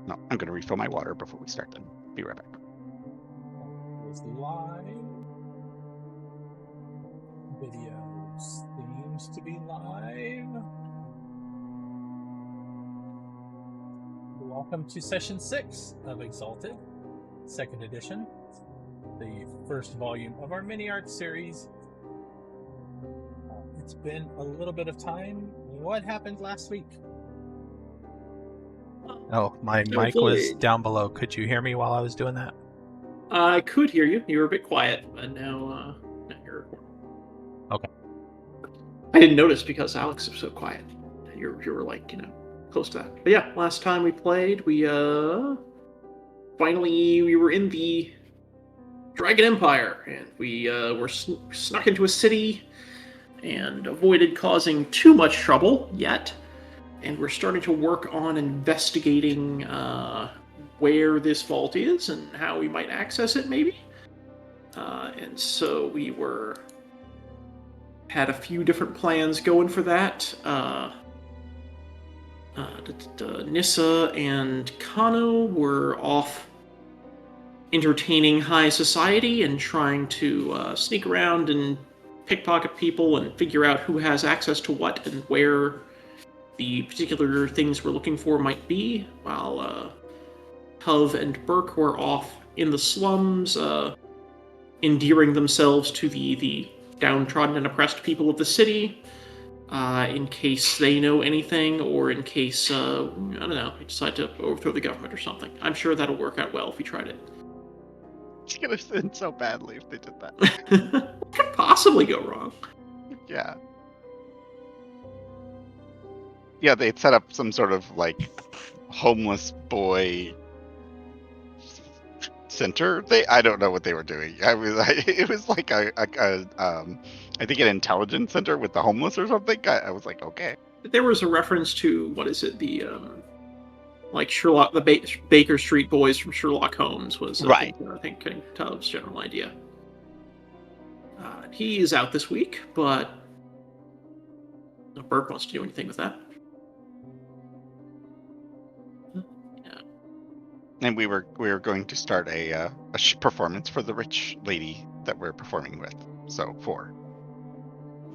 No, I'm going to refill my water before we start then. Be right back. Is live. Video seems to be live. Welcome to session 6 of Exalted, 2nd edition, the first volume of our mini art series. It's been a little bit of time. What happened last week? Oh, my mic was down below. Could you hear me while I was doing that? I could hear you. You were a bit quiet, but now you're recording. Okay. I didn't notice because Alex was so quiet. You were like, close to that. But yeah, last time we played, we finally we were in the Dragon Empire, and we were snuck into a city and avoided causing too much trouble yet. And we're starting to work on investigating where this vault is and how we might access it, maybe. And so we had a few different plans going for that. Nissa and Kano were off entertaining high society and trying to sneak around and pickpocket people and figure out who has access to what and where the particular things we're looking for might be, while Hov and Burke were off in the slums, endearing themselves to the downtrodden and oppressed people of the city, in case they know anything, or in case, I don't know, we decide to overthrow the government or something. I'm sure that'll work out well if we tried it. It's going to end so badly if they did that. What could possibly go wrong? Yeah. Yeah, they'd set up some sort of, homeless boy center. I don't know what they were doing. It was like I think an intelligence center with the homeless or something. I was like, okay. There was a reference to, what is it, the Sherlock, the Baker Street Boys from Sherlock Holmes was, right. I think Tubbs' general idea. He is out this week, but Burke wants to do anything with that. And we were going to start a performance for the rich lady that we're performing with. So 4.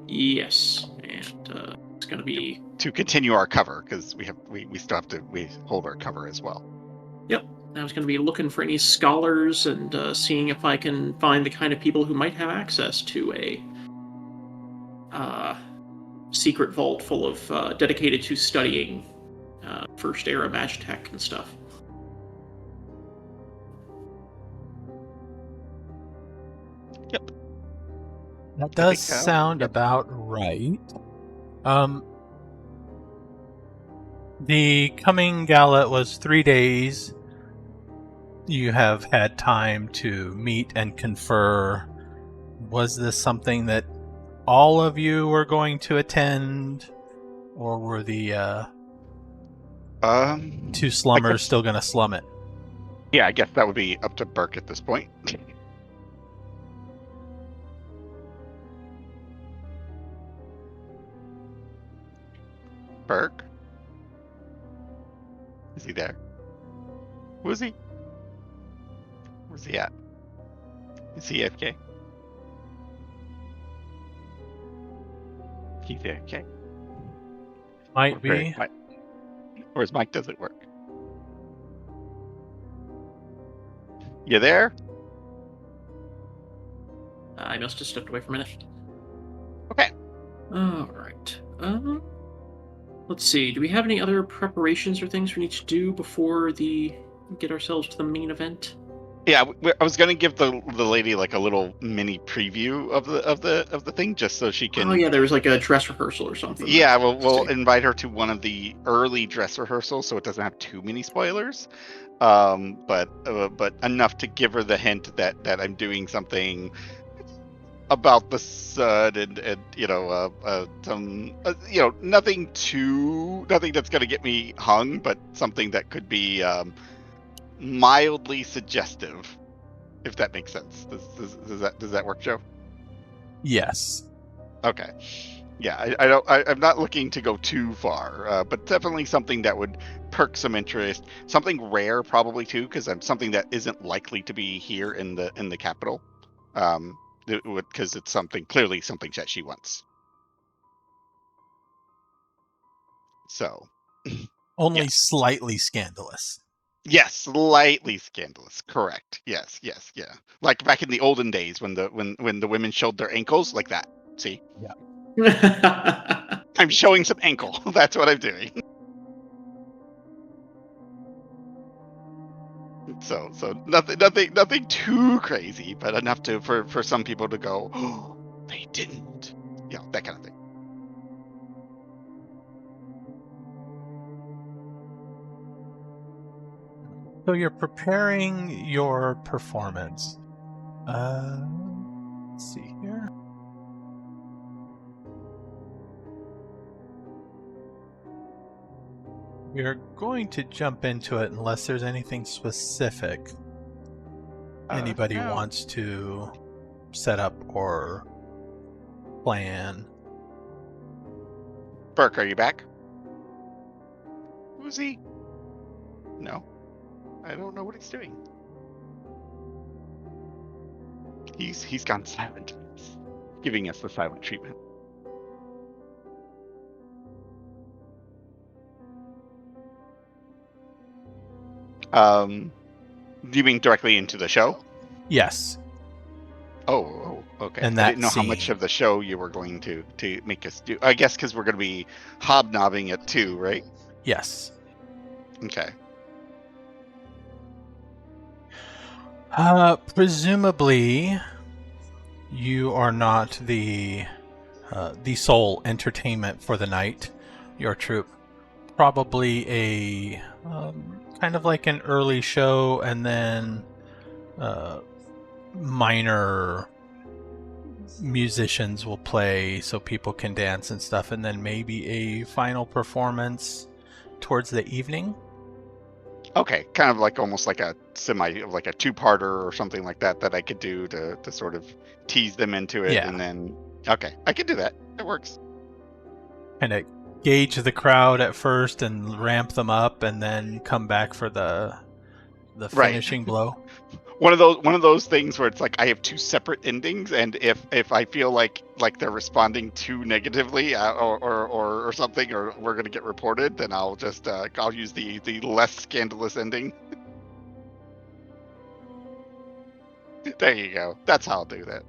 Yes, and it's going to be to continue our cover, because we still have to hold our cover as well. Yep, I was going to be looking for any scholars and seeing if I can find the kind of people who might have access to a secret vault full of dedicated to studying first era magitech and stuff. Yep. That does sound about right. The coming gala was 3 days. You have had time to meet and confer. Was this something that all of you were going to attend, or were the two slummers still going to slum it? Yeah, I guess that would be up to Burke at this point. Burke? Is he there? Who is he? Where's he at? Is he AFK? He's AFK. Might be. Or his mic doesn't work. You there? I must have stepped away for a minute. Okay. Alright. Let's see, do we have any other preparations or things we need to do before get ourselves to the main event? Yeah, I was gonna give the lady a little mini preview of the thing, just so she can. Oh yeah, there was a dress rehearsal or something. Yeah, we'll invite her to one of the early dress rehearsals, so it doesn't have too many spoilers, but enough to give her the hint that I'm doing something about the sun and some nothing that's gonna get me hung, but something that could be mildly suggestive, if that makes sense. Does that work, Joe? Yes. Okay. Yeah, I'm not looking to go too far, but definitely something that would perk some interest. Something rare, probably too, because I'm something that isn't likely to be here in the capital. Because it's clearly something that she wants. So, Only yes. slightly scandalous. Yes, slightly scandalous. Correct. Yes, yeah. Like back in the olden days when the women showed their ankles like that. See, I'm showing some ankle. That's what I'm doing. So nothing too crazy, but enough for some people to go, oh, they didn't. That kind of thing. So you're preparing your performance. Let's see here. We're going to jump into it unless there's anything specific anybody No. wants to set up or plan. Burke, are you back? Who's he? No, I don't know what he's doing. He's gone silent, giving us the silent treatment. You mean directly into the show? Yes. Oh, okay. And I that didn't know how much scene. of the show you were going to make us do. I guess because we're going to be hobnobbing it too, right? Yes. Okay. Presumably, you are not the sole entertainment for the night. Your troupe, probably a kind of like an early show, and then minor musicians will play so people can dance and stuff, and then maybe a final performance towards the evening. Okay, kind of like almost like a like a two-parter or something like that I could do to sort of tease them into it, Yeah. and then okay, I could do that. It works. Kind of gauge the crowd at first and ramp them up, and then come back for the finishing blow. One of those things where it's like I have two separate endings, and if I feel like they're responding too negatively or something, or we're gonna get reported, then I'll just I'll use the less scandalous ending. There you go. That's how I'll do that.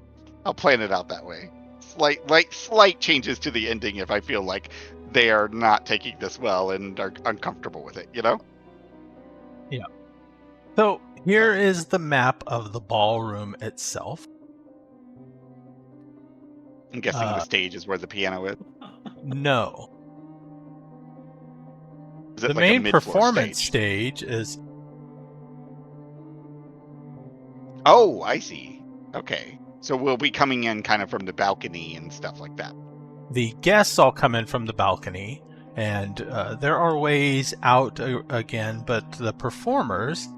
I'll plan it out that way. Slight changes to the ending if I feel like they are not taking this well and are uncomfortable with it. Yeah. So here is the map of the ballroom itself. I'm guessing the stage is where the piano is. No. Is it The like main a mid-floor performance stage is... Oh, I see. Okay. So we'll be coming in kind of from the balcony and stuff like that. The guests all come in from the balcony, and there are ways out again, but the performers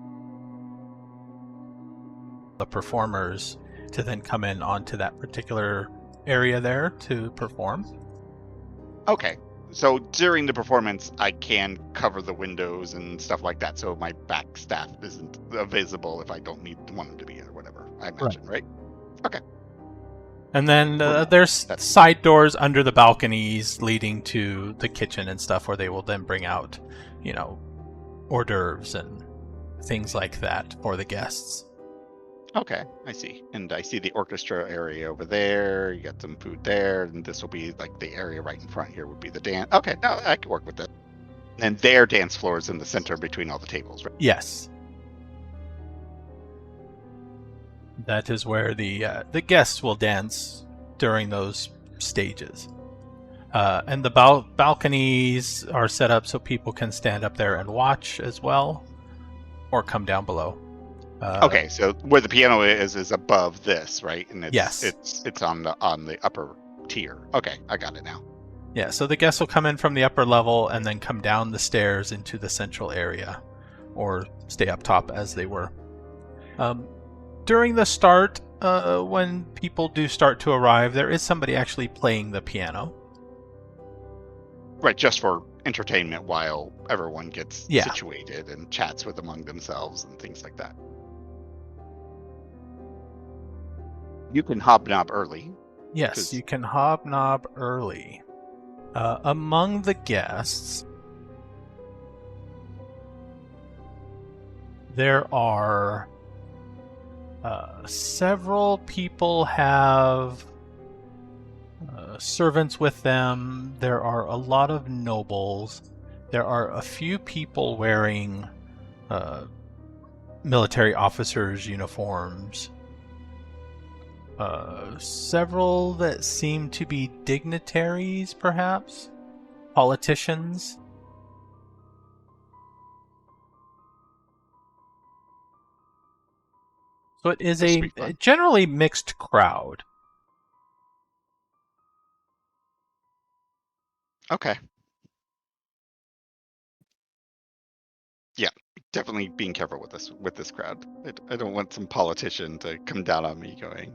to then come in onto that particular area there to perform. Okay. So during the performance, I can cover the windows and stuff like that, so my back staff isn't visible if I don't want them to be or whatever. I imagine, right? Okay. And then there's side doors under the balconies leading to the kitchen and stuff, where they will then bring out, hors d'oeuvres and things like that for the guests. Okay, I see. And I see the orchestra area over there. You got some food there, and this will be like the area right in front here would be the dance. Okay, no, I can work with that. And their dance floor is in the center between all the tables, right? Yes. That is where the guests will dance during those stages. And the balconies are set up so people can stand up there and watch as well, or come down below. Okay, so where the piano is above this, right? And yes, it's on the upper tier. Okay, I got it now. Yeah, so the guests will come in from the upper level and then come down the stairs into the central area, or stay up top as they were. During the start, when people do start to arrive, there is somebody actually playing the piano. Right, just for entertainment while everyone gets Yeah. situated and chats with among themselves and things like that. You can hobnob early. Yes, 'Cause- you can hobnob early. Among the guests, there are several people have servants with them. There are a lot of nobles. There are a few people wearing military officers' uniforms. Several that seem to be dignitaries, perhaps? Politicians? So it is This a should be fun. generally mixed crowd. Okay. Yeah, definitely being careful with this crowd. I don't want some politician to come down on me going,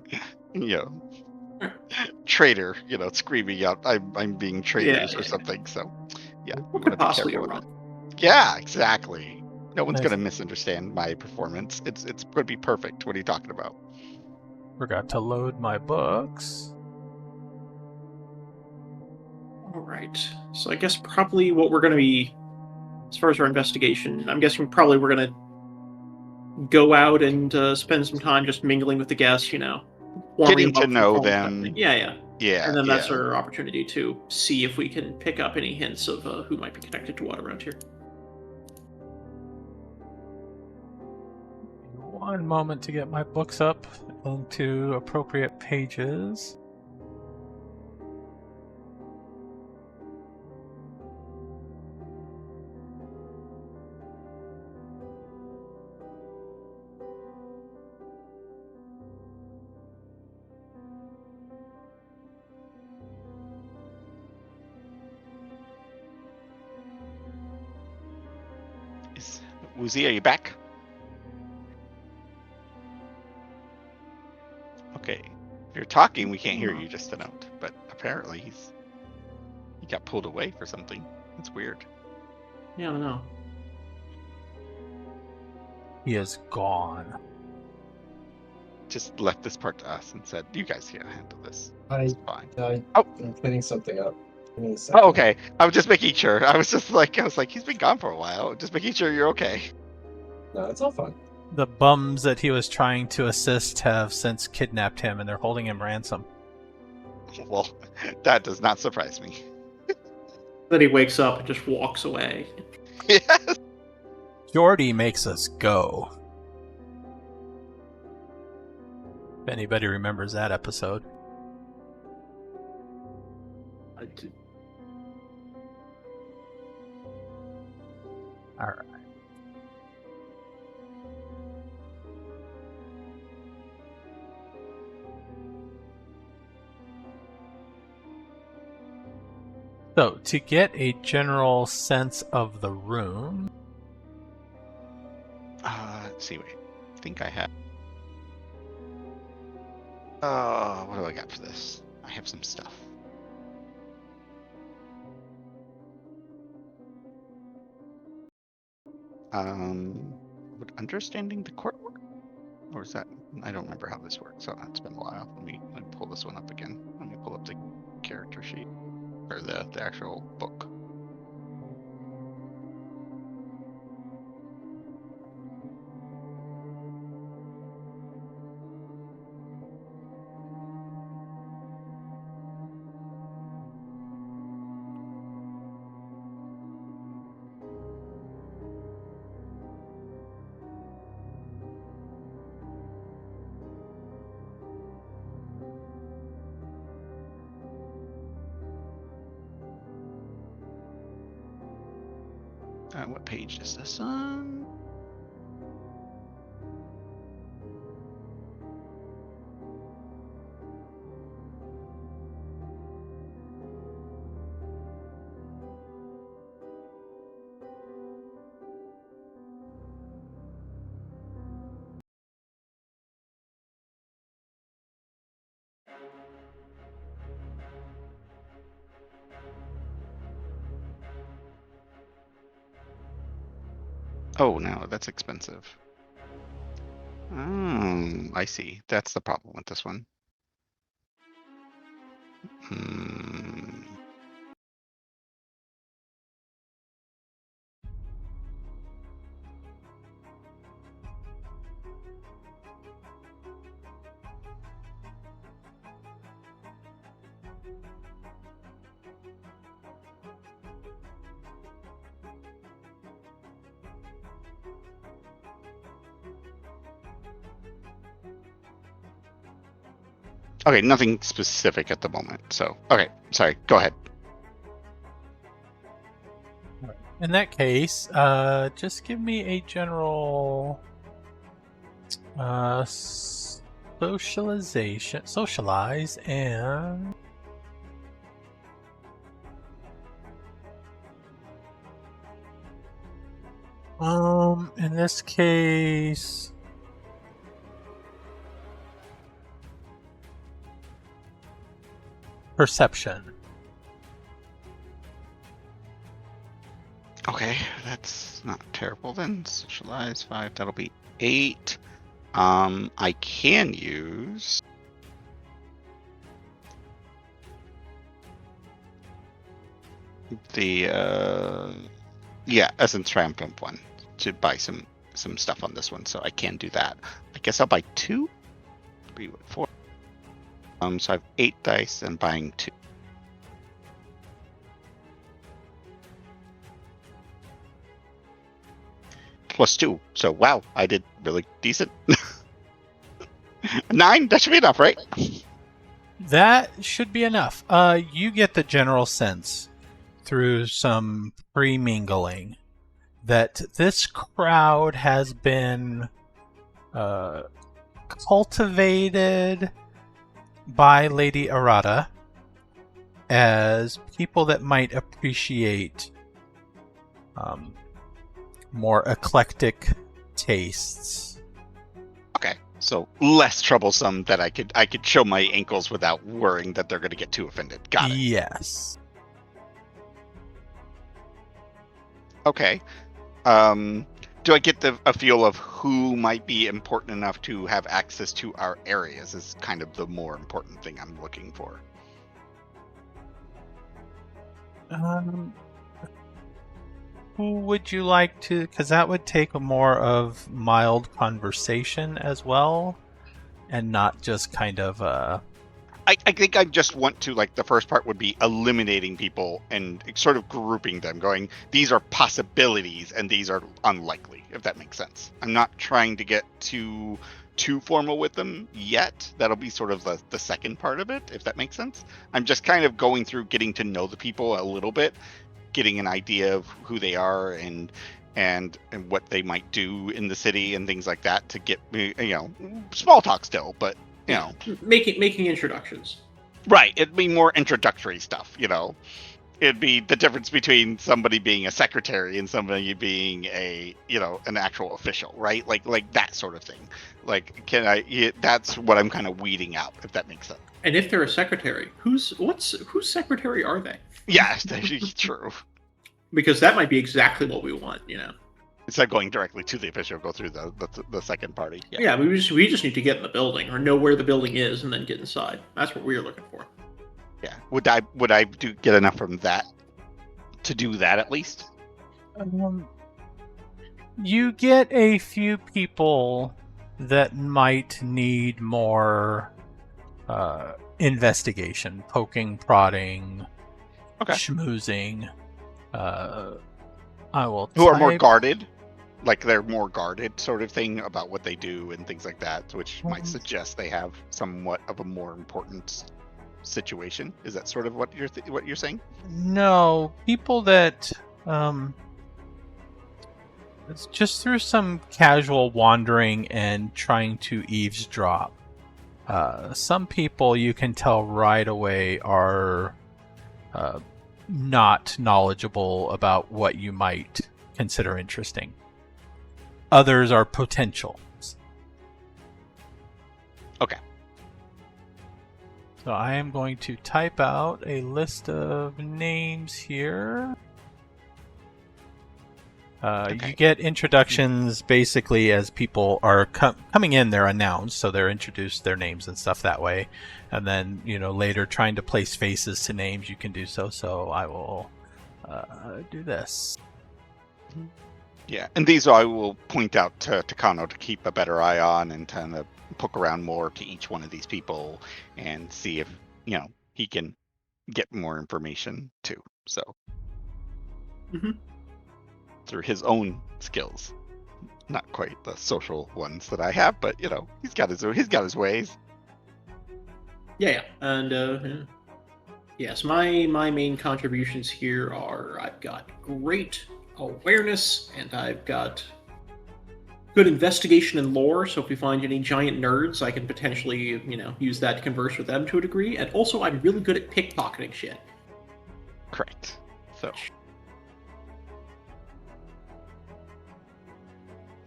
traitor, screaming out I'm being traitors or something. So yeah, I What want to could be possibly careful go with wrong? it. Yeah, exactly. No one's Nice. gonna misunderstand my performance. It's gonna be perfect. What are you talking about? Forgot to load my books. All right. So I guess probably what we're going to be, as far as our investigation, I'm guessing probably we're going to go out and spend some time just mingling with the guests, warming Getting them to up for the know phone type thing. them. Yeah, yeah. Yeah, And then that's yeah. our opportunity to see if we can pick up any hints of who might be connected to what around here. One moment to get my books up into appropriate pages. Woozy, are you back? Okay. If you're talking, we can't hear you, just a note. But apparently he got pulled away for something. That's weird. Yeah, I don't know. He is gone. Just left this part to us and said, "You guys can't handle this. I'm It's fine." cleaning something up. Give me a second. Oh, okay. I was just making sure. I was like, he's been gone for a while. Just making sure you're okay. No, it's all fine. The bums that he was trying to assist have since kidnapped him and they're holding him ransom. Well, that does not surprise me. Then he wakes up and just walks away. Yes. Jordy makes us go. If anybody remembers that episode. Alright. So, to get a general sense of the room... Let's see, wait. I think I have... what do I got for this? I have some stuff. Would understanding the court work? Or is that... I don't remember how this works, so it's been a while. Let me pull this one up again. Let me pull up the character sheet. Or the actual book. What page is this on? Oh no, that's expensive. I see. That's the problem with this one. Hmm. Okay, nothing specific at the moment. So, okay, sorry. Go ahead. In that case, just give me a general socialize, and in this case, perception. Okay, that's not terrible then. Socialize 5, that'll be 8. I can use the Essence Triumphant one to buy some stuff on this one, so I can do that. I guess I'll buy 2. 3, 4. So I have 8 dice and buying 2. Plus 2. So wow, I did really decent. 9, that should be enough, right? That should be enough. You get the general sense through some pre-mingling that this crowd has been cultivated by Lady Arata as people that might appreciate more eclectic tastes. Okay, so less troublesome that I could show my ankles without worrying that they're going to get too offended. Got it. Yes. Okay. Do I get a feel of who might be important enough to have access to our areas is kind of the more important thing I'm looking for. Who would you like to... Because that would take a more of mild conversation as well, and not just kind of... I think I just want to, like, the first part would be eliminating people and sort of grouping them, going, these are possibilities and these are unlikely, if that makes sense. I'm not trying to get too formal with them yet. That'll be sort of the second part of it, if that makes sense. I'm just kind of going through getting to know the people a little bit, getting an idea of who they are and what they might do in the city and things like that to get me, small talk still, but making introductions. Right, it'd be more introductory stuff, It'd be the difference between somebody being a secretary and somebody being an actual official, right? Like that sort of thing. Like, that's what I'm kind of weeding out, if that makes sense. And if they're a secretary, whose secretary are they? Yeah, that's true. Because that might be exactly what we want, Instead of going directly to the official, go through the second party. Yeah, we just need to get in the building or know where the building is and then get inside. That's what we're looking for. Yeah. Would I get enough from that to do that at least? You get a few people that might need more investigation, poking, prodding, schmoozing. I will. Who are more guarded? Like they're more guarded sort of thing about what they do and things like that, which might suggest they have somewhat of a more important situation. Is that sort of what you're saying? No, people that it's just through some casual wandering and trying to eavesdrop. Some people you can tell right away are not knowledgeable about what you might consider interesting. Others are potentials. Okay. So I am going to type out a list of names here. Okay. You get introductions basically as people are coming in. They're announced, so they're introduced their names and stuff that way. And then later, trying to place faces to names, you can do so. So I will do this. Yeah, and these I will point out to Kano to keep a better eye on and kind of poke around more to each one of these people and see if he can get more information too. So through his own skills, not quite the social ones that I have, but he's got his ways. Yeah, and yes, my main contributions here are I've got great awareness and I've got good investigation and lore. So if we find any giant nerds, I can potentially use that to converse with them to a degree. And also, I'm really good at pickpocketing shit. Correct. So.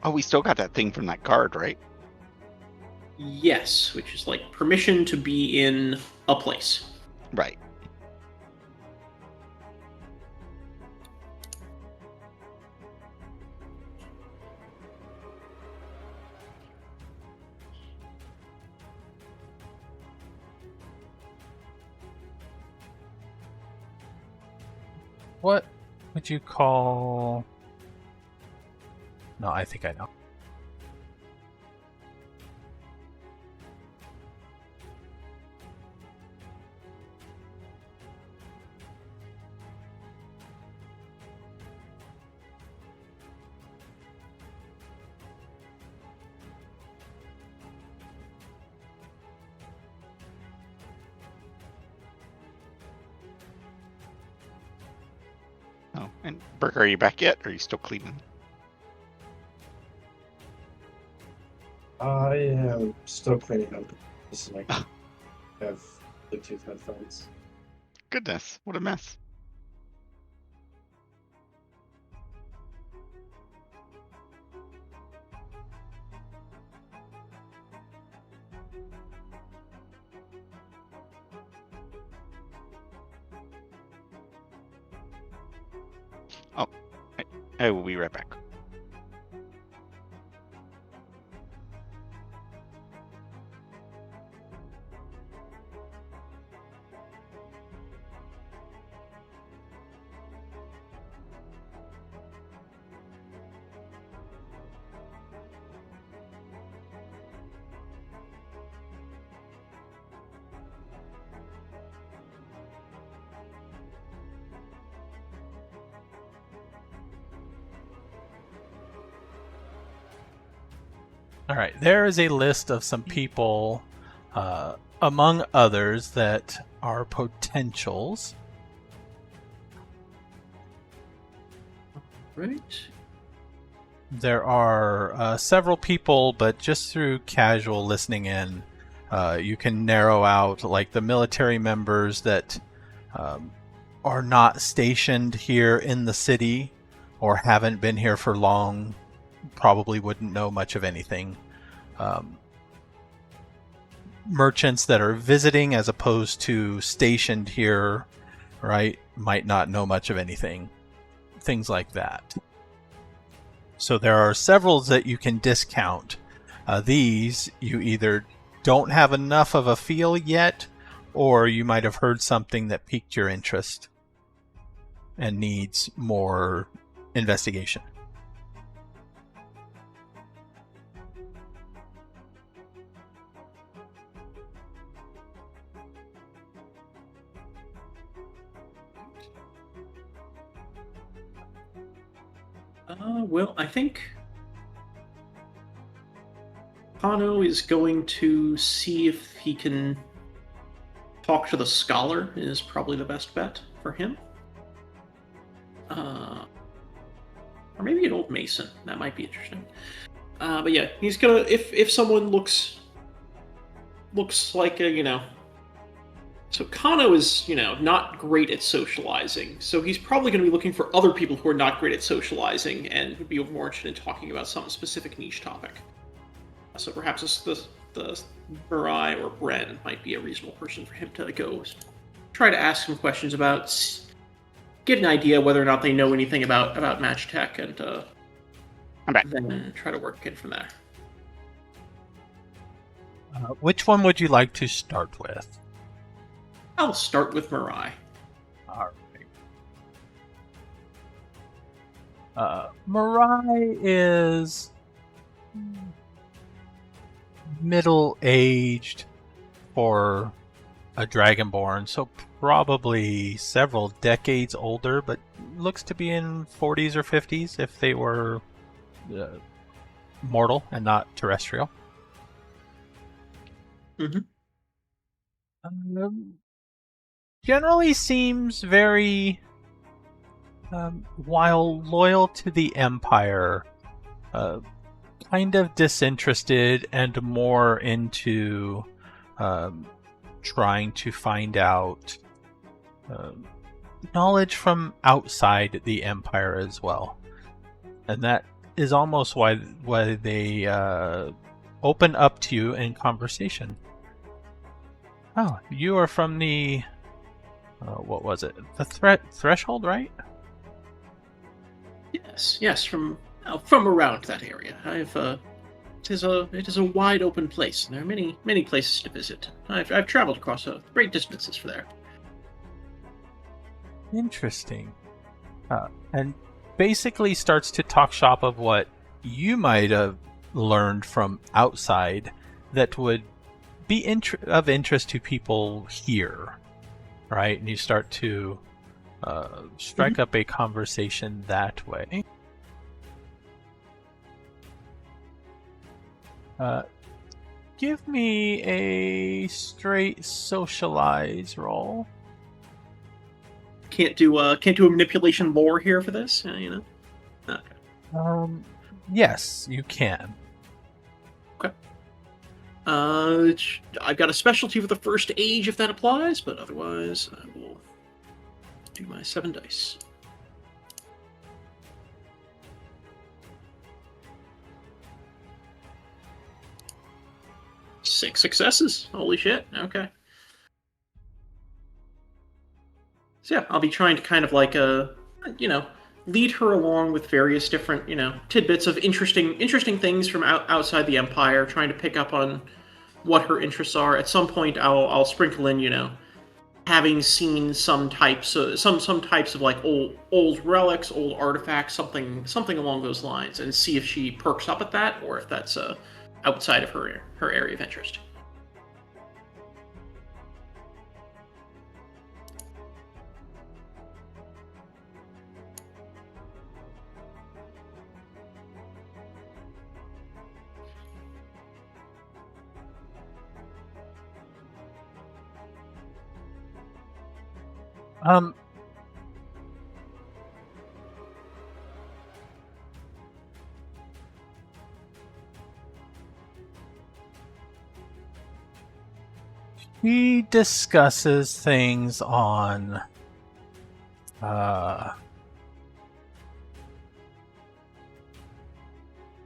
Oh, we still got that thing from that guard, right? Yes, which is like permission to be in a place. Right. What would you call... No, I think I know. Oh, and Burke, are you back yet? Or are you still cleaning? I am still cleaning up. This is I have Bluetooth headphones. Goodness, what a mess. Oh, I will be right back. All right, there is a list of some people, among others, that are potentials. Right. There are several people, but just through casual listening in, you can narrow out like the military members that are not stationed here in the city or haven't been here for long. Probably wouldn't know much of anything. Merchants that are visiting as opposed to stationed here, right, might not know much of anything. Things like that. So there are several that you can discount. These you either don't have enough of a feel yet, or you might have heard something that piqued your interest and needs more investigation. Well, I think Kano is going to see if he can talk to the scholar, is probably the best bet for him. Or maybe an old mason. That might be interesting. But yeah, he's gonna if someone looks like a So Kano is, not great at socializing, so he's probably going to be looking for other people who are not great at socializing and would be more interested in talking about some specific niche topic. So perhaps the Mirai or Bren might be a reasonable person for him to go try to ask some questions about. get an idea whether or not they know anything about match tech, and I'm back. then try to work in from there. Which one would you like to start with? I'll start with Mirai. All right. Mirai is middle-aged for a Dragonborn, so probably several decades older, but looks to be in 40s or 50s if they were mortal and not terrestrial. Generally seems very, while loyal to the Empire, kind of disinterested and more into trying to find out knowledge from outside the Empire as well. And that is almost why they open up to you in conversation. Oh, you are from the what was it? The threshold, right? Yes, from around that area. It is a wide open place, and there are many places to visit. I've traveled across great distances for there. Interesting. And basically starts to talk shop of what you might have learned from outside that would be of interest to people here, right? And you start to strike up a conversation that way. Give me a straight socialize roll. Can't do a manipulation lore here for this, you know. Okay. Yes, you can. Okay. I've got a specialty for the first age if that applies, but otherwise I will do my 7 dice. Six successes. Holy shit. Okay. So yeah, I'll be trying to kind of like lead her along with various different, tidbits of interesting things from outside the Empire, trying to pick up on what her interests are. At some point, I'll sprinkle in, having seen some types of like old relics, old artifacts, something along those lines, and see if she perks up at that or if that's outside of her area of interest. He discusses things on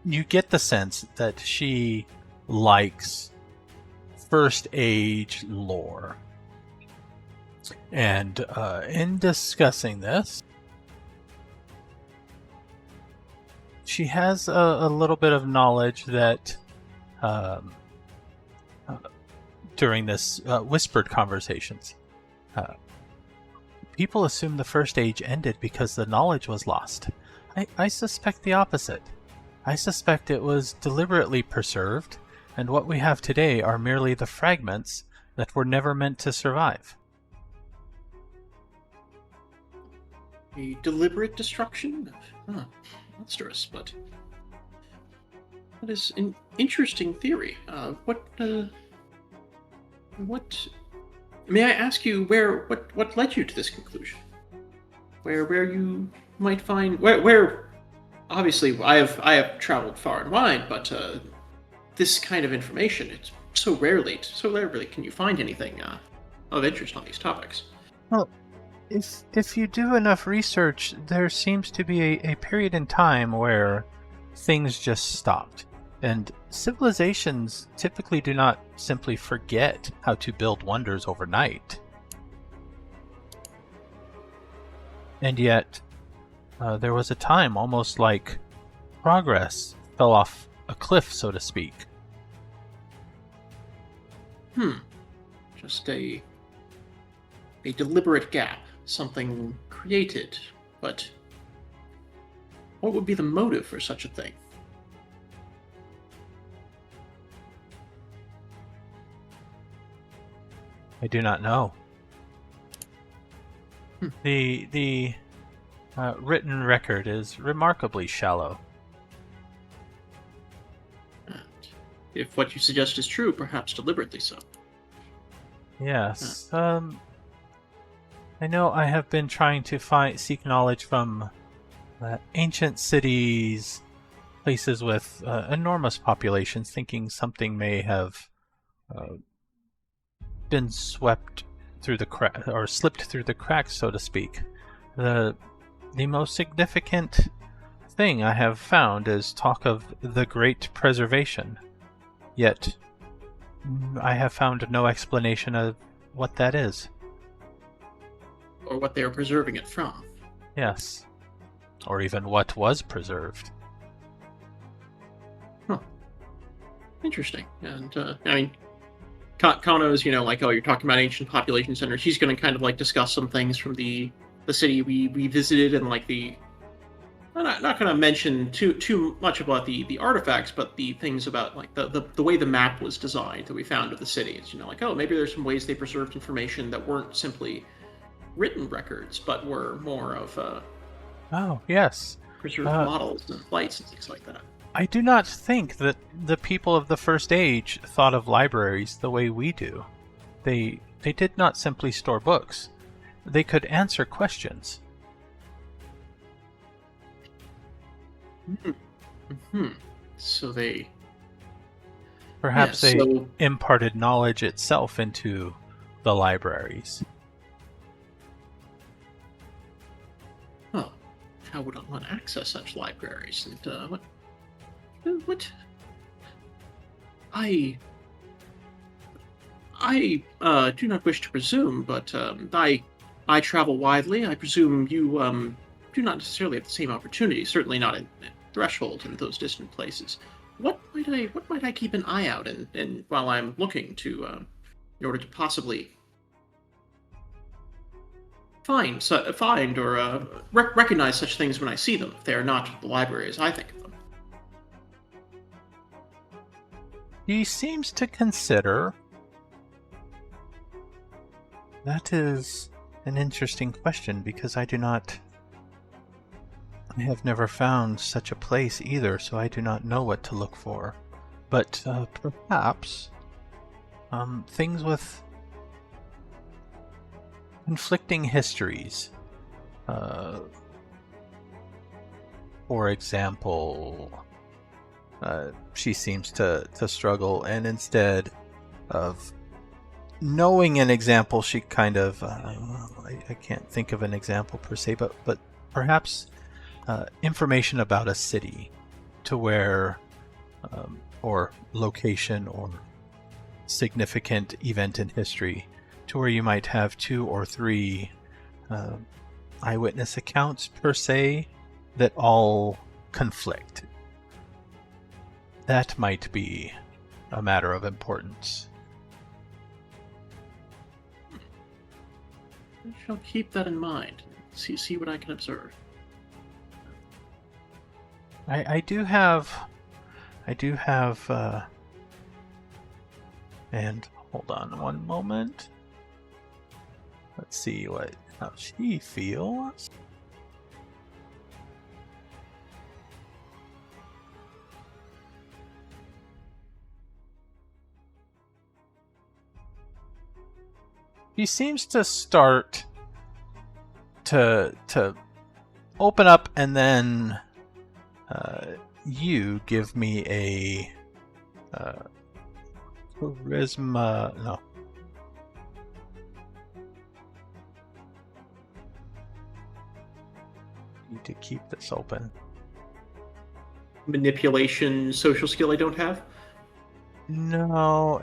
you get the sense that she likes first age lore. And in discussing this, she has a little bit of knowledge that during this whispered conversations, people assume the first age ended because the knowledge was lost. I suspect the opposite. I suspect it was deliberately preserved, and what we have today are merely the fragments that were never meant to survive. A deliberate destruction? Monstrous, but that is an interesting theory. What? May I ask you what led you to this conclusion? Where you might find where? Obviously, I have traveled far and wide, but this kind of information, it's so rarely can you find anything of interest on these topics. Well, if you do enough research, there seems to be a period in time where things just stopped. And civilizations typically do not simply forget how to build wonders overnight. And yet, there was a time almost like progress fell off a cliff, so to speak. Just a deliberate gap, something created, but what would be the motive for such a thing? I do not know. The written record is remarkably shallow. And if what you suggest is true, perhaps deliberately so. Yes. I know I have been trying to seek knowledge from ancient cities, places with enormous populations, thinking something may have been swept through the crack or slipped through the cracks, so to speak. The most significant thing I have found is talk of the Great Preservation. Yet I have found no explanation of what that is. Or what they are preserving it from. Yes. Or even what was preserved. Interesting. And, I mean, Kano's, like, oh, you're talking about ancient population centers. He's going to kind of, like, discuss some things from the city we visited and, like, I'm not going to mention too much about the artifacts, but the things about, like, the way the map was designed that we found of the city. It's, like, oh, maybe there's some ways they preserved information that weren't simply written records, but were more of Oh, yes. preserved models and flights and things like that. I do not think that the people of the First Age thought of libraries the way we do. They did not simply store books. They could answer questions. So they... Perhaps Yeah, they so- imparted knowledge itself into the libraries. Oh, how would one access such libraries? And what? I do not wish to presume, but I travel widely. I presume you do not necessarily have the same opportunities. Certainly not in Threshold and those distant places. What might I keep an eye out in while I'm looking to in order to possibly find or recognize such things when I see them, if they are not the library as I think of them. He seems to consider... That is an interesting question, because I have never found such a place either, so I do not know what to look for. But perhaps things with conflicting histories. For example, she seems to struggle, and instead of knowing an example, she kind of I can't think of an example per se, but perhaps information about a city, to where or location or significant event in history, to where you might have 2 or 3 eyewitness accounts per se that all conflict. That might be a matter of importance. I shall keep that in mind. See what I can observe. I do have and hold on one moment. Let's see how she feels. He seems to start to open up, and then you give me a charisma. No. Need to keep this open. Manipulation, social skill I don't have? No,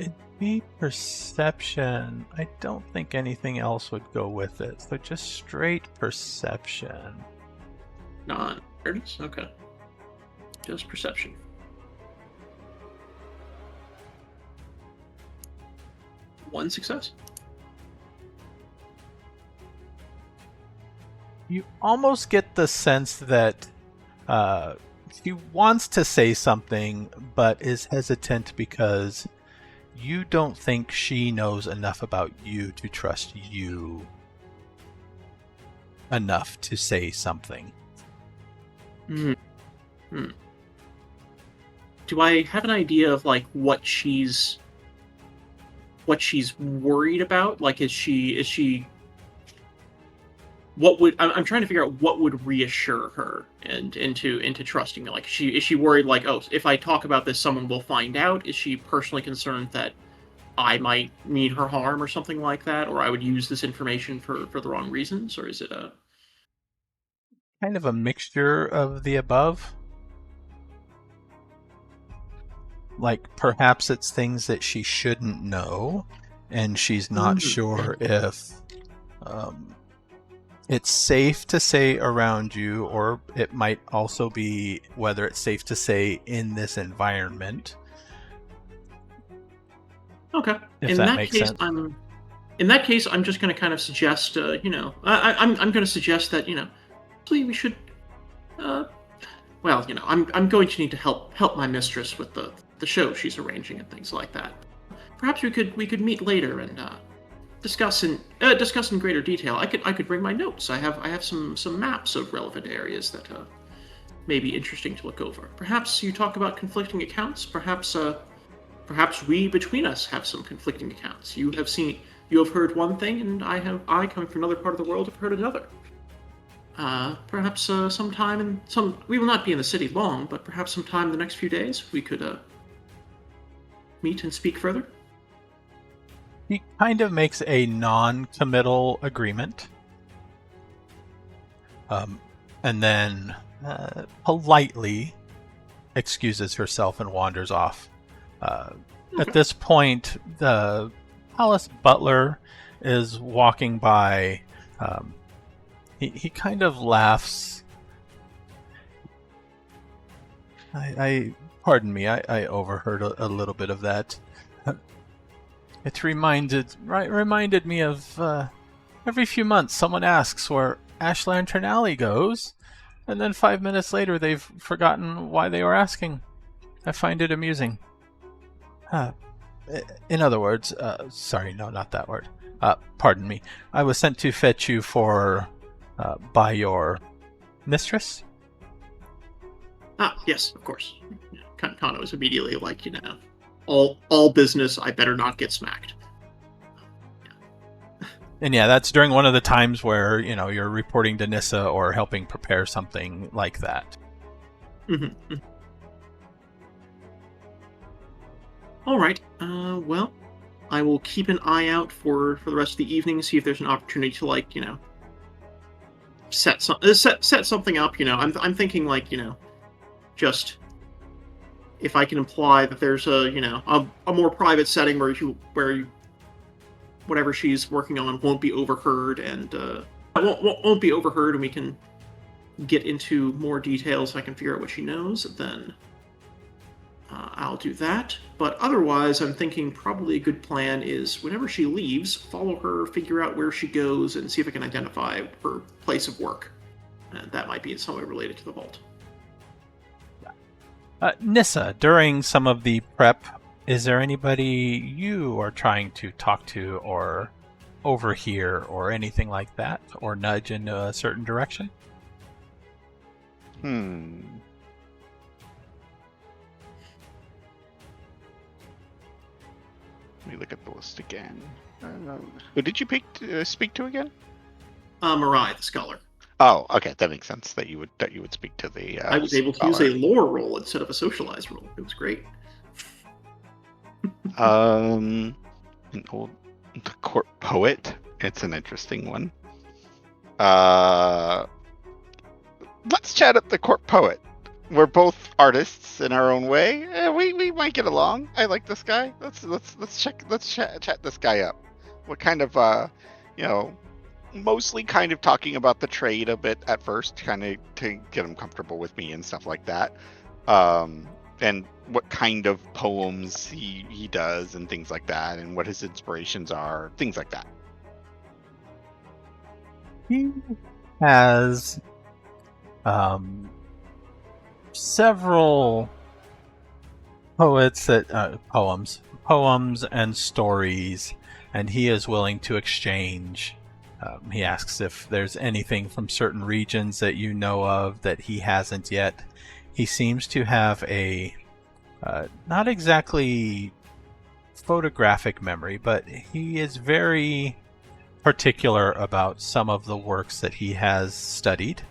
It'd be perception. I don't think anything else would go with it. So just straight perception. Non-awareness? Okay. Just perception. One success. You almost get the sense that she wants to say something, but is hesitant because you don't think she knows enough about you to trust you enough to say something. Do I have an idea of like what she's worried about? Like, is she? What would I'm trying to figure out what would reassure her and into trusting me? Like, is she worried like, oh, if I talk about this, someone will find out? Is she personally concerned that I might mean her harm or something like that, or I would use this information for the wrong reasons, or is it a Kind of a mixture of the above. Like, perhaps it's things that she shouldn't know, and she's not sure if it's safe to say around you, or it might also be whether it's safe to say in this environment. okay? If In that that makes case, sense. I'm just going to kind of suggest, I'm going to suggest that, please we should, well, I'm going to need to help my mistress with the show she's arranging and things like that. Perhaps we could meet later and discuss in greater detail. I could bring my notes. I have some maps of relevant areas that may be interesting to look over. Perhaps you talk about conflicting accounts. Perhaps we between us have some conflicting accounts. You have heard one thing, and I coming from another part of the world have heard another. Perhaps sometime we will not be in the city long, but perhaps sometime in the next few days we could meet and speak further. He kind of makes a non-committal agreement, and then politely excuses herself and wanders off. At this point, the palace butler is walking by. He kind of laughs. Pardon me, I overheard a little bit of that. It reminded me of every few months someone asks where Ash Lantern Alley goes, and then 5 minutes later they've forgotten why they were asking. I find it amusing. In other words, sorry, no, not that word. Pardon me. I was sent to fetch you by your mistress? Yes, of course. Kano is immediately like, all business, I better not get smacked. And yeah, that's during one of the times where, you're reporting to Nissa or helping prepare something like that. Mm-hmm. All right. Well, I will keep an eye out for the rest of the evening, see if there's an opportunity to, set something up. I'm thinking just if I can imply that there's a more private setting where whatever she's working on won't be overheard and won't be overheard, and we can get into more details. I can figure out what she knows. Then I'll do that. But otherwise, I'm thinking probably a good plan is whenever she leaves, follow her, figure out where she goes, and see if I can identify her place of work. And that might be in some way related to the vault. Nissa, during some of the prep, is there anybody you are trying to talk to or overhear or anything like that, or nudge in a certain direction? Let me look at the list again. Who did you speak to again? Mirai, the scholar. Oh, okay, that makes sense. That you would speak to the. I was able to use a lore roll instead of a socialized roll. It was great. The court poet. It's an interesting one. Let's chat at the court poet. we're both artists in our own way. We might get along. I like this guy. Let's chat this guy up. What kind of you know, mostly kind of talking about the trade a bit at first, kind of to get him comfortable with me and stuff like that. And what kind of poems he does and things like that, and what his inspirations are, things like that. He has several poets that poems and stories, and he is willing to exchange. He asks if there's anything from certain regions that you know of that he hasn't yet. He seems to have a not exactly photographic memory, but he is very particular about some of the works that he has studied.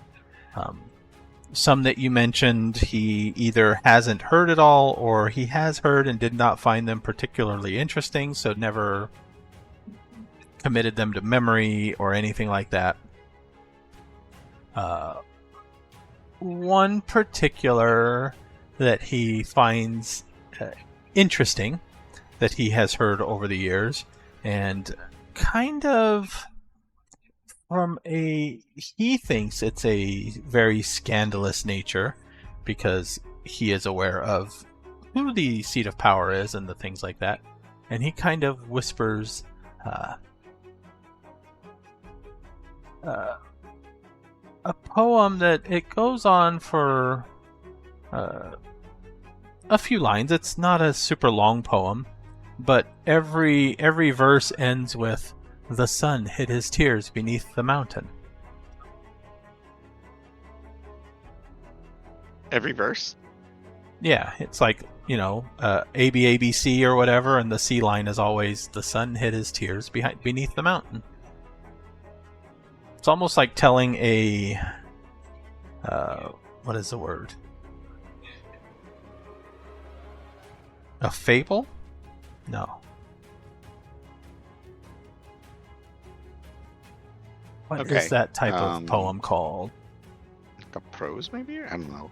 Some that you mentioned he either hasn't heard at all, or he has heard and did not find them particularly interesting, so never committed them to memory or anything like that. One particular that he finds interesting that he has heard over the years, and kind of he thinks it's a very scandalous nature, because he is aware of who the seat of power is and the things like that, and he kind of whispers a poem that it goes on for a few lines. It's not a super long poem, but every verse ends with "The sun hid his tears beneath the mountain." Every verse? Yeah, it's like, ABABC or whatever, and the C line is always "The sun hid his tears beneath the mountain." It's almost like telling a what is the word? A fable? No. What is that type of poem called? Like a prose, maybe? I don't know.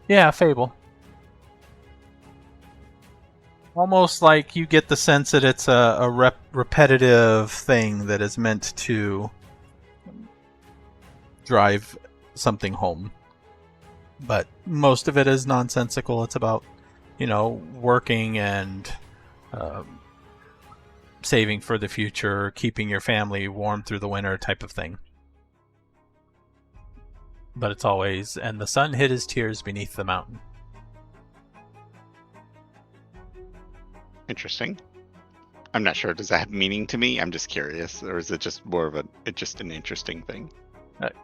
Yeah, fable. Almost like you get the sense that it's a repetitive thing that is meant to drive something home. But most of it is nonsensical. It's about, working and saving for the future, keeping your family warm through the winter type of thing. But it's always, "And the sun hid his tears beneath the mountain." Interesting. I'm not sure. Does that have meaning to me? I'm just curious, or is it just more of just an interesting thing?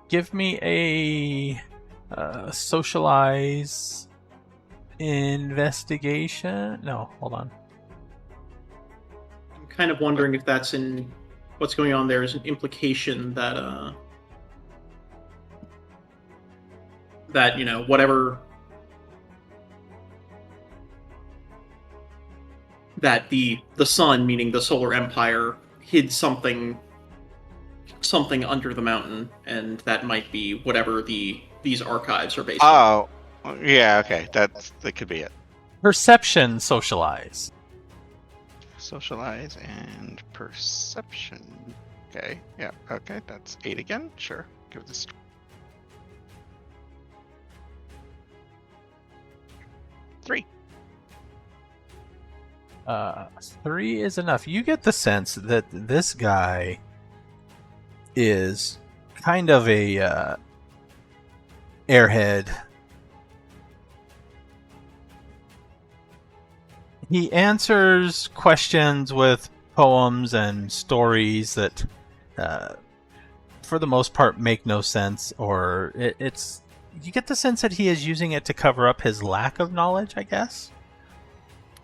Give me a socialize investigation. No, hold on. I'm kind of wondering if that's what's going on there is an implication that whatever that the sun, meaning the solar empire, hid something under the mountain, and that might be whatever these archives are based on. Oh, yeah, okay. That could be it. Perception socialize. Socialize and perception. Okay, yeah, okay. That's 8 again. Sure. Give this. 3. 3 is enough. You get the sense that this guy is kind of a airhead. He answers questions with poems and stories that, for the most part, make no sense, or it's. You get the sense that he is using it to cover up his lack of knowledge, I guess.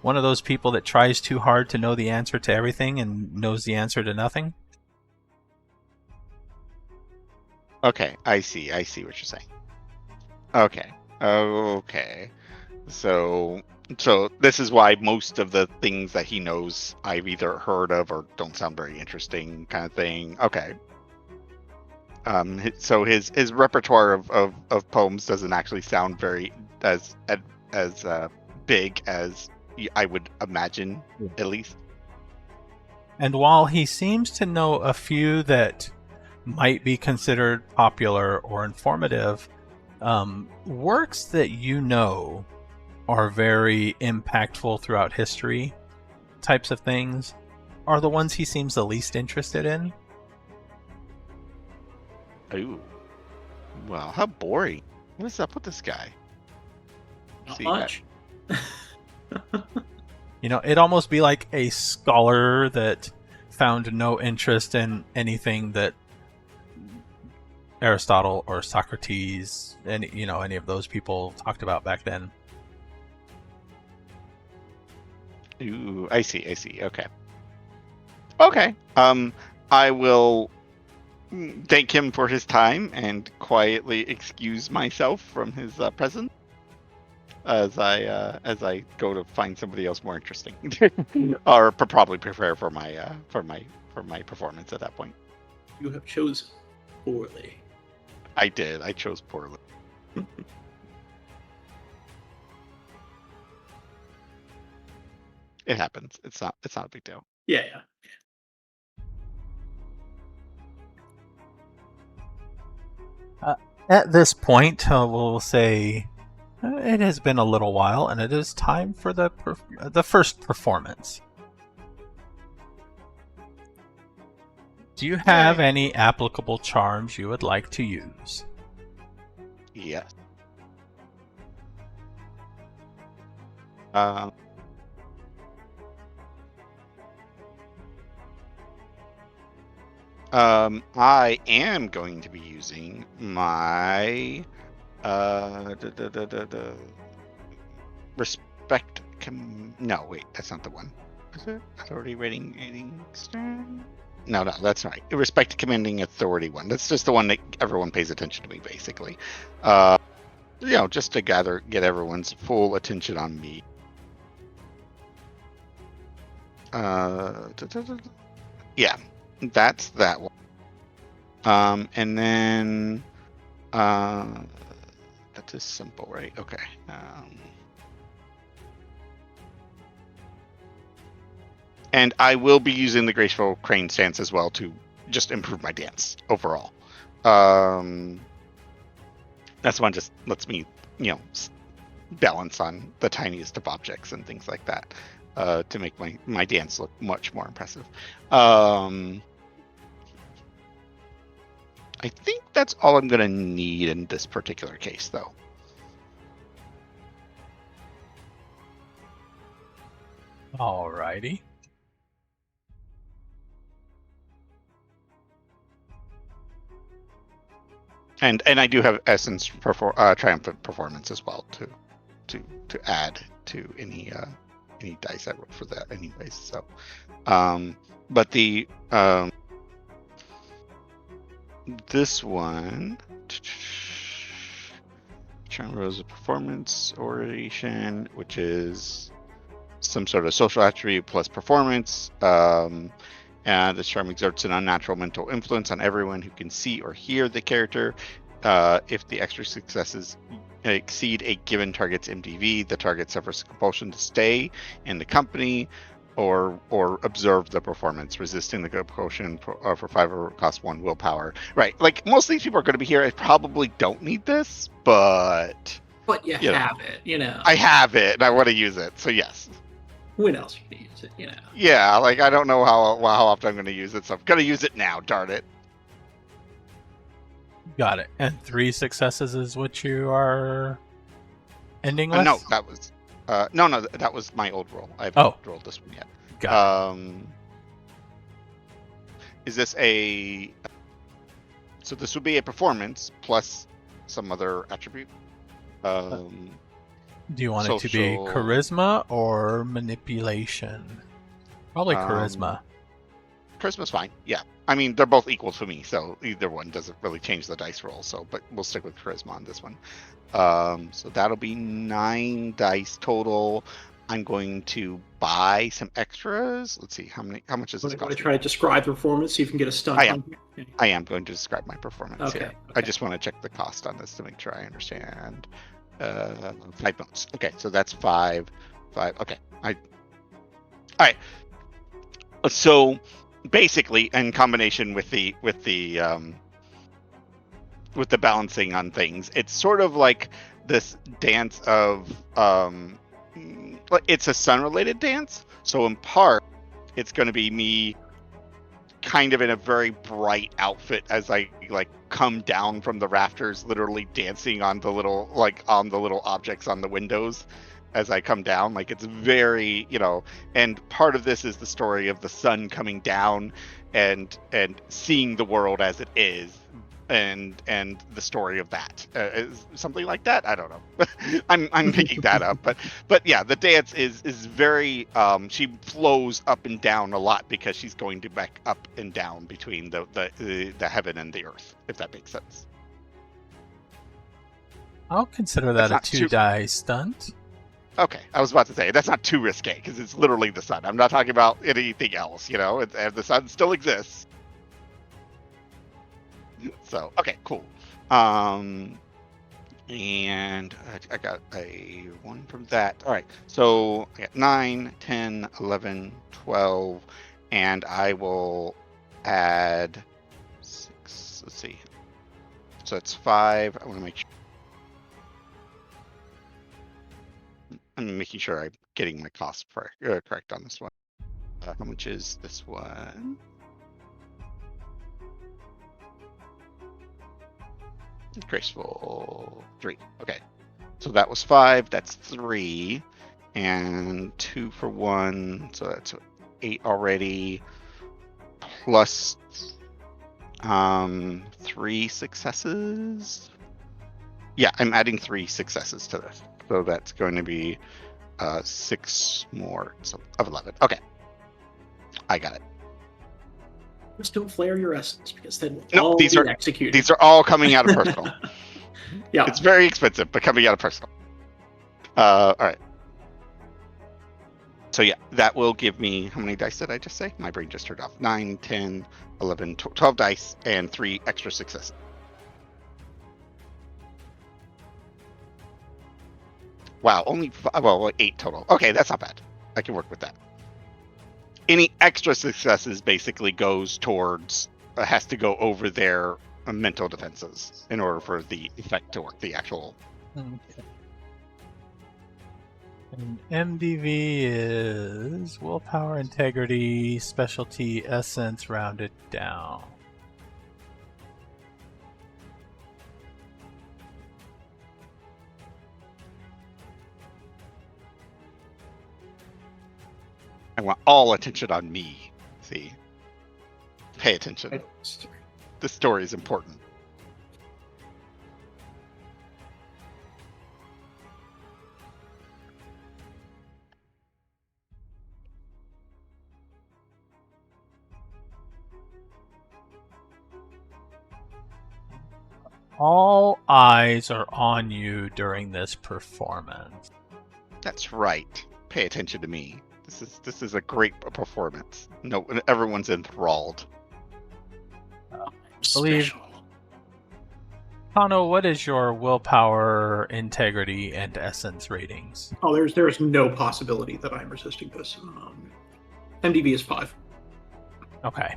One of those people that tries too hard to know the answer to everything and knows the answer to nothing. Okay, I see what you're saying. Okay. Okay. So this is why most of the things that he knows I've either heard of or don't sound very interesting, kind of thing. Okay. So his repertoire of poems doesn't actually sound very as big as I would imagine, at least. And while he seems to know a few that might be considered popular or informative, works that you know are very impactful throughout history types of things are the ones he seems the least interested in. Ooh. Well, how boring. What is up with this guy? Not See, much. You know, it'd almost be like a scholar that found no interest in anything that Aristotle or Socrates, any of those people talked about back then. Ooh, I see. Okay. Okay. I will thank him for his time and quietly excuse myself from his presence as I go to find somebody else more interesting, or probably prepare for my performance at that point. You have chosen poorly. I did. I chose poorly. It happens. It's not a big deal. Yeah. At this point, we'll say it has been a little while, and it is time for the first performance. Do you have any applicable charms you would like to use? Yes. I am going to be using my respect. No, wait, that's not the one. Is it authority rating stern? No, that's right. Respect commanding authority one. That's just the one that everyone pays attention to me, basically. Just to get everyone's full attention on me. Yeah, that's that one. And then that is simple, right? Okay. And I will be using the graceful crane stance as well to just improve my dance overall. That's one just lets me, balance on the tiniest of objects and things like that, to make my dance look much more impressive. I think that's all I'm going to need in this particular case, though. Alrighty. And I do have essence triumphant performance as well to add to any dice I roll for that, anyways. So, but the this one, Charm Rose of Performance Oration, which is some sort of social attribute plus performance. And this charm exerts an unnatural mental influence on everyone who can see or hear the character. If the extra successes exceed a given target's MDV, the target suffers compulsion to stay in the company or observe the performance, resisting the compulsion for 5 or cost 1 willpower. Right, like most of these people are going to be here. I probably don't need this, but you have it, I have it, and I want to use it. So yes. When else are you going to use it, Yeah, like I don't know how often I'm going to use it, so I'm going to use it now, darn it. Got it. And 3 successes is what you are ending with? No, that was that was my old roll. I haven't rolled this one yet. Got it. Is this a... So this would be a performance plus some other attribute. Do you want it to be charisma or manipulation? Probably charisma. Charisma's fine. Yeah, I mean they're both equal to me, so either one doesn't really change the dice roll. So, but we'll stick with charisma on this one. So that'll be 9 dice total. I'm going to buy some extras. Let's see how much does this Want cost? to try to describe the performance, see if you can get a stunt I am. on here? I am going to describe my performance Okay, here. I okay. just want to check the cost on this to make sure I understand. 5 bones. Okay, so that's 5. Okay. All right. So basically, in combination with the balancing on things, it's sort of like this dance of it's a sun related dance. So in part, it's going to be me kind of in a very bright outfit as I come down from the rafters, literally dancing on the little objects on the windows as I come down. Like, it's very, and part of this is the story of the sun coming down and seeing the world as it is, and the story of that, is something like that. I don't know. I'm picking that up, but yeah, the dance is very she flows up and down a lot because she's going to back up and down between the heaven and the earth, if that makes sense. I'll consider that That's a not 2-die stunt. Okay, I was about to say that's not too risque because it's literally the sun. I'm not talking about anything else, and the sun still exists. So, okay, cool. And I got a 1 from that. All right, so I got 9, 10, 11, 12, and I will add 6. Let's see. So it's 5. I want to make sure. I'm making sure I'm getting my cost correct on this one. How much is this one? Graceful 3. Okay, so that was 5. That's 3, and 2 for 1. So that's 8 already. Plus 3 successes. Yeah, I'm adding 3 successes to this, so that's going to be 6 more. So of 11. Okay, I got it. Just don't flare your essence, because then we'll No, all these be are executed. These are all coming out of personal. Yeah. It's very expensive, but coming out of personal. All right. So yeah, that will give me, how many dice did I just say? My brain just turned off. 9, 10, 11, 12 dice and 3 extra successes. Wow, only 8 total. Okay, that's not bad. I can work with that. Any extra successes basically goes towards, has to go over their mental defenses in order for the effect to work, the actual. Okay. And MDV is willpower, integrity, specialty, essence, rounded down. I want all attention on me. See? Pay attention. The story is important. All eyes are on you during this performance. That's right. Pay attention to me. This is a great performance. No, everyone's enthralled. Believe- Special. Kano, what is your willpower, integrity, and essence ratings? Oh, there's no possibility that I'm resisting this. MDB is 5. Okay.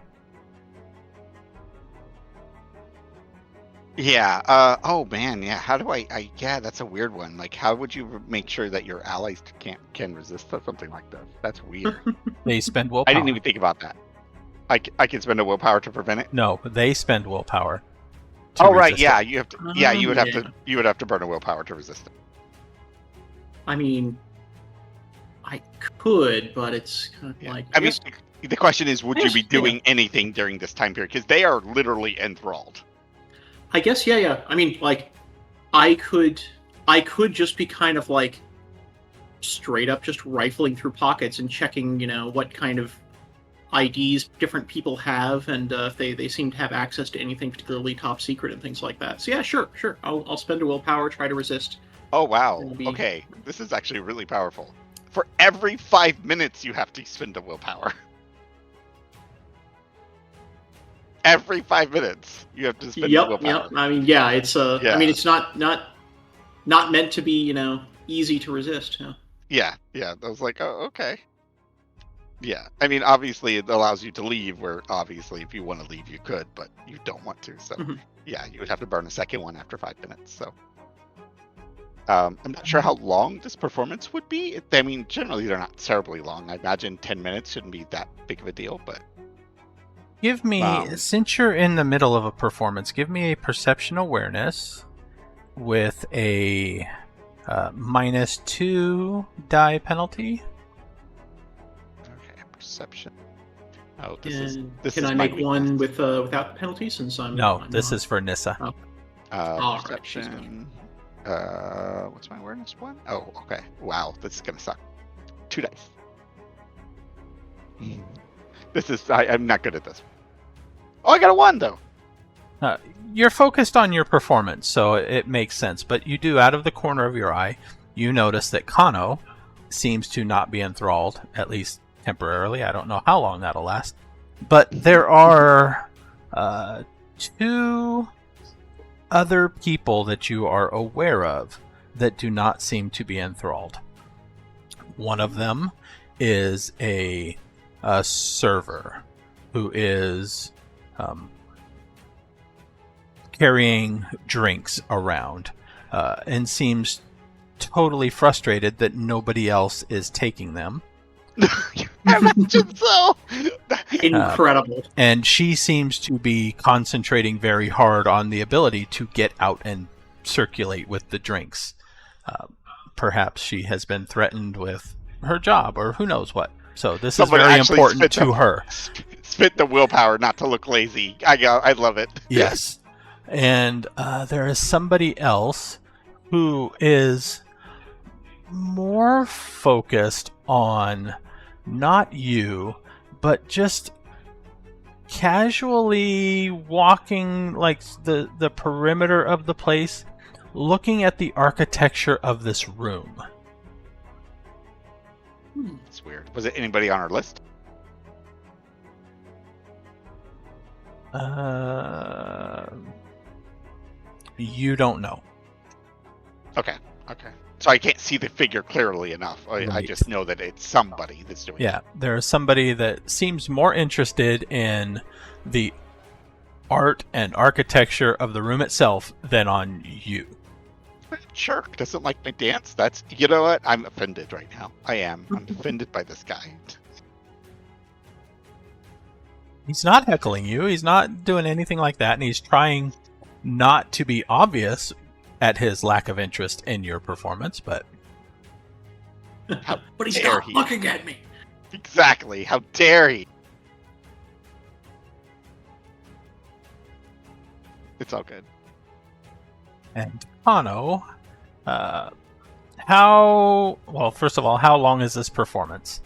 Yeah. Oh man. Yeah. How do I? Yeah. That's a weird one. Like, how would you make sure that your allies can resist something like this? That's weird. They spend willpower. I didn't even think about that. I can spend a willpower to prevent it. No, they spend willpower. to Oh right. resist Yeah. it. You have to. Yeah. You would have Yeah. to. You would have to burn a willpower to resist it. I mean, I could, but it's kind of Yeah. like. I mean, guess- the question is, would you be Yeah. doing anything during this time period? Because they are literally enthralled. I guess, yeah. I mean, like, I could just be kind of like straight up just rifling through pockets and checking, what kind of IDs different people have, and if they seem to have access to anything particularly top secret and things like that. So yeah, sure. I'll spend a willpower, try to resist. Oh wow. It'll be- Okay, this is actually really powerful. For every 5 minutes, you have to spend a willpower. Every 5 minutes, you have to spend a Yep. willpower. I mean, yeah, it's Yeah. I mean, it's not meant to be, easy to resist. Yeah. I was like, oh, okay. Yeah, I mean, obviously it allows you to leave, where obviously if you want to leave, you could, but you don't want to. So, Mhm. yeah, you would have to burn a second one after 5 minutes. So, I'm not sure how long this performance would be. I mean, generally they're not terribly long. I imagine 10 minutes shouldn't be that big of a deal, but Give me, since you're in the middle of a performance, give me a perception awareness with a -2 die penalty. okay, perception. Oh, this And is can I my make one weakness. without the penalty since I'm No, this not- is for Nissa. Oh. All right, Perception. What's my awareness one? Oh, okay. Wow, this is gonna suck. 2 dice. This is I'm not good at this. Oh, I got a 1 though. You're focused on your performance, so it makes sense. But you do, out of the corner of your eye, you notice that Kano seems to not be enthralled, at least temporarily. I don't know how long that'll last. But there are 2 other people that you are aware of that do not seem to be enthralled. One of them is a server who is carrying drinks around and seems totally frustrated that nobody else is taking them. I imagine so. Incredible. And she seems to be concentrating very hard on the ability to get out and circulate with the drinks. Perhaps she has been threatened with her job or who knows what. So this Someone is very actually important to her. Spit the willpower not to look lazy. I love it. Yes. And there is somebody else who is more focused on not you, but just casually walking like the perimeter of the place, looking at the architecture of this room. It's weird. Was it anybody on our list? You don't know. Okay. So I can't see the figure clearly enough. I Right. just know that it's somebody that's doing Yeah, there's somebody that seems more interested in the art and architecture of the room itself than on you. it. Shirk doesn't like my dance. That's, you know what? I'm offended right now. I am. I'm offended by this guy. He's not heckling you. He's not doing anything like that, and he's trying not to be obvious at his lack of interest in your performance, but How But he's dare not he? looking at me. Exactly. How dare he? It's all good. and Kano, first of all, how long is this performance?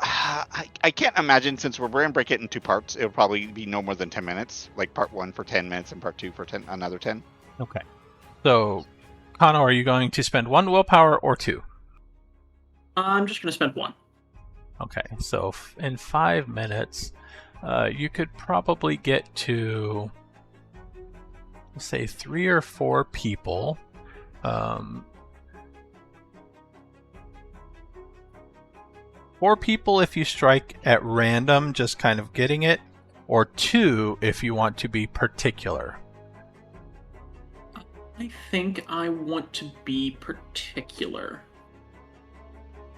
I can't imagine, since we're going to break it in 2 parts, it'll probably be no more than 10 minutes. Like part 1 for 10 minutes and part 2 for another 10. Okay. So, Kano, are you going to spend 1 willpower or 2? I'm just going to spend 1. Okay, so in 5 minutes, you could probably get to, let's say, 3 or 4 people. 4 people if you strike at random, just kind of getting it, or 2 if you want to be particular. I think I want to be particular.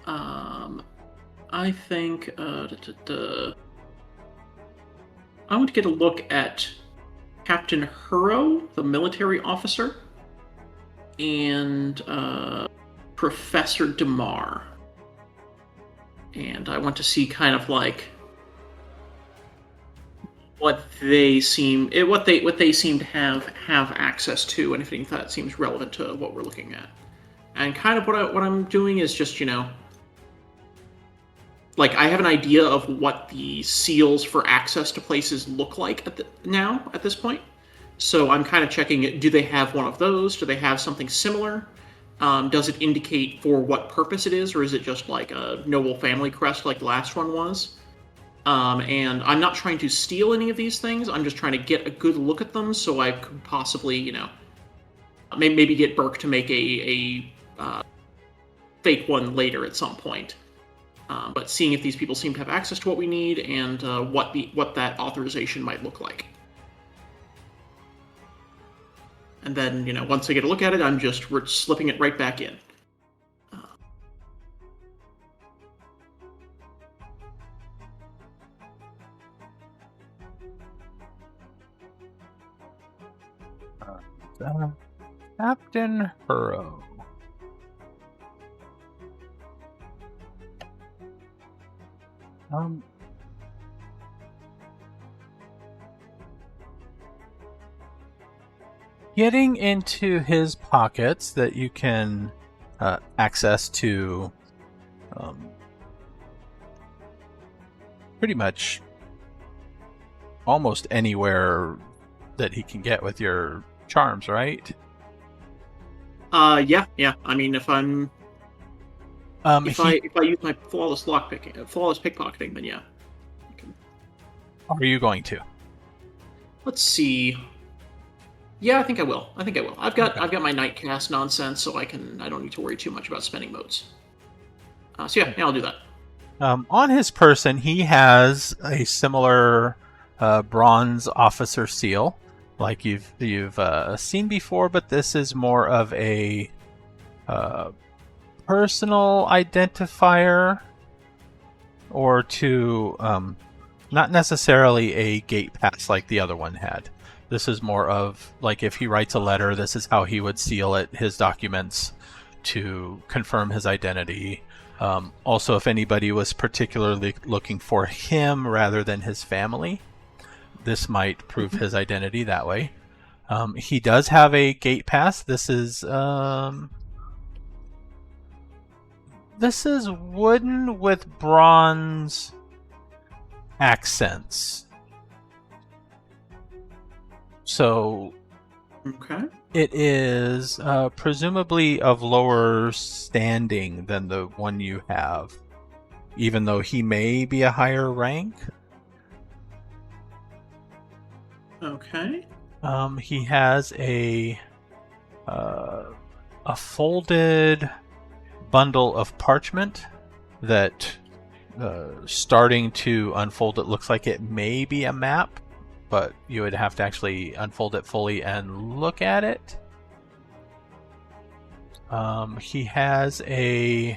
I think I want to get a look at Captain Huro, the military officer, and Professor DeMar. And I want to see kind of like what they seem to have access to, and if any of that seems relevant to what we're looking at. And kind of what I'm doing is just, like I have an idea of what the seals for access to places look like at this point. So I'm kind of checking, do they have one of those? Do they have something similar? Does it indicate for what purpose it is, or is it just like a noble family crest like the last one was? And I'm not trying to steal any of these things. I'm just trying to get a good look at them so I could possibly, maybe get Burke to make a fake one later at some point. But seeing if these people seem to have access to what we need and what that authorization might look like. And then, once I get a look at it, I'm just slipping it right back in. Captain Burrow. Getting into his pockets that you can access to pretty much almost anywhere that he can get with your charms, right? Yeah. I mean, if I use my flawless pickpocketing, then yeah. Are you going to? Let's see. Yeah, I think I will. I've got my night cast nonsense, so I don't need to worry too much about spending modes. So yeah, I'll do that. On his person, he has a similar bronze officer seal, like you've seen before, but this is more of a personal identifier, or to not necessarily a gate pass like the other one had. This is more of like if he writes a letter, this is how he would seal it, his documents, to confirm his identity. Also, if anybody was particularly looking for him rather than his family, this might prove his identity that way. He does have a gate pass. This is wooden with bronze accents. So okay, it is presumably of lower standing than the one you have, even though he may be a higher rank. Okay. He has a folded bundle of parchment that, starting to unfold, it looks like it may be a map, but you would have to actually unfold it fully and look at it. He has a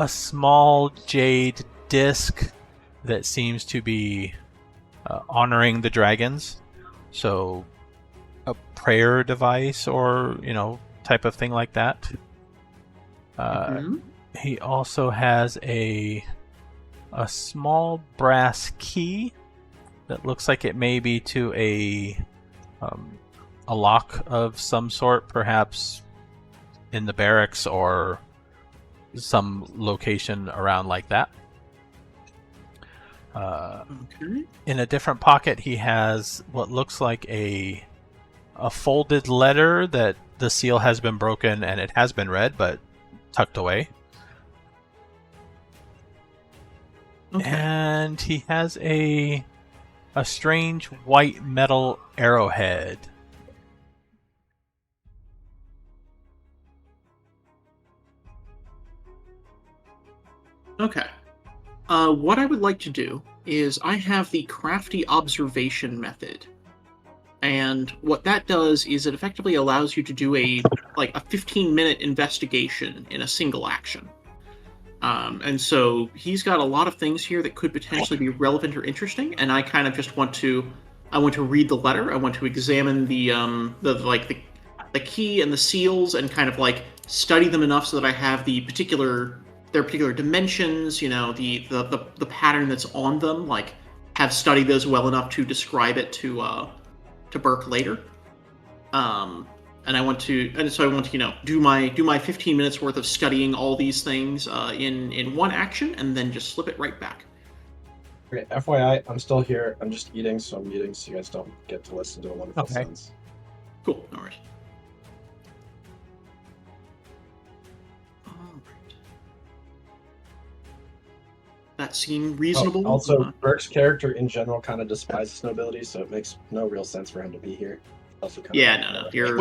small jade disc that seems to be honoring the dragons, so a prayer device or type of thing like that. He also has a small brass key that looks like it may be to a lock of some sort, perhaps in the barracks or some location around like that. In a different pocket, he has what looks like a folded letter that the seal has been broken and it has been read, but tucked away. Okay. And he has a strange white metal arrowhead. Okay. What I would like to do is I have the crafty observation method. And what that does is it effectively allows you to do a 15-minute investigation in a single action. And so he's got a lot of things here that could potentially be relevant or interesting, and I kind of just want to read the letter. I want to examine the key and the seals and kind of study them enough so that I have their particular dimensions, the pattern that's on them, have studied those well enough to describe it to Burke later. And I want to, do my 15 minutes worth of studying all these things in one action, and then just slip it right back. Okay, FYI, I'm still here. I'm just eating, so I'm muting, so you guys don't get to listen to a wonderful Okay. sounds. Cool. All right. All right. That seemed reasonable. Also, Burke's character in general kind of despises nobility, so it makes no real sense for him to be here. Also, kind Yeah, of, no.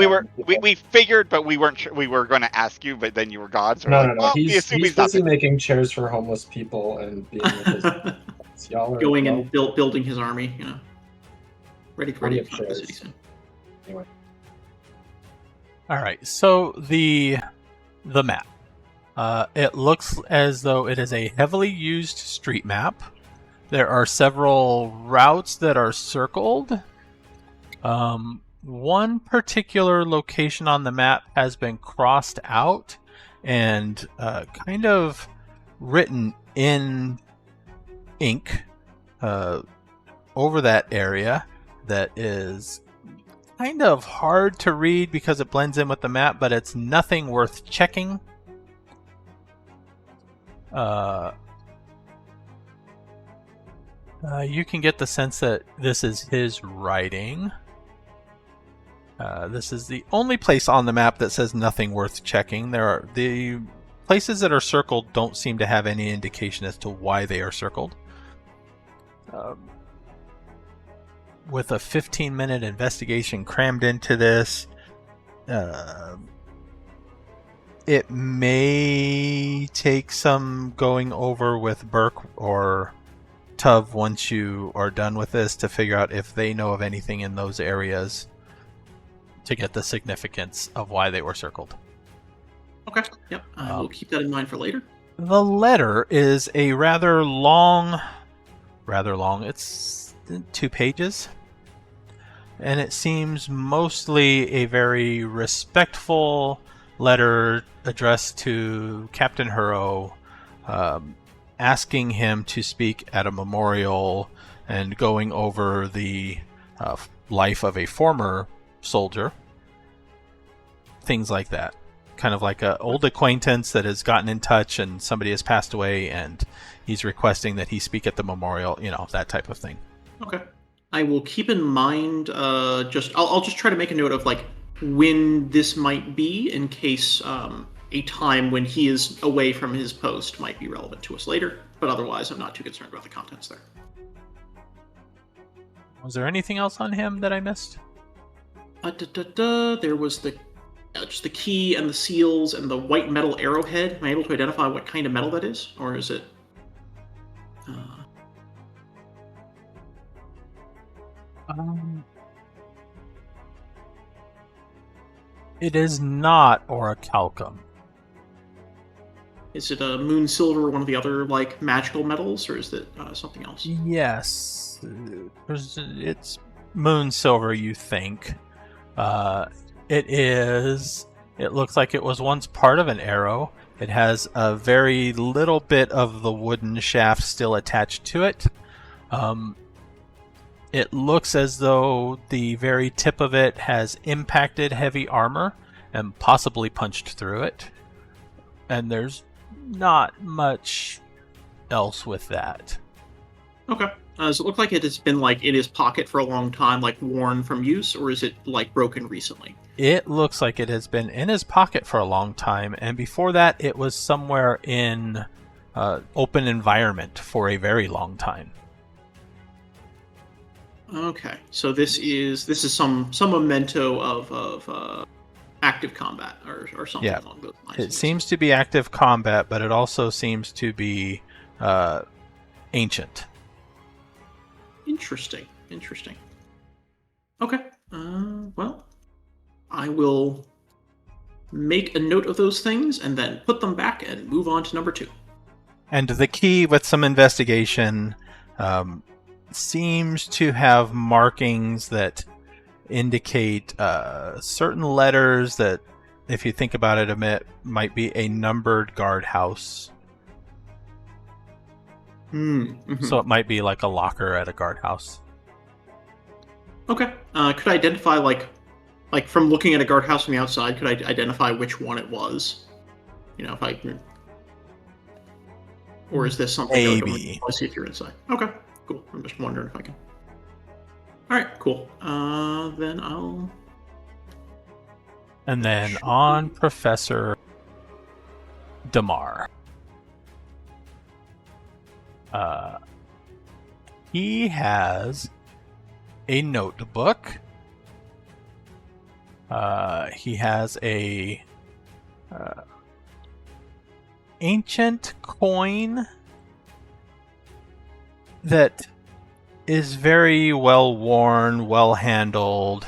We figured, but we weren't sure. We were going to ask you, but then you were gone. So we're No, like, no, no. well, we He's assume busy not there. making chairs for homeless people and being with his y'all are going well, and building his army, ready to Plenty of conquer the chairs. city soon. Anyway. All right. So the map. It looks as though it is a heavily used street map. There are several routes that are circled. One particular location on the map has been crossed out and kind of written in ink over that area that is kind of hard to read because it blends in with the map, but it's nothing worth checking. You can get the sense that this is his writing. This is the only place on the map that says nothing worth checking. The places that are circled don't seem to have any indication as to why they are circled. With a 15-minute investigation crammed into this, it may take some going over with Burke or Tuv once you are done with this to figure out if they know of anything in those areas to get the significance of why they were circled. Okay. Yep. I will keep that in mind for later. The letter is a rather long. It's 2 pages. And it seems mostly a very respectful letter addressed to Captain Hurrow, asking him to speak at a memorial and going over the life of a former soldier. Things like that. Kind of like an old acquaintance that has gotten in touch and somebody has passed away and he's requesting that he speak at the memorial, that type of thing. Okay. I will keep in mind, I'll just try to make a note of, when this might be, in case a time when he is away from his post might be relevant to us later, but otherwise I'm not too concerned about the contents there. Was there anything else on him that I missed? There was just the key and the seals and the white metal arrowhead. Am I able to identify what kind of metal that is? Or is it... It is not orichalcum. Is it a moon silver or one of the other, magical metals, or is it something else? Yes. It's moon silver, you think. It looks like it was once part of an arrow. It has a very little bit of the wooden shaft still attached to it. It looks as though the very tip of it has impacted heavy armor and possibly punched through it. And there's not much else with that. Okay. Does it look like it has been, in his pocket for a long time, worn from use, or is it, broken recently? It looks like it has been in his pocket for a long time, and before that it was somewhere in open environment for a very long time. Okay, so this is some memento of active combat or something along those lines. It seems to be active combat, but it also seems to be ancient. Interesting. Okay. Well, I will make a note of those things and then put them back and move on to number 2. And the key, with some investigation, seems to have markings that indicate certain letters that, if you think about it a bit, might be a numbered guardhouse. Mm-hmm. So it might be like a locker at a guardhouse. Okay. Could I identify Like, from looking at a guardhouse from the outside, could I identify which one it was? You know, if I... Or is this something that would Maybe. only see if you're inside? Okay, cool. I'm just wondering if I can... Alright, cool. Then I'll... And then on Professor Damar. He has a notebook. He has a ancient coin that is very well worn, well handled.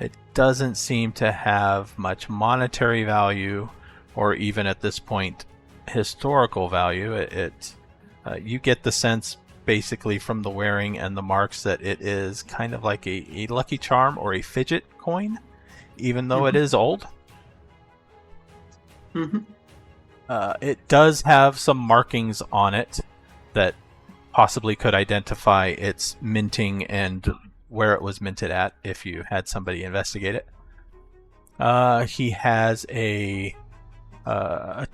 It doesn't seem to have much monetary value, or even at this point, historical value. You get the sense, basically, from the wearing and the marks, that it is kind of like a lucky charm or a fidget coin, even though it is old. Mm-hmm. It does have some markings on it that possibly could identify its minting and where it was minted at if you had somebody investigate it. He has a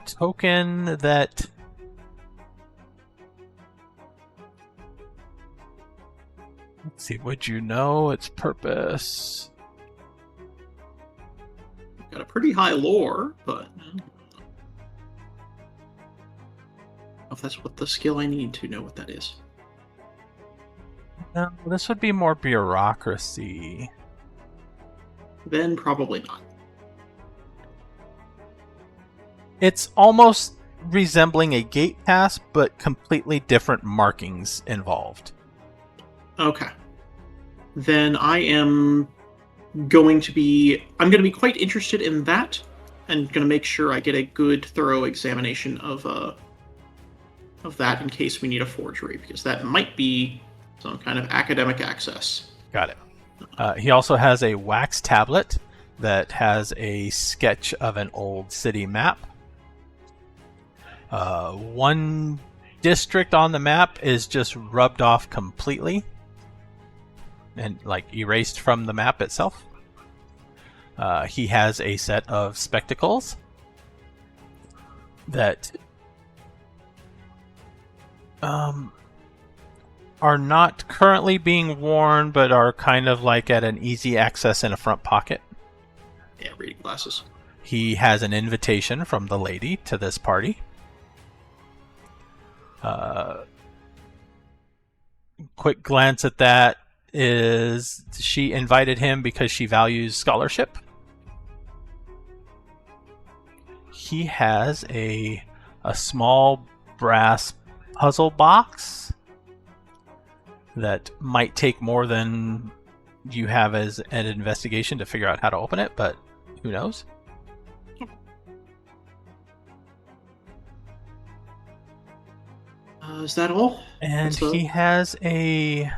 token that... Let's see, would you know its purpose? Got a pretty high lore, but... if that's what the skill I need to know what that is. No, this would be more bureaucracy. Then probably not. It's almost resembling a gate pass, but completely different markings involved. Okay. Then I'm going to be quite interested in that, and going to make sure I get a good, thorough examination of that in case we need a forgery, because that might be some kind of academic access. Got it. He also has a wax tablet that has a sketch of an old city map. One district on the map is just rubbed off completely and erased from the map itself. He has a set of spectacles that are not currently being worn, but are kind of like at an easy access in a front pocket. Yeah, reading glasses. He has an invitation from the lady to this party. Quick glance at that is she invited him because she values scholarship. He has a small brass puzzle box that might take more than you have as an investigation to figure out how to open it, but who knows? Is that all? And he has a...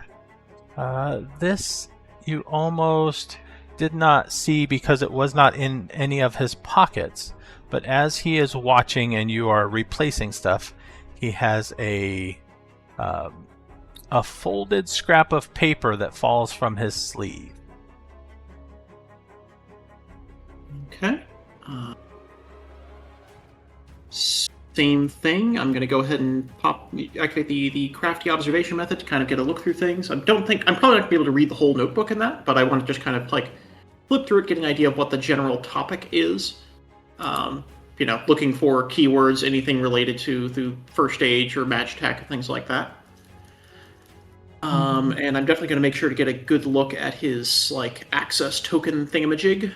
this you almost did not see because it was not in any of his pockets, but as he is watching and you are replacing stuff, he has a folded scrap of paper that falls from his sleeve. Okay. Same thing. I'm going to go ahead and activate the crafty observation method to kind of get a look through things. I'm probably not going to be able to read the whole notebook in that, but I want to just kind of flip through it, get an idea of what the general topic is. Looking for keywords, anything related to first age or match tech, things like that. And I'm definitely going to make sure to get a good look at his access token thingamajig.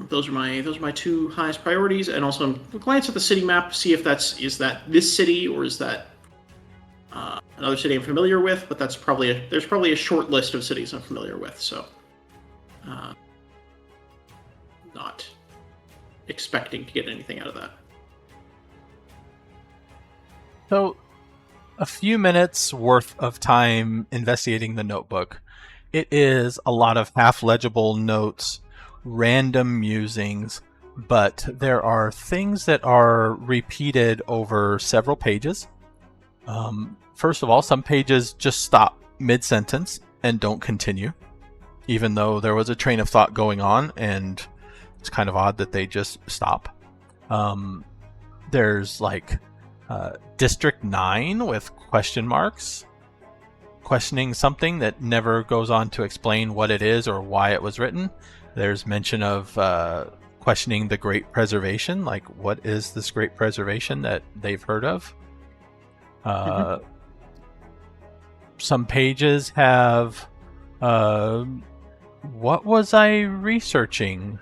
Those are my two highest priorities, and also glance at the city map, see if is that this city or is that another city I'm familiar with. But there's probably a short list of cities I'm familiar with, so not expecting to get anything out of that. So, a few minutes worth of time investigating the notebook. It is a lot of half-legible notes, random musings, but there are things that are repeated over several pages. First of all, some pages just stop mid-sentence and don't continue. even though there was a train of thought going on, and it's kind of odd that they just stop. There's like District 9 with question marks, questioning something that never goes on to explain what it is or why it was written. There's mention of questioning the Great Preservation, like what is this Great Preservation that they've heard of? Some pages have what was I researching?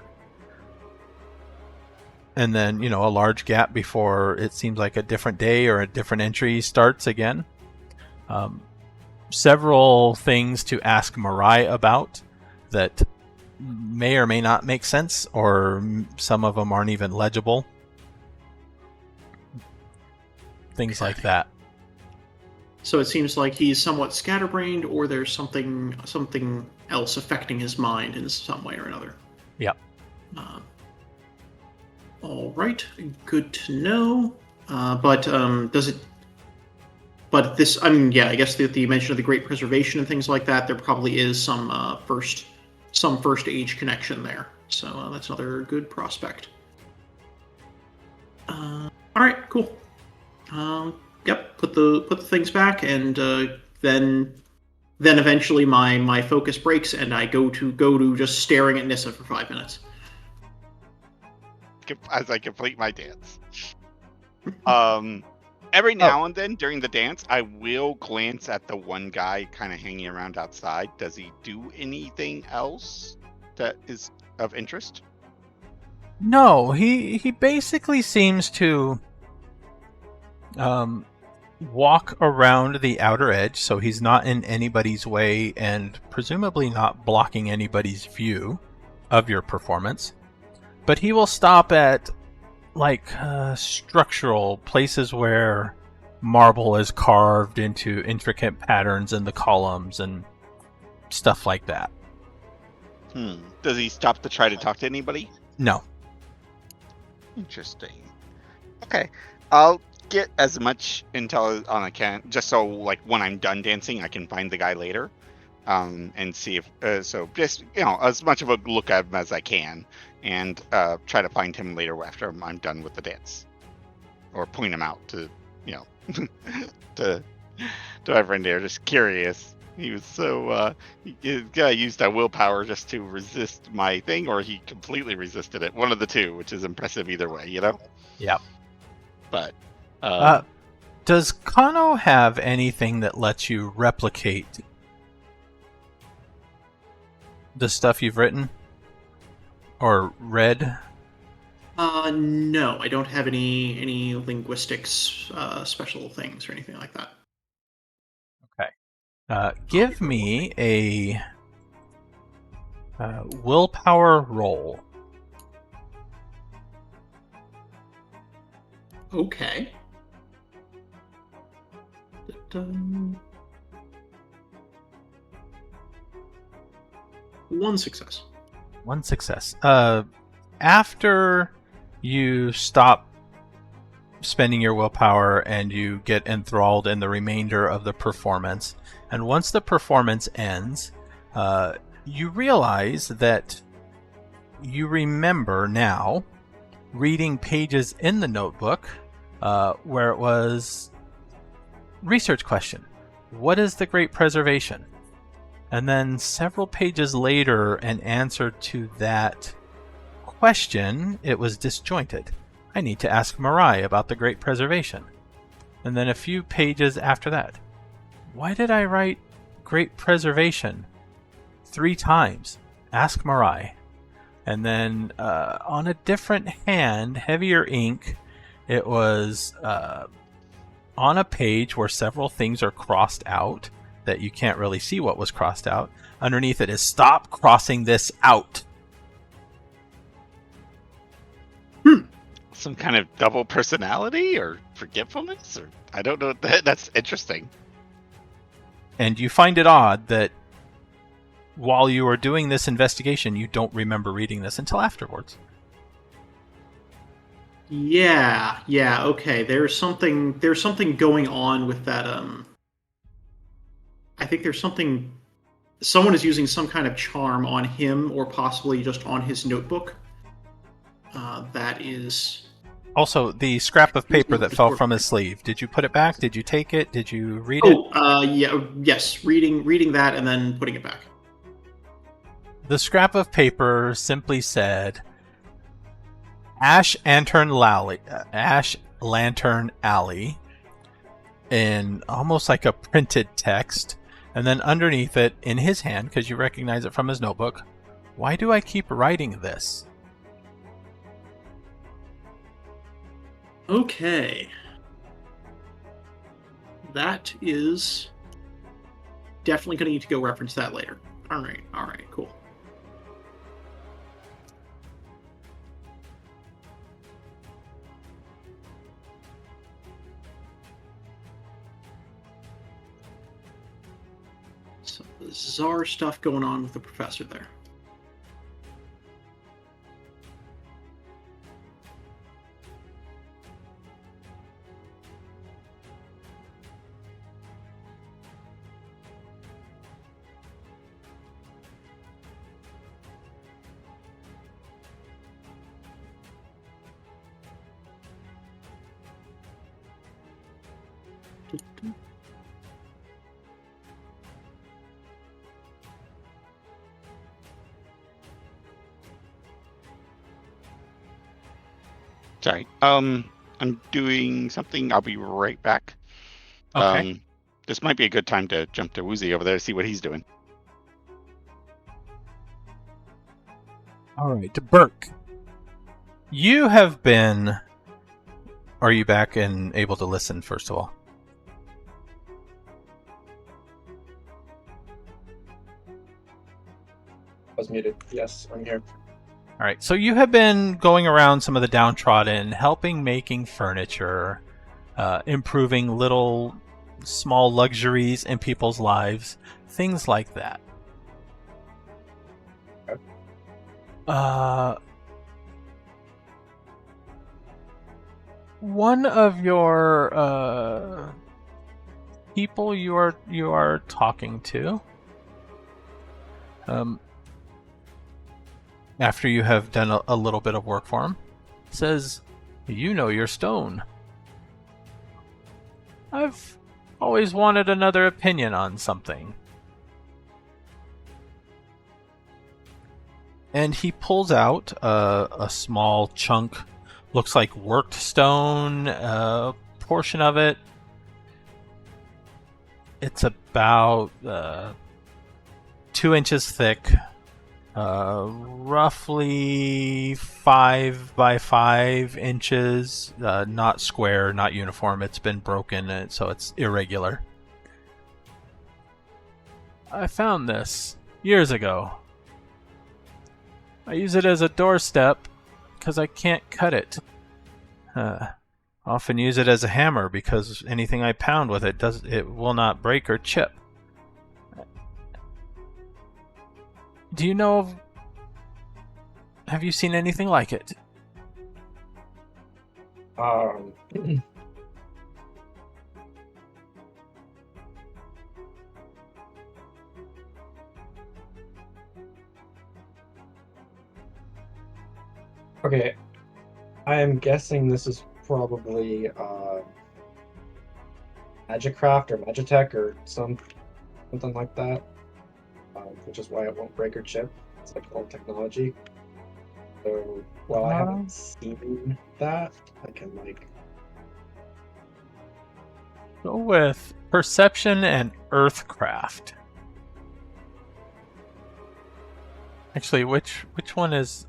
And then, a large gap before it seems like a different day or a different entry starts again. Several things to ask Marai about that may or may not make sense, or some of them aren't even legible. Things like that. So it seems like he's somewhat scatterbrained, or there's something else affecting his mind in some way or another. Yep. All right, good to know. But does it? But this, I mean, yeah, I guess the mention of the Great Preservation and things like that, there probably is some first age connection there. So that's another good prospect. All right, cool. Yep, put the things back, and then eventually my focus breaks, and I go to just staring at Nissa for 5 minutes. As I complete my dance. Every now and then during the dance, I will glance at the one guy kind of hanging around outside. Does he do anything else that is of interest? No, he basically seems to walk around the outer edge, so he's not in anybody's way and presumably not blocking anybody's view of your performance. But he will stop at structural places where marble is carved into intricate patterns in the columns and stuff like that. Does he stop to try to talk to anybody? No. Interesting. Okay. I'll get as much intel on I can, just so when I'm done dancing, I can find the guy later. And see if so just as much of a look at him as I can, and try to find him later after I'm done with the dance, or point him out to to everyone there. Just curious. He was so he used that willpower just to resist my thing, or he completely resisted it. One of the two, which is impressive either way, Yeah. But does Kano have anything that lets you replicate the stuff you've written or read? No, I don't have any linguistics special things or anything like that. Okay. Give me a willpower roll. Okay. One success. One success. After you stop spending your willpower and you get enthralled in the remainder of the performance, and once the performance ends, you realize that you remember now reading pages in the notebook where it was research question. What is the Great Preservation? And then several pages later, an answer to that question, it was disjointed. I need to ask Marai about the Great Preservation. And then a few pages after that, why did I write Great Preservation 3 times? Ask Marai. And then on a different hand, heavier ink, it was on a page where several things are crossed out that you can't really see what was crossed out. Underneath it is stop crossing this out. Some kind of double personality or forgetfulness, or I don't know. That's interesting. And you find it odd that while you are doing this investigation, you don't remember reading this until afterwards. Yeah, okay. There's something going on with that. I think there's something someone is using some kind of charm on him, or possibly just on his notebook. That is. Also, the scrap of paper that fell from his sleeve. Did you put it back? Did you take it? Did you read it? Yes. Reading that and then putting it back. The scrap of paper simply said, Ash Lantern Alley, in almost like a printed text, and then underneath it, in his hand, because you recognize it from his notebook, why do I keep writing this? Okay. That is definitely going to need to go reference that later. All right, cool. Some bizarre stuff going on with the professor there. Sorry. I'm doing something. I'll be right back. Okay. This might be a good time to jump to Woozy over there to see what he's doing. All right, to Burke. You have been... Are you back and able to listen, first of all? I was muted. Yes, I'm here. All right, so you have been going around some of the downtrodden, helping making furniture, improving little small luxuries in people's lives, things like that. Okay. One of your people you are talking to, after you have done a little bit of work for him, says, "You know your stone. I've always wanted another opinion on something." And he pulls out a small chunk, looks like worked stone, portion of it. It's about 2 inches thick, roughly 5 by 5 inches, not square, not uniform. It's been broken, so it's irregular. I found this years ago. I use it as a doorstep because I can't cut it. Often use it as a hammer because anything I pound with it will not break or chip. Do you know of... Have you seen anything like it? Okay, I am guessing this is probably Magicraft or Magitech or something like that, which is why it won't break or chip. It's like old technology. So while I haven't seen that, I can like go with perception and earthcraft. Actually, which one is...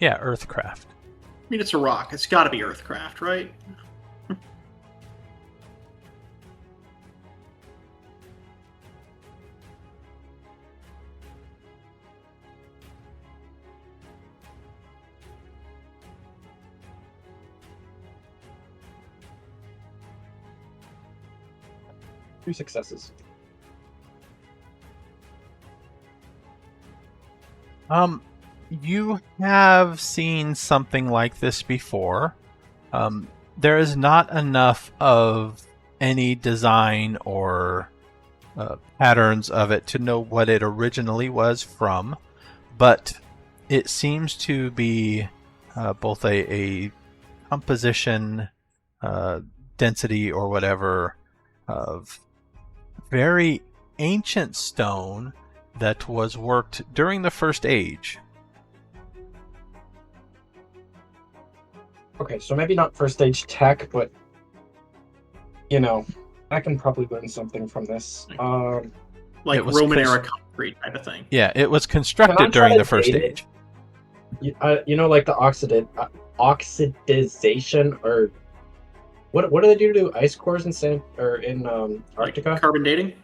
Yeah, earthcraft. I mean, it's a rock. It's got to be earthcraft, right? Two successes. You have seen something like this before. There is not enough of any design or patterns of it to know what it originally was from, but it seems to be both a composition density or whatever of very ancient stone that was worked during the First Age. Okay, so maybe not first stage tech, but I can probably learn something from this. Like It was Roman era concrete type of thing. Yeah, it was Can I constructed try during to the First date it? Age. Like the oxidization, or what do they do to ice cores in Arctica? Like carbon dating?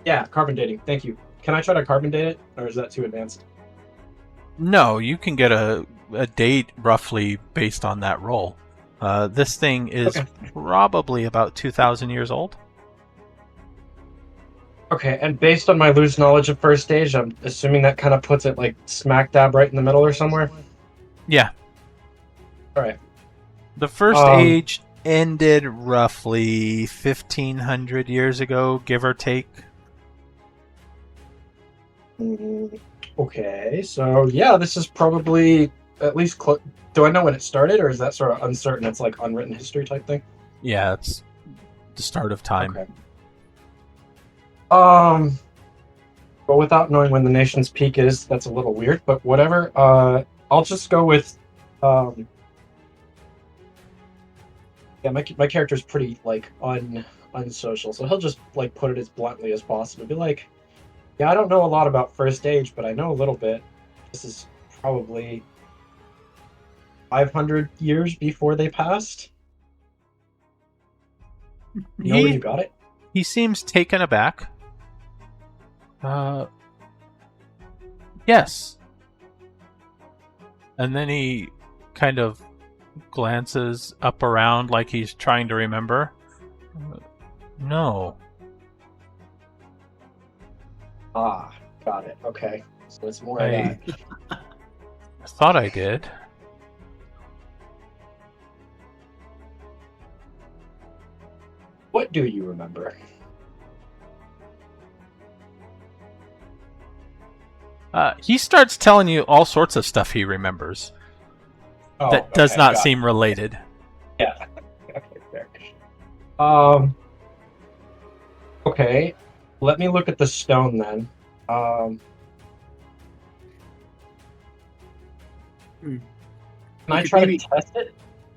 Yeah, carbon dating. Thank you. Can I try to carbon date it, or is that too advanced? No, you can get a date roughly based on that roll. This thing is Okay. probably about 2,000 years old. Okay, and based on my loose knowledge of first stage, I'm assuming that kind of puts it like smack dab right in the middle or somewhere. Yeah. All right. The First Age ended roughly 1,500 years ago, give or take. Okay, so yeah, this is probably at least do I know when it started, or is that sort of uncertain? It's like unwritten history type thing. Yeah, it's the start of time. Okay. But without knowing when the nation's peak is, that's a little weird. But whatever. I'll just go with. Yeah, my character's pretty like unsocial, so he'll just like put it as bluntly as possible. Be like, yeah, I don't know a lot about First Age, but I know a little bit. This is probably 500 years before they passed. You know where you got it? He seems taken aback. Yes. And then he kind of glances up around like he's trying to remember. No. Ah, got it. Okay. So it's more of that. I thought I did. What do you remember? He starts telling you all sorts of stuff he remembers that does okay, not got seem related. Yeah. Okay, fair. Okay. Let me look at the stone then. Can I try to test it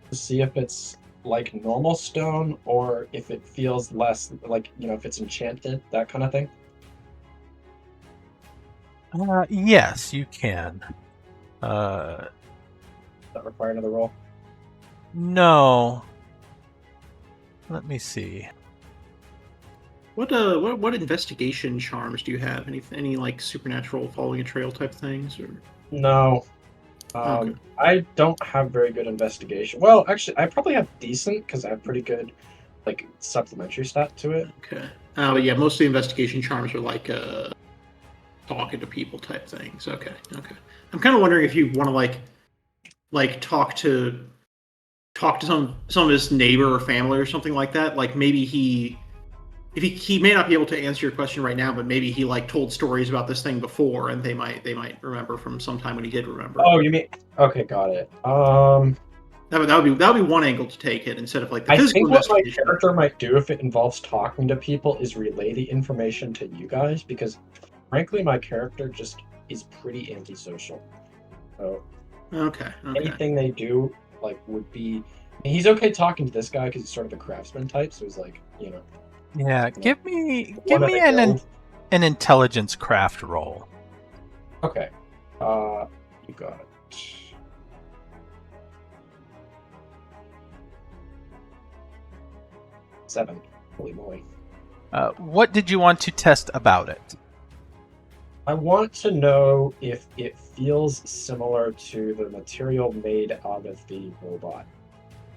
to see if it's like normal stone or if it feels less like, if it's enchanted, that kind of thing? Yes, you can. Does that require another roll? No. Let me see. What investigation charms do you have? Any like supernatural following a trail type things or? No. Okay. I don't have very good investigation. Well, actually, I probably have decent because I have pretty good, like, supplementary stat to it. Okay. But yeah, most of the investigation charms are like talking to people type things. Okay. I'm kind of wondering if you want to like talk to some of his neighbor or family or something like that. Like maybe he may not be able to answer your question right now, but maybe he like told stories about this thing before, and they might remember from some time when he did remember. Oh, you mean? Okay, got it. That would be one angle to take it instead of like the I physical think what my investigation. character might do if it involves talking to people is relay the information to you guys, because frankly, my character just is pretty antisocial. So Okay. anything they do like would be. He's okay talking to this guy because he's sort of a craftsman type, so he's like, Yeah, give me one of the guild. an intelligence craft roll. Okay. You got it. 7. Holy moly. What did you want to test about it? I want to know if it feels similar to the material made out of the robot,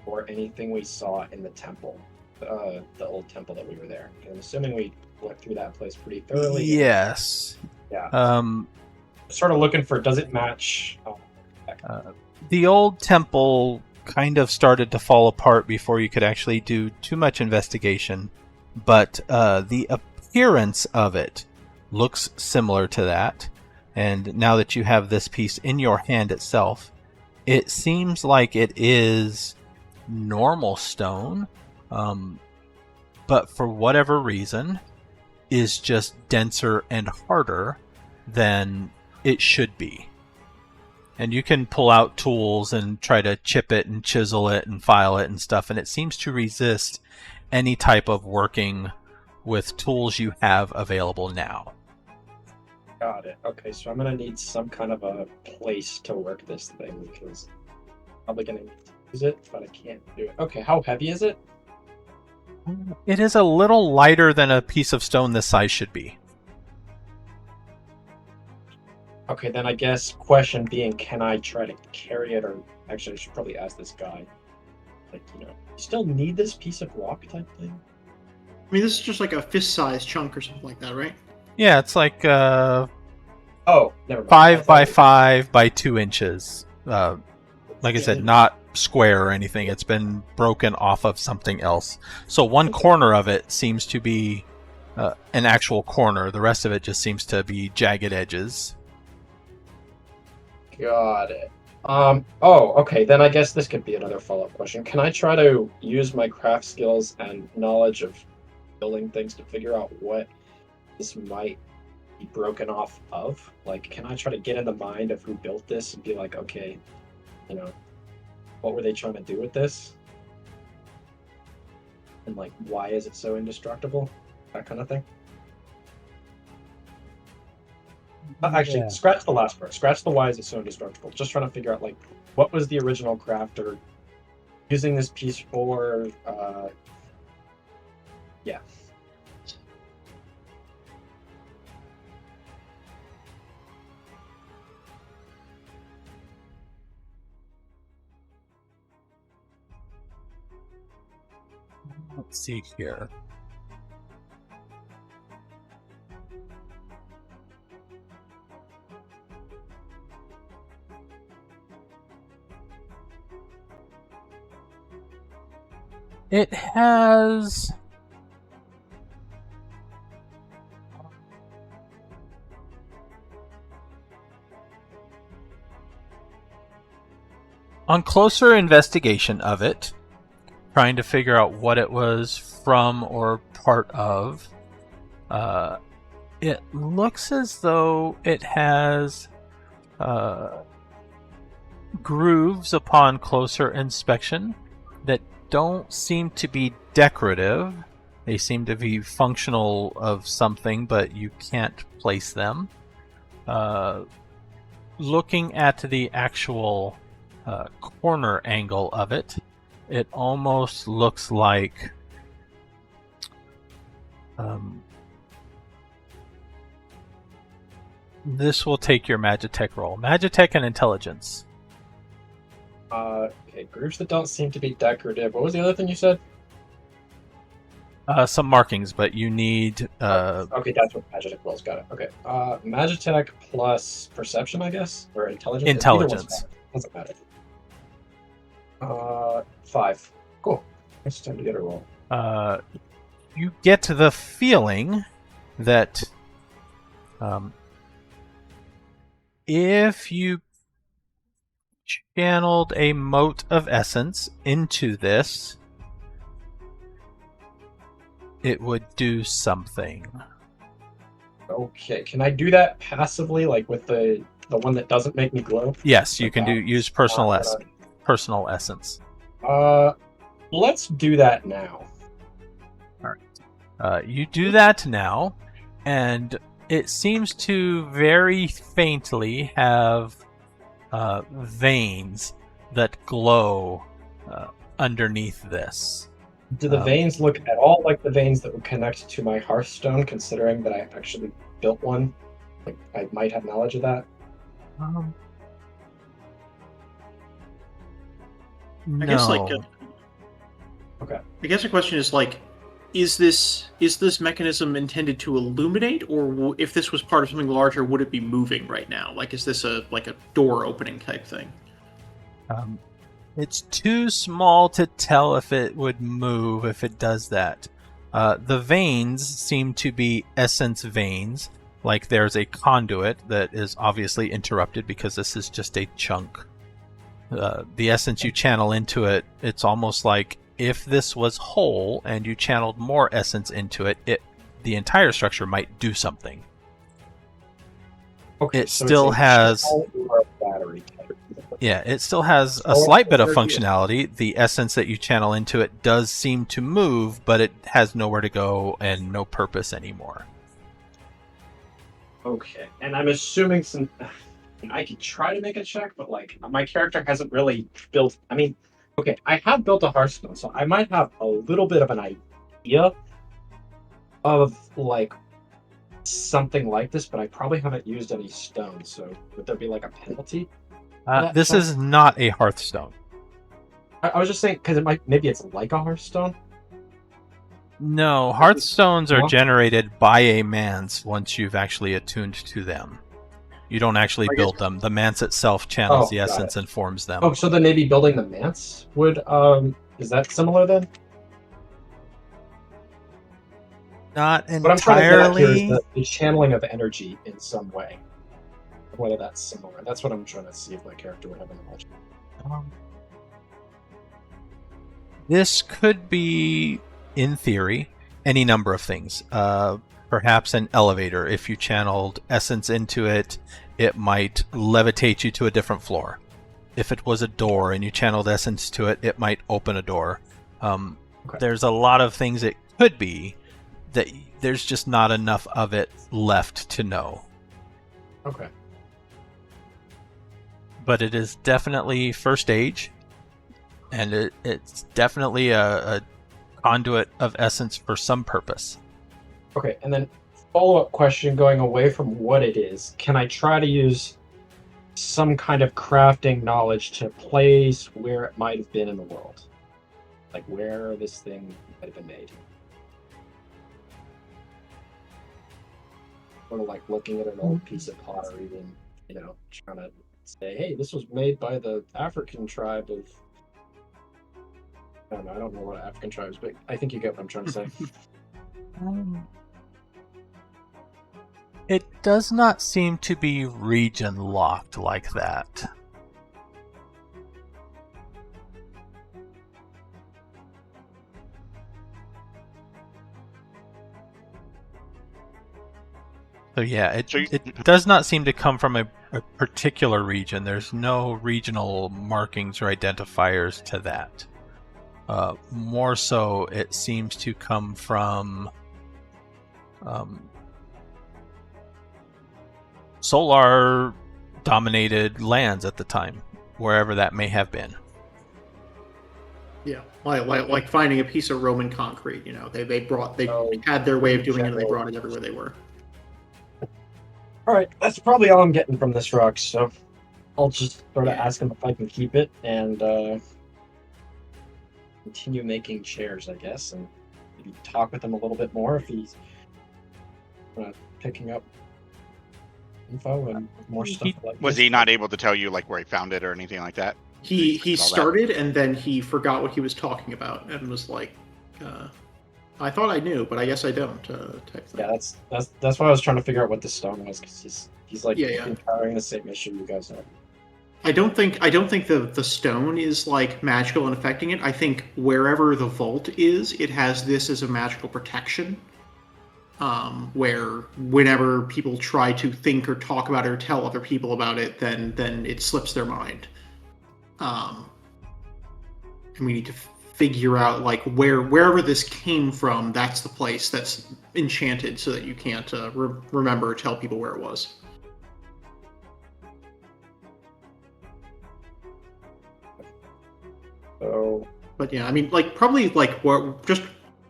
or anything we saw in the temple, the old temple that we were there. I'm assuming we went through that place pretty thoroughly. Yes. Yeah. Sort of looking for, does it match? The old temple kind of started to fall apart before you could actually do too much investigation, but the appearance of it looks similar to that. And now that you have this piece in your hand itself, it seems like it is normal stone, but for whatever reason is just denser and harder than it should be. And you can pull out tools and try to chip it and chisel it and file it and stuff, and it seems to resist any type of working with tools you have available now. Got it. Okay, so I'm gonna need some kind of a place to work this thing because I'm probably gonna need to use it, but I can't do it. Okay, how heavy is it? It is a little lighter than a piece of stone this size should be. Okay, then I guess question being, can I try to carry it, or actually I should probably ask this guy. Like, you still need this piece of rock type thing? I mean, this is just like a fist-sized chunk or something like that, right? Yeah, it's like Oh, never mind. 5 by 5 by 2 inches. Like I said, not square or anything. It's been broken off of something else. So one corner of it seems to be an actual corner. The rest of it just seems to be jagged edges. Got it. Okay, then I guess this could be another follow-up question. Can I try to use my craft skills and knowledge of building things to figure out what this might be broken off of? Like, can I try to get in the mind of who built this and be like, okay, what were they trying to do with this? And like, why is it so indestructible? That kind of thing. Actually, scratch the last part. Scratch the why is it so indestructible. Just trying to figure out, like, what was the original crafter using this piece for? Yeah. Let's see here. It has on closer investigation of it, trying to figure out what it was from or part of, it looks as though it has grooves upon closer inspection that don't seem to be decorative. They seem to be functional of something, but you can't place them. Looking at the actual corner angle of it, it almost looks like this will take your Magitech roll. Magitech and Intelligence. Okay, grooves that don't seem to be decorative. What was the other thing you said? Some markings, but you need... Okay, that's what Magitech rolls. Got it. Okay. Magitech plus perception, I guess? Or intelligence? Intelligence. Doesn't matter. 5. Cool. It's time to get a roll. You get the feeling that if you channeled a mote of essence into this, it would do something. Okay, can I do that passively, like with the one that doesn't make me glow? Yes, you can use personal essence. Let's do that now. You do that now, and it seems to very faintly have veins that glow underneath this. Do the veins look at all like the veins that would connect to my Hearthstone, considering that I actually built one? Like, I might have knowledge of that? I guess, like, okay. I guess the question is, like, is this mechanism intended to illuminate, or if this was part of something larger, would it be moving right now? Like, is this a door opening type thing? It's too small to tell if it would move if it does that. The veins seem to be essence veins, like there's a conduit that is obviously interrupted because this is just a chunk. The essence you channel into it, it's almost like if this was whole and you channeled more essence into it, the entire structure might do something. Okay, It so still it's a has... shell or a battery type. Yeah, it still has a Oh, slight bit of energy. functionality. The essence that you channel into it does seem to move, but it has nowhere to go and no purpose anymore. Okay, and I'm assuming I could try to make a check, but like my character hasn't really built. I mean, okay, I have built a Hearthstone, so I might have a little bit of an idea of like something like this, but I probably haven't used any stones. So would there be like a penalty? This check? is not a Hearthstone. I was just saying because maybe it's like a Hearthstone. No, Hearthstones are No? generated by a manse once you've actually attuned to them. You don't actually I build guess- them. The manse itself channels Oh, the got essence it. and forms them. Oh, so then maybe building the manse would is that similar then? Not What I'm trying to get at here is entirely. the channeling of energy in some way. Whether that's similar. That's what I'm trying to see if my character would have an knowledge. This could be, in theory, any number of things. Perhaps an elevator. If you channeled essence into it, it might levitate you to a different floor. If it was a door and you channeled essence to it, it might open a door. Okay. There's a lot of things it could be that there's just not enough of it left to know. Okay. But it is definitely first age, and it's definitely a conduit of essence for some purpose. Okay, and then follow-up question going away from what it is. Can I try to use some kind of crafting knowledge to place where it might have been in the world? Like where this thing might have been made? Sort of like looking at an old piece of pottery and, trying to say, hey, this was made by the African tribe of... I don't know what African tribes, but I think you get what I'm trying to say. It does not seem to be region locked like that. So yeah, it does not seem to come from a particular region. There's no regional markings or identifiers to that. More so, it seems to come from Solar-dominated lands at the time, wherever that may have been. Yeah, like finding a piece of Roman concrete. They had their way of doing it, and they brought it everywhere they were. All right, that's probably all I'm getting from this rock. So I'll just sort of ask him if I can keep it and continue making chairs, I guess, and maybe talk with him a little bit more if he's picking up info and more stuff. Was he not able to tell you like where he found it or anything like that? He started and then he forgot what he was talking about and was like, I thought I knew, but I guess I don't. Type thing. Yeah, that's why I was trying to figure out what the stone was, because he's like Yeah. encountering the same issue you guys have. I don't think the stone is like magical and affecting it. I think wherever the vault is, it has this as a magical protection. Where whenever people try to think or talk about it or tell other people about it, then it slips their mind. And we need to figure out like wherever this came from. That's the place that's enchanted, so that you can't remember or tell people where it was. So, but yeah, I mean, like probably like just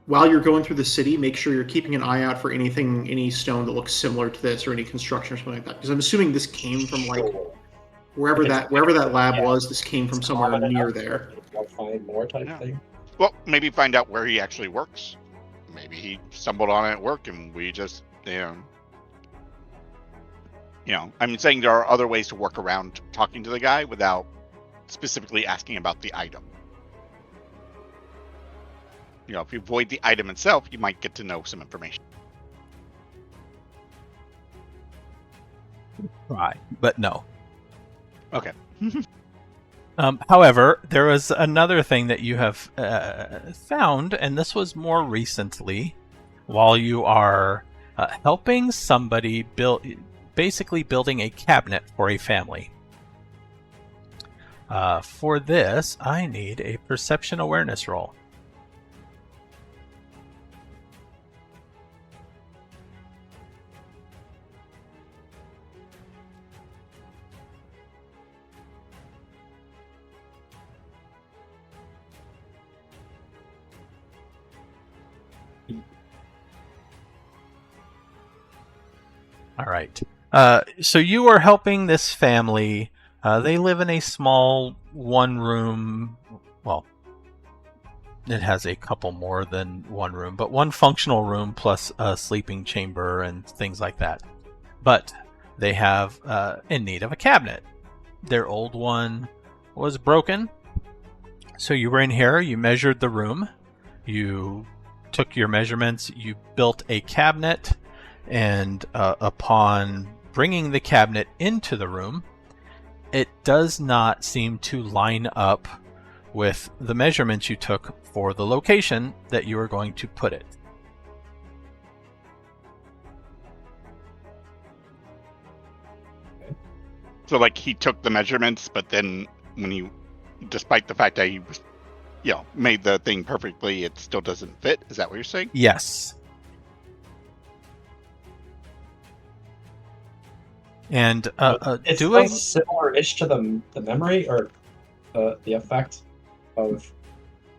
while you're going through the city, make sure you're keeping an eye out for any stone that looks similar to this or any construction or something like that. Because I'm assuming this came from like wherever that lab was. This came from somewhere near there. I'll find more type thing. Well, maybe find out where he actually works. Maybe he stumbled on it at work, and we just, I'm saying there are other ways to work around talking to the guy without specifically asking about the item. if you avoid the item itself, you might get to know some information. Right, but no. Okay. However, there was another thing that you have found, and this was more recently, while you are helping somebody basically building a cabinet for a family. For this, I need a perception awareness roll. All right. So you are helping this family. They live in a small one-room. Well, it has a couple more than one room, but one functional room plus a sleeping chamber and things like that. But they have in need of a cabinet. Their old one was broken. So you were in here. You measured the room. You took your measurements. You built a cabinet. And upon bringing the cabinet into the room, it does not seem to line up with the measurements you took for the location that you were going to put it. So, like, he took the measurements, but then despite the fact that he was, made the thing perfectly, it still doesn't fit. Is that what you're saying? Yes. And it doing sounds similar-ish to the memory or the effect of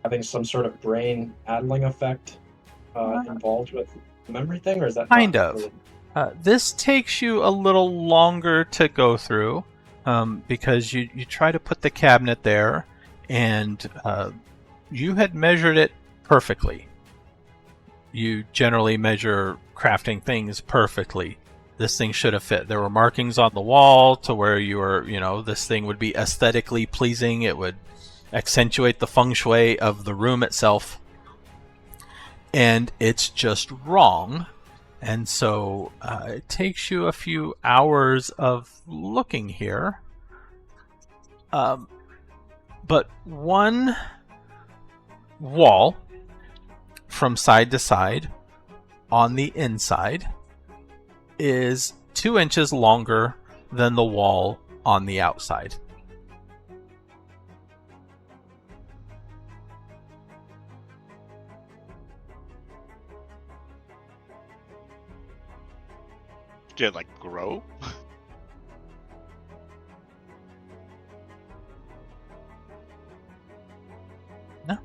having some sort of brain addling effect involved with the memory thing, or is that kind not of really... this takes you a little longer to go through because you try to put the cabinet there, and you had measured it perfectly. You generally measure crafting things perfectly. This thing should have fit. There were markings on the wall to where you were, this thing would be aesthetically pleasing. It would accentuate the feng shui of the room itself. And it's just wrong. And so it takes you a few hours of looking here. But one wall from side to side on the inside is 2 inches longer than the wall on the outside. Did it, like, grow? No.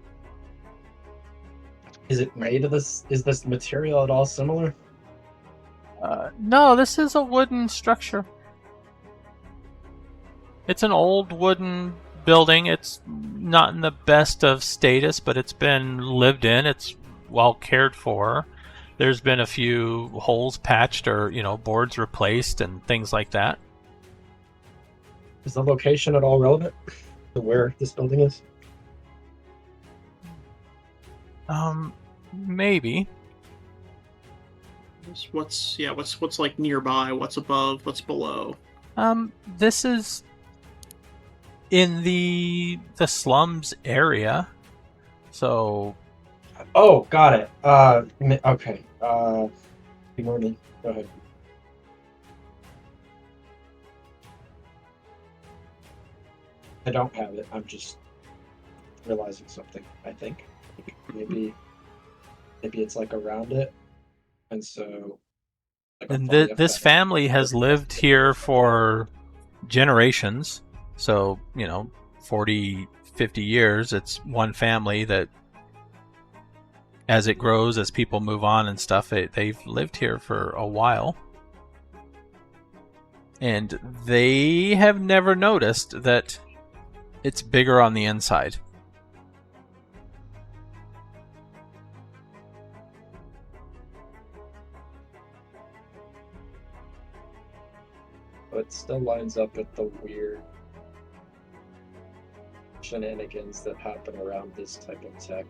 Is it made of this? Is this material at all similar? No, this is a wooden structure. It's an old wooden building. It's not in the best of status, but it's been lived in. It's well cared for. There's been a few holes patched or, boards replaced and things like that. Is the location at all relevant to where this building is? Maybe. What's like nearby? What's above? What's below? This is in the slums area. So. Oh, got it. Okay. Morning. Go ahead. I don't have it. I'm just realizing something. I think maybe it's like around it, and so. Like And this family has lived here for generations. So 40, 50 years. It's one family that. As it grows, as people move on and stuff, they've lived here for a while. And they have never noticed that it's bigger on the inside. But it still lines up with the weird shenanigans that happen around this type of tech.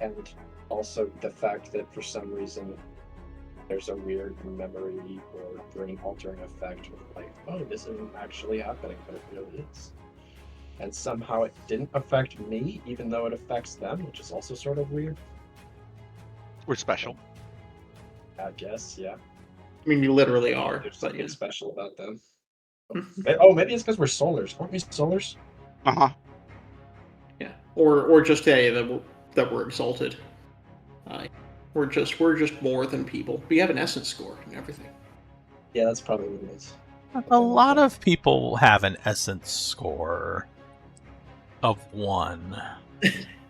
and also the fact that for some reason there's a weird memory or brain altering effect of like, oh, this isn't actually happening, but it really is. And somehow it didn't affect me, even though it affects them, which is also sort of weird. We're special. I guess, yeah. I mean, you literally are. There's But something yeah. special about them. Oh, maybe it's because we're solars. Aren't we solars? Uh-huh. Yeah. Or just that we're exalted. We're just more than people. We have an essence score and everything. Yeah, that's probably what it is. A lot of people have an essence score of 1.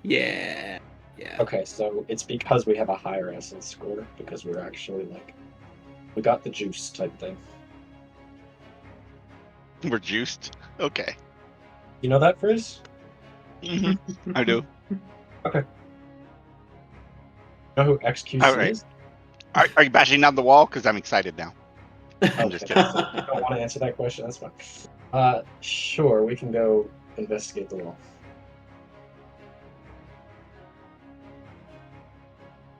Yeah. Yeah. Okay, so it's because we have a higher essence score, because we're actually like, we got the juice type thing. We're juiced. Okay. You know that phrase? I do. Okay. You know who XQC All right. is? Are you bashing down the wall? Because I'm excited now. I'm just Okay. kidding. I don't want to answer that question, that's fine. Sure, we can go investigate the wall.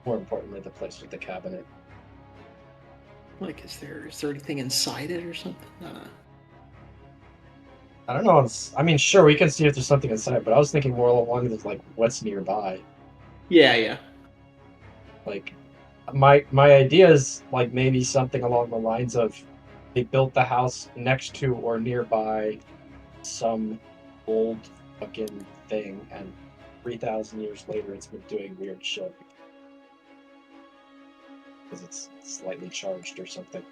More importantly, the place with the cabinet. Like, is there anything inside it or something? I don't know. I mean, sure, we can see if there's something inside, but I was thinking more along the like what's nearby. Yeah. Like, my idea is like maybe something along the lines of they built the house next to or nearby some old fucking thing, and 3,000 years later, it's been doing weird shit because it's slightly charged or something.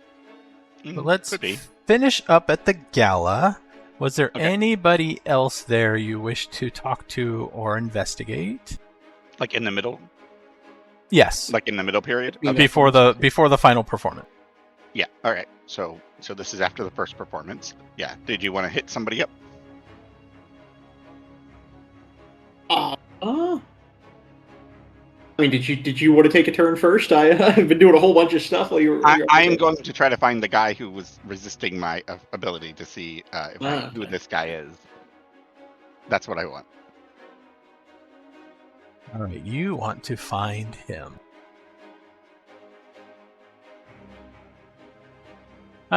But let's Could be. finish up at the gala. Was there Okay. anybody else there you wish to talk to or investigate? Like in the middle? Yes. Like in the middle period? Yeah. Before the final performance. Yeah. All right. So this is after the first performance. Yeah. Did you want to hit somebody up? I mean, did you want to take a turn first? I've been doing a whole bunch of stuff while you were. I am going to try to find the guy who was resisting my ability to see who this guy is. That's what I want. All right, you want to find him.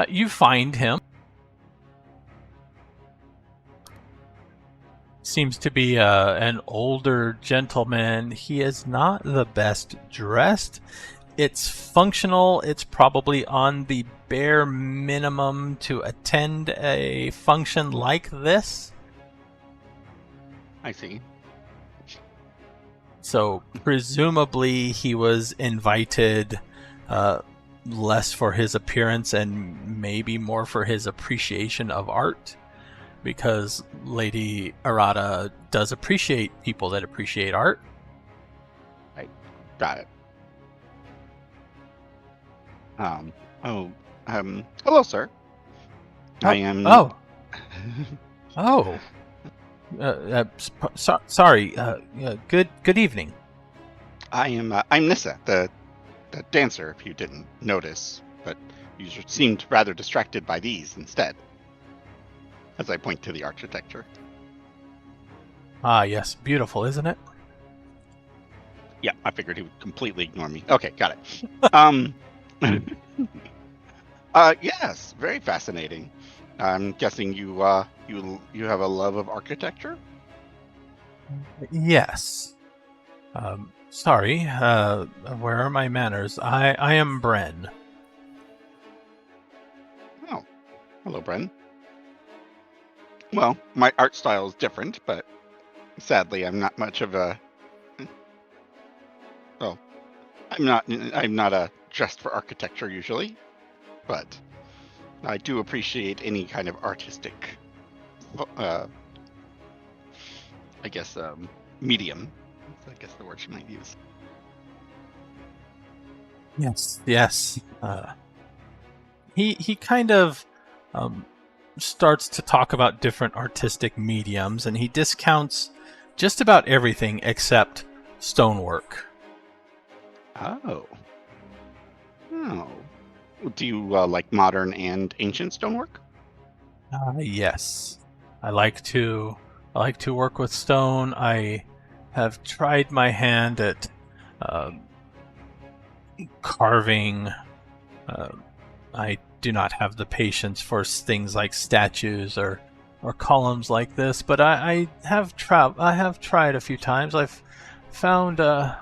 You find him. Seems to be an older gentleman. He is not the best dressed. It's functional. It's probably on the bare minimum to attend a function like this. I see. So presumably he was invited less for his appearance and maybe more for his appreciation of art, because Lady Arata does appreciate people that appreciate art. Got it. Hello, sir. I am. Sorry. Good evening. I am. I'm Nissa, the dancer. If you didn't notice, but you seemed rather distracted by these instead. As I point to the architecture. Ah, yes, beautiful, isn't it? Yeah, I figured he would completely ignore me. Okay, got it. Yes, very fascinating. I'm guessing you have a love of architecture? Yes. Sorry, where are my manners? I am Bren. Oh, hello, Bren. Well, my art style is different, but sadly, I'm not much of a. Well, I'm not a dressed for architecture usually, but I do appreciate any kind of artistic, I guess, medium. I guess the word you might use. Yes. He kind of starts to talk about different artistic mediums, and he discounts just about everything except stonework. Oh. Do you like modern and ancient stonework? Yes. I like to work with stone. I have tried my hand at carving. I do not have the patience for things like statues or columns like this, but I have tried a few times. I've found a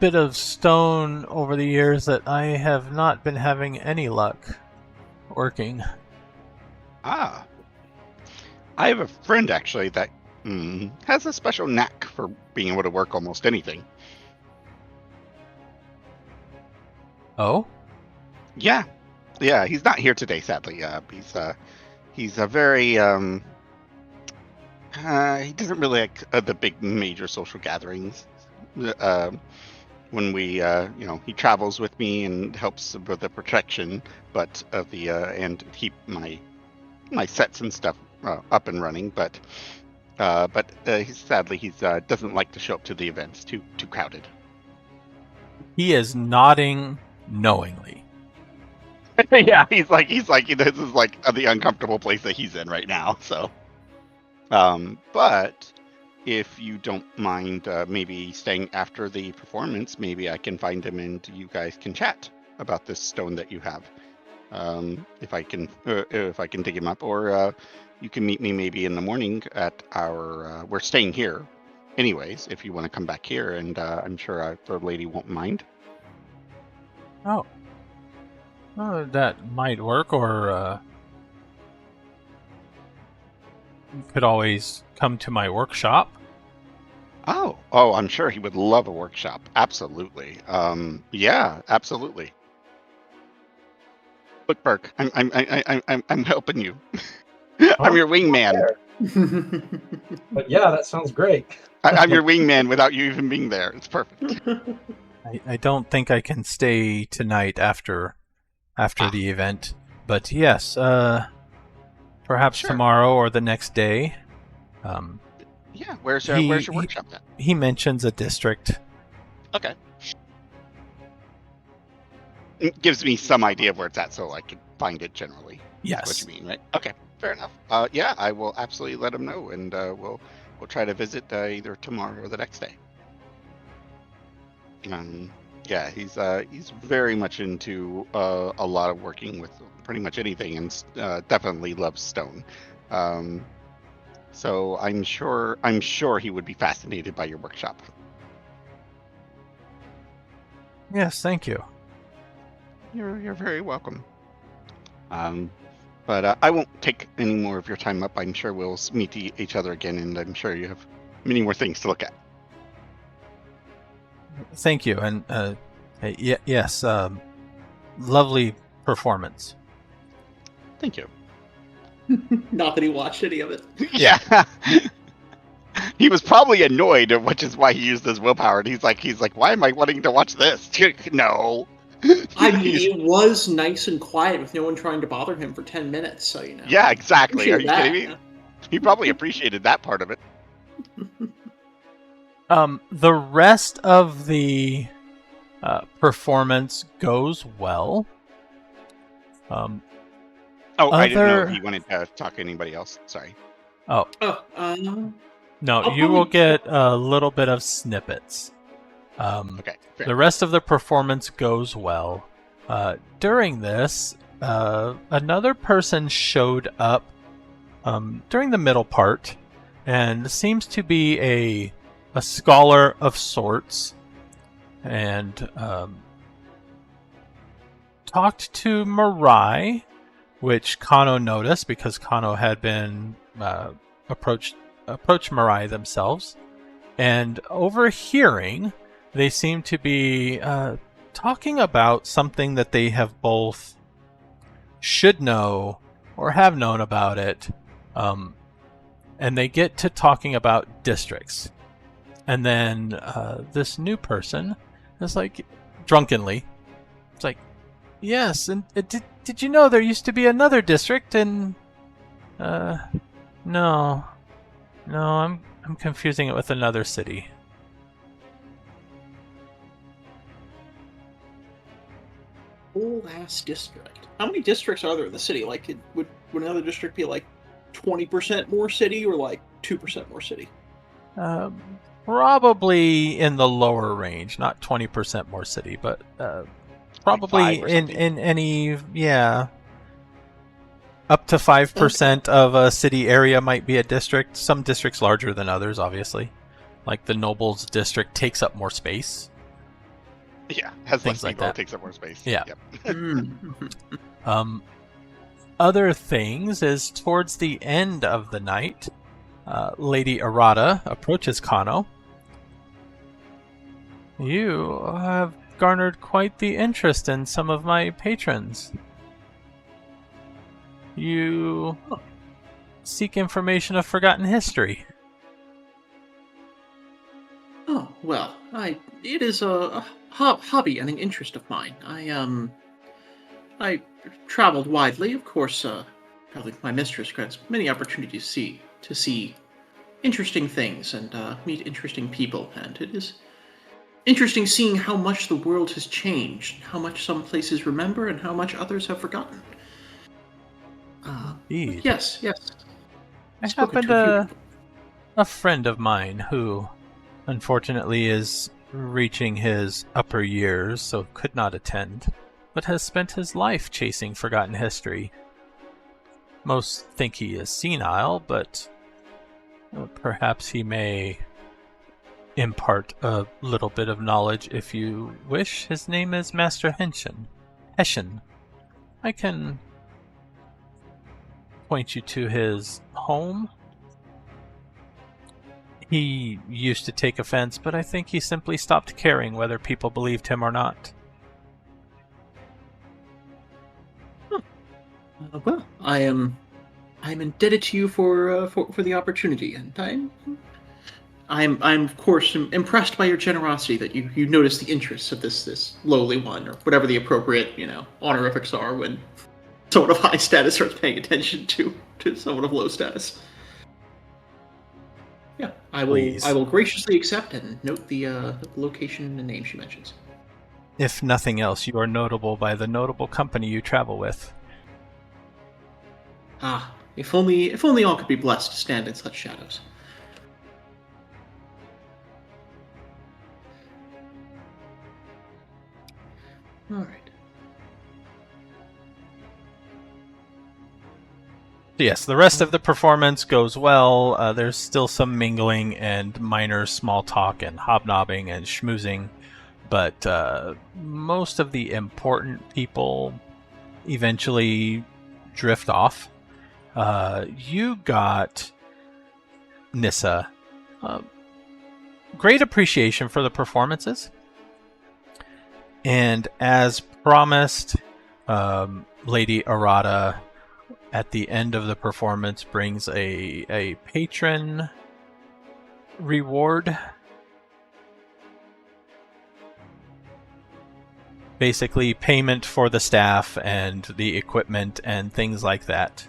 bit of stone over the years that I have not been having any luck working. Ah, I have a friend actually that has a special knack for being able to work almost anything. Oh? Yeah, he's not here today, sadly. He's a very he doesn't really like the big major social gatherings. When we he travels with me and helps with the protection, but of the and keep my sets and stuff up and running. But sadly he doesn't like to show up to the events. Too crowded. He is nodding knowingly. Yeah, he's like this is like the uncomfortable place that he's in right now. So, but if you don't mind, maybe staying after the performance, maybe I can find him and you guys can chat about this stone that you have. If I can dig him up, or you can meet me maybe in the morning at our. We're staying here, anyways. If you want to come back here, and I'm sure the lady won't mind. Oh. That might work, or you could always come to my workshop. Oh, I'm sure he would love a workshop. Absolutely. Yeah, absolutely. Look, Burke, I'm helping you. I'm your wingman. But yeah, that sounds great. I'm your wingman without you even being there. It's perfect. I don't think I can stay tonight after the event, but yes, perhaps Sure. tomorrow or the next day. Yeah, where's your workshop then? He mentions a district. Okay. It gives me some idea of where it's at, so I can find it generally. Yes. What you mean, right? Okay, fair enough. Yeah, I will absolutely let him know, and we'll try to visit either tomorrow or the next day. Yeah, he's very much into a lot of working with pretty much anything, and definitely loves stone. So I'm sure he would be fascinated by your workshop. Yes, thank you. You're very welcome. But I won't take any more of your time up. I'm sure we'll meet each other again, and I'm sure you have many more things to look at. Thank you, and yes, lovely performance. Thank you. Not that he watched any of it. Yeah. He was probably annoyed, which is why he used his willpower. And he's like, why am I wanting to watch this? No. I mean, it was nice and quiet with no one trying to bother him for 10 minutes, so you know. Yeah, exactly. Are you Appreciate kidding me? that, He probably appreciated that part of it. The rest of the performance goes well. I didn't know if he wanted to talk to anybody else. Sorry. Oh. No, I'll you will probably- get a little bit of snippets. Okay. Fair. The rest of the performance goes well. During this, another person showed up during the middle part, and seems to be a scholar of sorts, and talked to Mirai, which Kano noticed because Kano had been approached Mirai themselves, and overhearing, they seem to be talking about something that they have both should know or have known about it, and they get to talking about districts, and then this new person is like, drunkenly, it's like, yes, and did you know there used to be another district? And no, I'm confusing it with another city. Old ass district. How many districts are there in the city? Like, would another district be like 20% more city or like 2% more city? Probably in the lower range, not 20% more city, but probably 5 or in something? any, yeah, up to 5% Okay. of a city area might be a district. Some districts larger than others, obviously. Like the Nobles district takes up more space. Yeah, has less Things like people, that. takes up more space. Yeah. Yep. Um, other things is towards the end of the night, Lady Arata approaches Kano. You have garnered quite the interest in some of my patrons. You seek information of forgotten history. Oh, well, it is a hobby and an interest of mine. I traveled widely, of course. Probably my mistress grants many opportunities to see interesting things and meet interesting people, and it is interesting seeing how much the world has changed, how much some places remember, and how much others have forgotten. Indeed. Yes, yes. I Spoken happen to a few to people. a friend of mine who unfortunately is reaching his upper years, so could not attend, but has spent his life chasing forgotten history. Most think he is senile, but perhaps he may impart a little bit of knowledge if you wish. His name is Master Hessian. I can point you to his home. He used to take offense, but I think he simply stopped caring whether people believed him or not. Well, I'm indebted to you for the opportunity, and I'm of course impressed by your generosity that you notice the interests of this lowly one, or whatever the appropriate honorifics are when someone of high status starts paying attention to someone of low status. Yeah, I Please. will graciously accept and note the location and name she mentions. If nothing else, you are notable by the notable company you travel with. Ah, if only all could be blessed to stand in such shadows. All right. Yes, the rest of the performance goes well. There's still some mingling and minor small talk and hobnobbing and schmoozing, but most of the important people eventually drift off. You got Nissa. Great appreciation for the performances. And as promised, Lady Arata at the end of the performance brings a patron reward. Basically, payment for the staff and the equipment and things like that.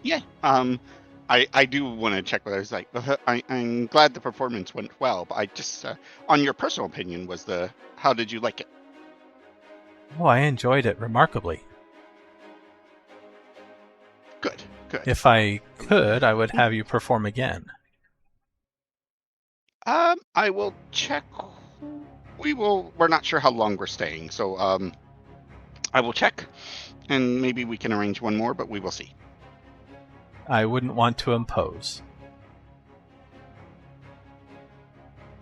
Yeah. I do want to check what I was like. I'm glad the performance went well, but I just, on your personal opinion, how did you like it? Oh, I enjoyed it remarkably. Good, good. If I could, I would have you perform again. I will check. We're not sure how long we're staying, so I will check, and maybe we can arrange one more, but we will see. I wouldn't want to impose.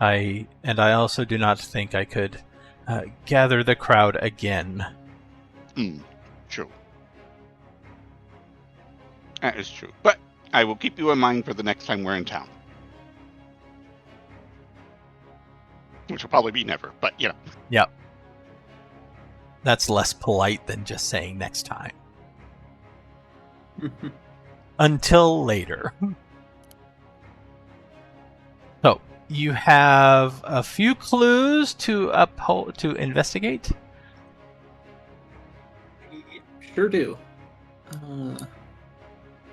I also do not think I could gather the crowd again. True. That is true. But I will keep you in mind for the next time we're in town. Which will probably be never, but Yep. That's less polite than just saying next time. Until later. So, you have a few clues to investigate? Sure do.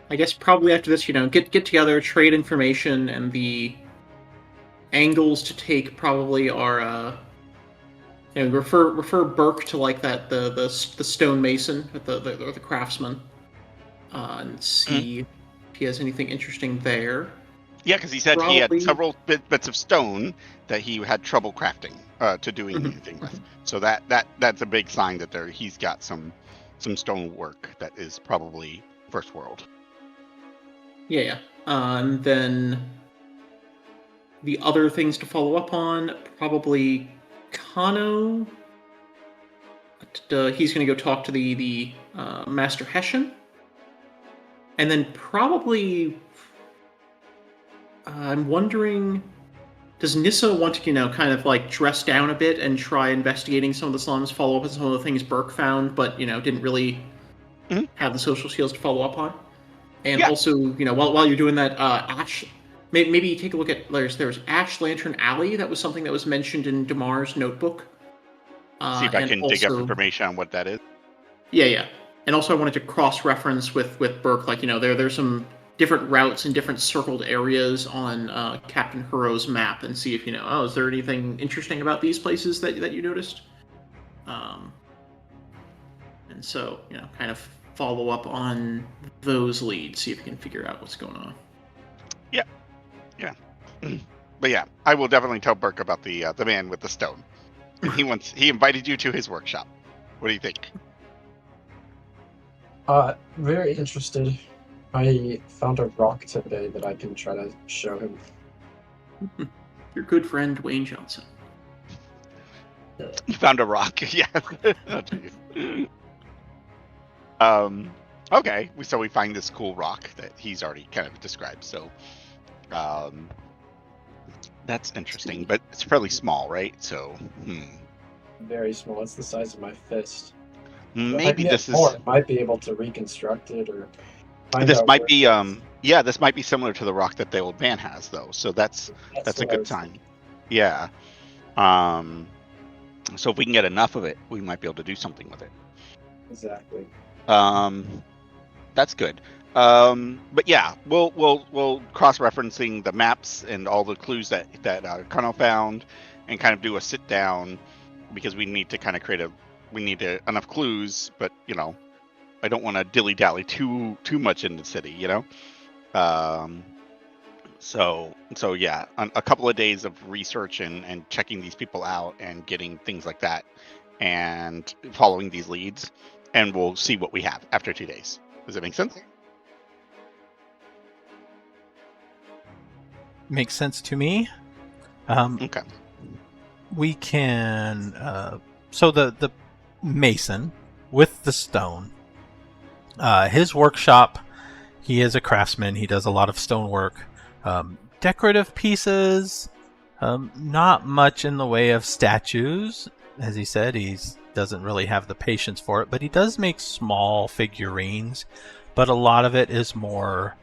I guess probably after this, get together, trade information, and the angles to take probably are refer Burke to like that the stonemason or the craftsman. and see if he has anything interesting there. Yeah, because he said he had Probably- several bits of stone that he had trouble crafting to doing Mhm. anything with. So that's a big sign that he's got some stone work that is probably first world. Yeah. And then the other things to follow up on, probably Kano. He's going to go talk to the Master Hessian. And then probably, I'm wondering, does Nissa want to, kind of like dress down a bit and try investigating some of the slums, follow up on some of the things Burke found, but, didn't really Mhm. have the social skills to follow up on? And Yeah. also, while you're doing that, Ash, maybe take a look at, there's Ash Lantern Alley. That was something that was mentioned in Damar's notebook. See if I and can dig up also- information on what that is. Yeah. And also I wanted to cross-reference with Burke, there's some different routes in different circled areas on Captain Huro's map and see if, is there anything interesting about these places that you noticed? And so, kind of follow up on those leads, see if you can figure out what's going on. Yeah. But yeah, I will definitely tell Burke about the man with the stone. And he invited you to his workshop. What do you think? Very interested. I found a rock today that I can try to show him. Your good friend Dwayne Johnson. You found a rock. Yeah. Oh, geez. Okay. So we find this cool rock that he's already kind of described. So, that's interesting, but it's fairly small, right? So, Very small. It's the size of my fist. maybe this is. Or might be able to reconstruct it, or This might be. This might be similar to the rock that the old man has, though. So that's a good sign. Yeah. So if we can get enough of it, we might be able to do something with it. Exactly. That's good. But yeah, we'll cross-referencing the maps and all the clues that Kano found, and kind of do a sit down, because we need to kind of enough clues, but I don't want to dilly-dally too much in the city, So yeah, a couple of days of research and checking these people out and getting things like that, and following these leads, and we'll see what we have after 2 days. Does that make sense? Makes sense to me. Okay. We can. So the mason with the stone. His workshop. He is a craftsman. He does a lot of stonework. Decorative pieces. Not much in the way of statues. As he said, he doesn't really have the patience for it. But he does make small figurines. But a lot of it is more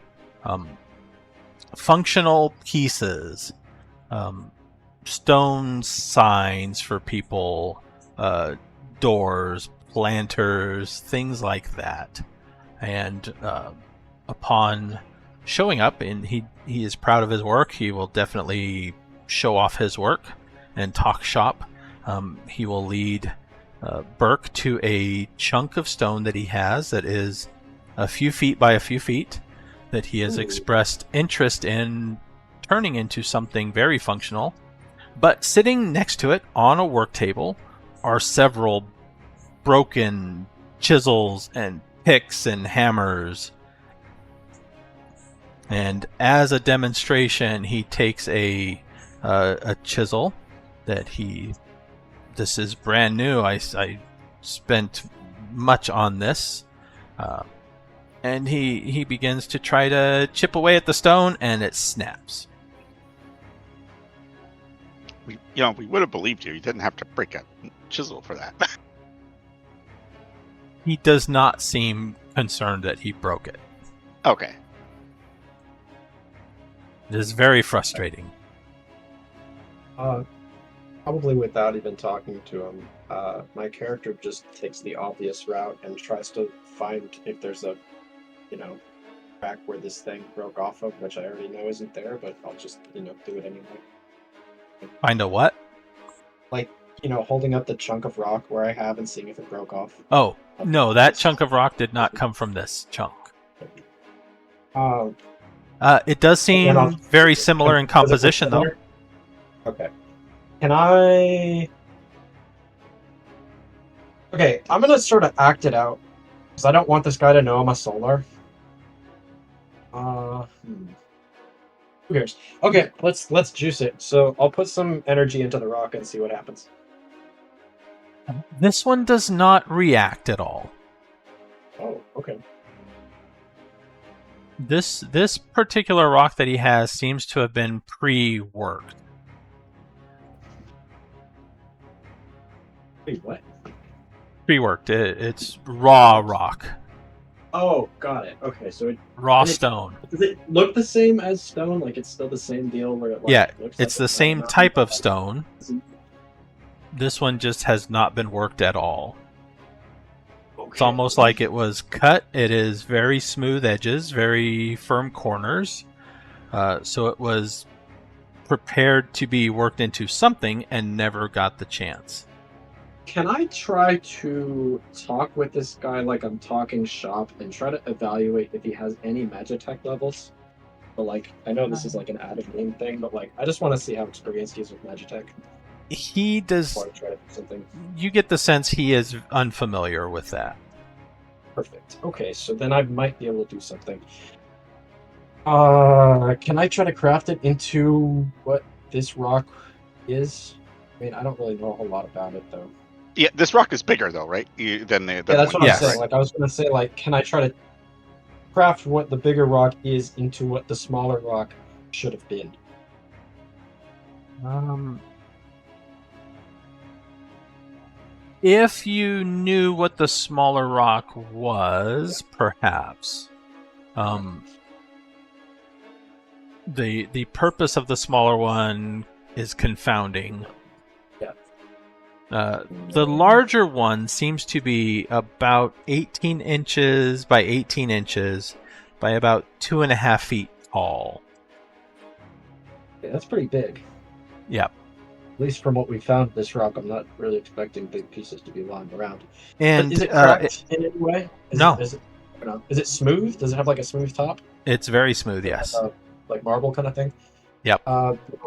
functional pieces. Stone signs for people. Doors, planters, things like that. And upon showing up, and he is proud of his work, he will definitely show off his work and talk shop. He will lead Burke to a chunk of stone that he has that is a few feet by a few feet, that he has expressed interest in turning into something very functional. But sitting next to it on a work table are several broken chisels and picks and hammers. And as a demonstration, he takes a chisel that this is brand new. I spent much on this. And he begins to try to chip away at the stone, and it snaps. We would have believed you. You didn't have to break a chisel for that. He does not seem concerned that he broke it. Okay. It is very frustrating. Probably without even talking to him, my character just takes the obvious route and tries to find if there's a, crack where this thing broke off of, which I already know isn't there, but I'll just, do it anyway. Find a what? Like, holding up the chunk of rock where I have and seeing if it broke off. Oh, no, that chunk of rock did not come from this chunk. Um, It does and I'll- seem very similar in composition, though. Okay. Can I? Okay, I'm gonna sort of act it out because I don't want this guy to know I'm a solar. Who cares? Okay, let's juice it. So I'll put some energy into the rock and see what happens. This one does not react at all. Oh, okay. This particular rock that he has seems to have been pre-worked. Wait, what? Pre-worked. It's raw rock, Oh, got it. Okay, so raw And it- stone. does it look the same as stone? Like it's still the same deal where it Yeah, looks it's like the same not- type of stone. This one just has not been worked at all. It's Okay. almost like it was cut. It is very smooth edges, very firm corners. So it was prepared to be worked into something and never got the chance. Can I try to talk with this guy like I'm talking shop and try to evaluate if he has any Magitech levels? But like, I know this is like an out-of-game thing, but like, I just want to see how experienced he is with Magitech He does. before I try to do something. You get the sense he is unfamiliar with that. Perfect. Okay, so then I might be able to do something. Can I try to craft it into what this rock is? I mean, I don't really know a whole lot about it though. Yeah, this rock is bigger though, right? Than the Yeah, that's one what I'm Yes. saying. Like, I was gonna say, like, can I try to craft what the bigger rock is into what the smaller rock should have been? If you knew what the smaller rock was, perhaps. The purpose of the smaller one is confounding. Yeah. The larger one seems to be about 18 inches by 18 inches by about 2.5 feet tall. Yeah, that's pretty big. Yep. At least from what we found in this rock, I'm not really expecting big pieces to be lying around. And But is it cracked in any way? No. Is it smooth? Does it have like a smooth top? it's very smooth, yes. Like marble kind of thing? Yep.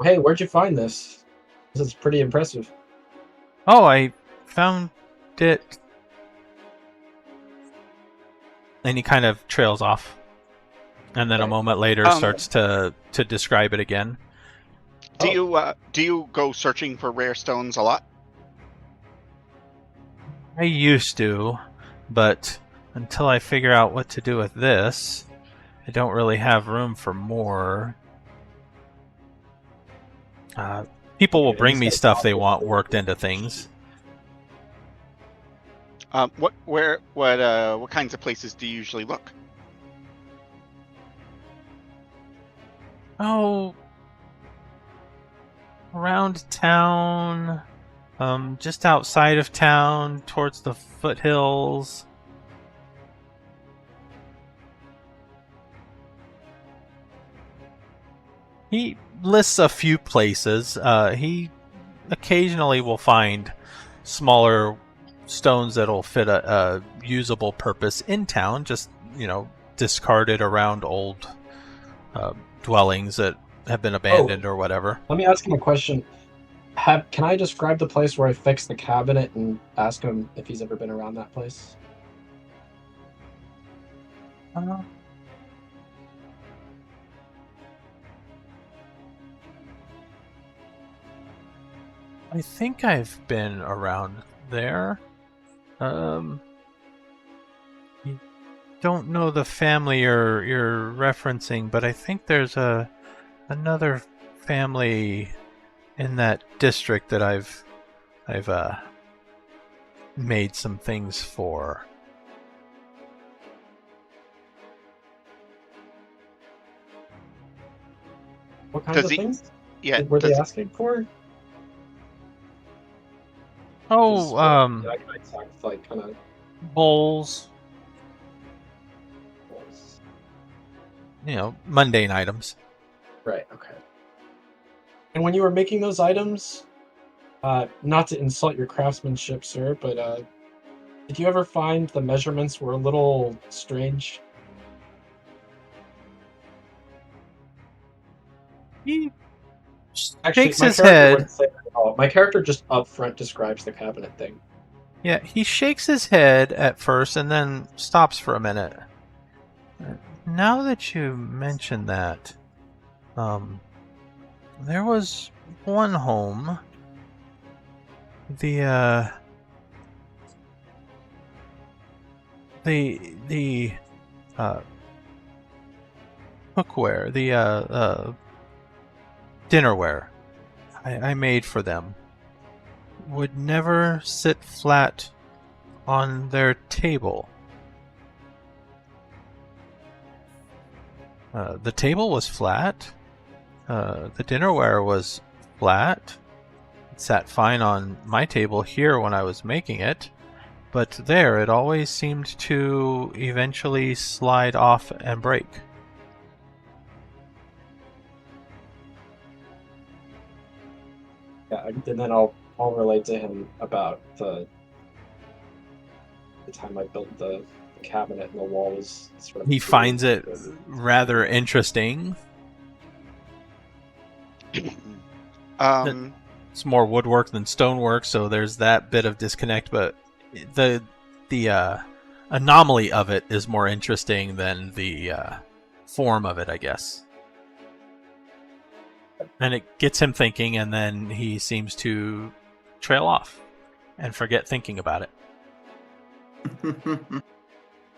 Hey, where'd you find this? This is pretty impressive. Oh, I found it. And he kind of trails off. And then a Okay. moment later starts to describe it again. Do you go searching for rare stones a lot? I used to, but until I figure out what to do with this, I don't really have room for more. People will Okay, bring these me guys stuff talk they with want the- worked into things. What kinds of places do you usually look? Oh, around town, just outside of town, towards the foothills. He lists a few places. He occasionally will find smaller stones that'll fit a usable purpose in town, just, discarded around old dwellings that have been abandoned or whatever. Let me ask him a question. Can I describe the place where I fixed the cabinet and ask him if he's ever been around that place? I think I've been around there. You don't know the family you're referencing, but I think there's another family in that district that I've made some things for. What kinds Does of he- things Yeah. were they does- asking for? Oh, I can attack, like, kind of. bowls, mundane items. Right. Okay. And when you were making those items, not to insult your craftsmanship, sir, but did you ever find the measurements were a little strange? He Actually, shakes my his character head. wouldn't say that at all. My character just upfront describes the cabinet thing. Yeah, he shakes his head at first and then stops for a minute. Now that you mention that, there was one home. The cookware, the dinnerware I made for them would never sit flat on their table. The table was flat. The dinnerware was flat. It sat fine on my table here when I was making it, but there it always seemed to eventually slide off and break. Yeah, and then I'll relate to him about the time I built the cabinet and the wall was sort of. He finds it rather interesting. It's more woodwork than stonework, so there's that bit of disconnect, but the anomaly of it is more interesting than the form of it, I guess. And it gets him thinking, and then he seems to trail off and forget thinking about it.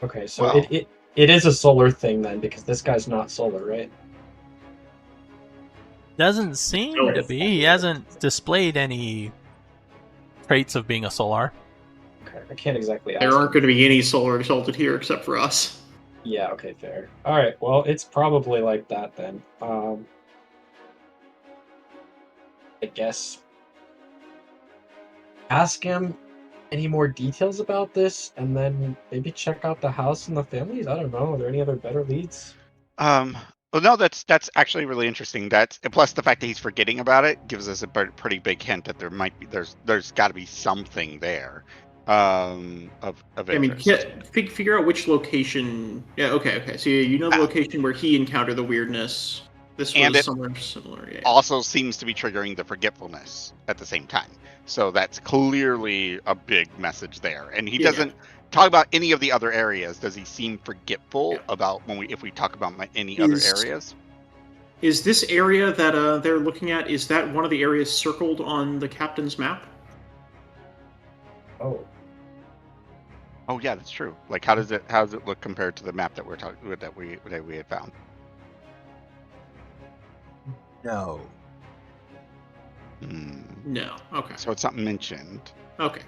Okay, so Well. it is a solar thing then, because this guy's not solar, right? Doesn't seem to be. He hasn't displayed any traits of being a solar. Okay, I can't exactly ask. There aren't him. going to be any solar exalted here except for us. Yeah, okay, fair. Alright, well, it's probably like that then. I guess ask him any more details about this, and then maybe check out the house and the families. I don't know. Are there any other better leads? Well, no, that's actually really interesting. That's plus the fact that he's forgetting about it gives us a pretty big hint that there might be there's got to be something there of interest. Figure out which location. Yeah, okay. So you know the location where he encountered the weirdness. This was and somewhere similar. Yeah. Also seems to be triggering the forgetfulness at the same time. So that's clearly a big message there. And he doesn't talk about any of the other areas. Does he seem forgetful about if we talk about any other areas? Is this area that they're looking at? Is that one of the areas circled on the captain's map? Oh. Oh yeah, that's true. Like how does it look compared to the map that we had found? No. No. Okay. So it's something mentioned. Okay.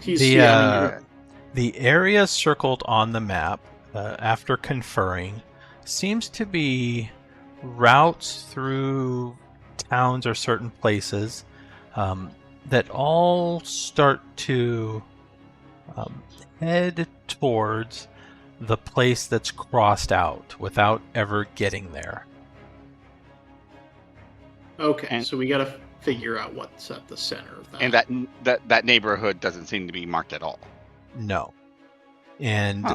The area circled on the map, after conferring, seems to be routes through towns or certain places that all start to head towards the place that's crossed out without ever getting there. Okay, so we got to figure out what's at the center of that. And that neighborhood doesn't seem to be marked at all. No. And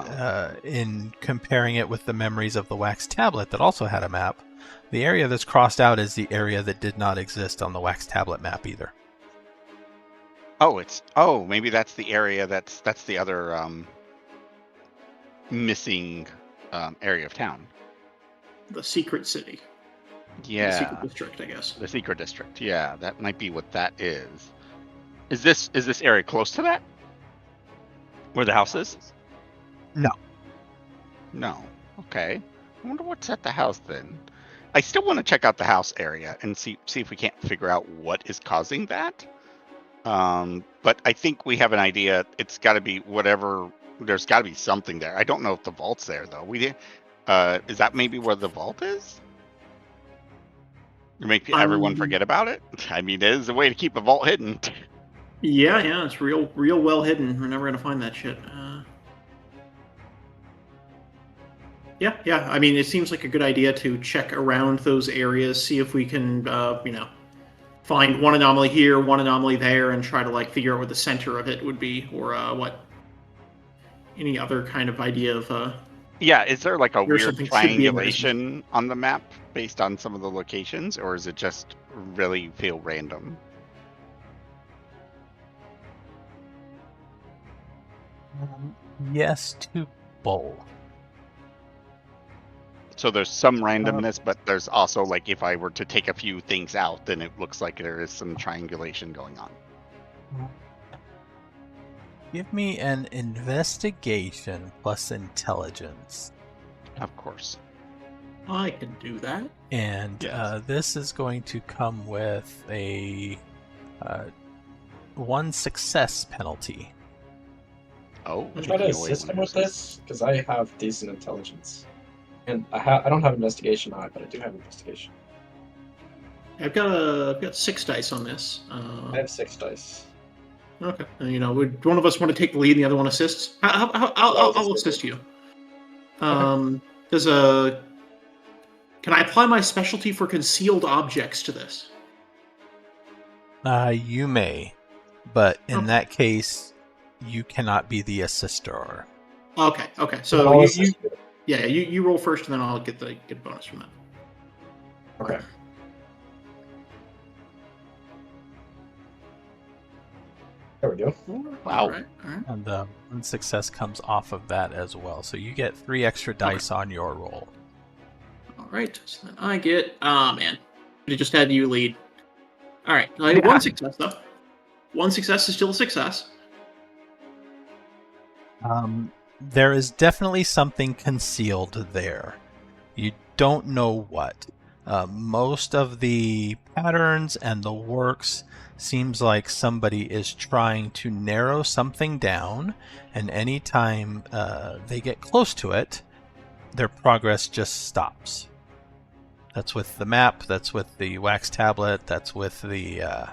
in comparing it with the memories of the wax tablet that also had a map, the area that's crossed out is the area that did not exist on the wax tablet map either. Maybe that's the area that's the other missing area of town. The secret city. Yeah. The secret district, I guess. The secret district. Yeah, that might be what that is. Is this area close to that? Where the house is? No. No. Okay. I wonder what's at the house then. I still want to check out the house area and see if we can't figure out what is causing that. But I think we have an idea. It's got to be whatever. There's got to be something there. I don't know if the vault's there though. Is that maybe where the vault is? To make everyone forget about it? I mean, it is a way to keep a vault hidden. Yeah, it's real well hidden. We're never gonna find that shit. Yeah. I mean, it seems like a good idea to check around those areas, see if we can, find one anomaly here, one anomaly there, and try to figure out what the center of it would be, or what any other kind of idea of Yeah, is there like a Where weird something should be in there. triangulation on the map based on some of the locations, or is it just really feel random? Yes to both. So there's some randomness, but there's also like if I were to take a few things out, then it looks like there is some triangulation going on. Give me an investigation plus intelligence. Of course. I can do that. And Yes. this is going to come with a 1 success penalty. Oh, I'm trying to assist him with this because I have decent intelligence, and I don't have investigation high, but I do have investigation. I've got 6 dice on this. I have 6 dice. Okay. Would one of us want to take the lead and the other one assists? I'll assist you. Does can I apply my specialty for concealed objects to this? You may, but in Okay. that case, you cannot be the assister. Okay. Then So I'll you assist you. you roll first, and then I'll get the bonus from that. Okay. There we go. Wow. All right. And 1 success comes off of that as well. So you get 3 extra dice on your roll. All right. So then I get. Ah, man. I just had you lead. All right. I get 1 success though. 1 success is still a success. There is definitely something concealed there. You don't know what. Most of the patterns and the works seems like somebody is trying to narrow something down, and anytime they get close to it, their progress just stops. That's with the map, that's with the wax tablet, that's with the...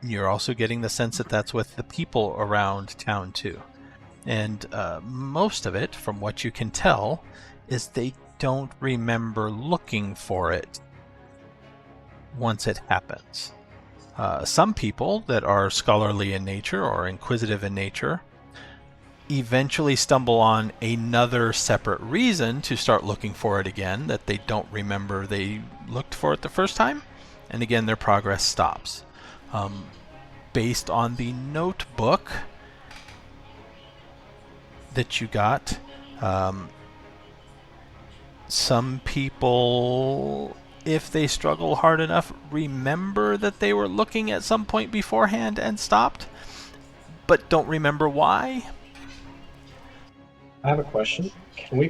You're also getting the sense that that's with the people around town too. And most of it, from what you can tell, is they don't remember looking for it once it happens. Some people that are scholarly in nature or inquisitive in nature eventually stumble on another separate reason to start looking for it again that they don't remember they looked for it the first time, and again their progress stops. Based on the notebook that you got, some people, if they struggle hard enough, remember that they were looking at some point beforehand and stopped, but don't remember why. I have a question. Can we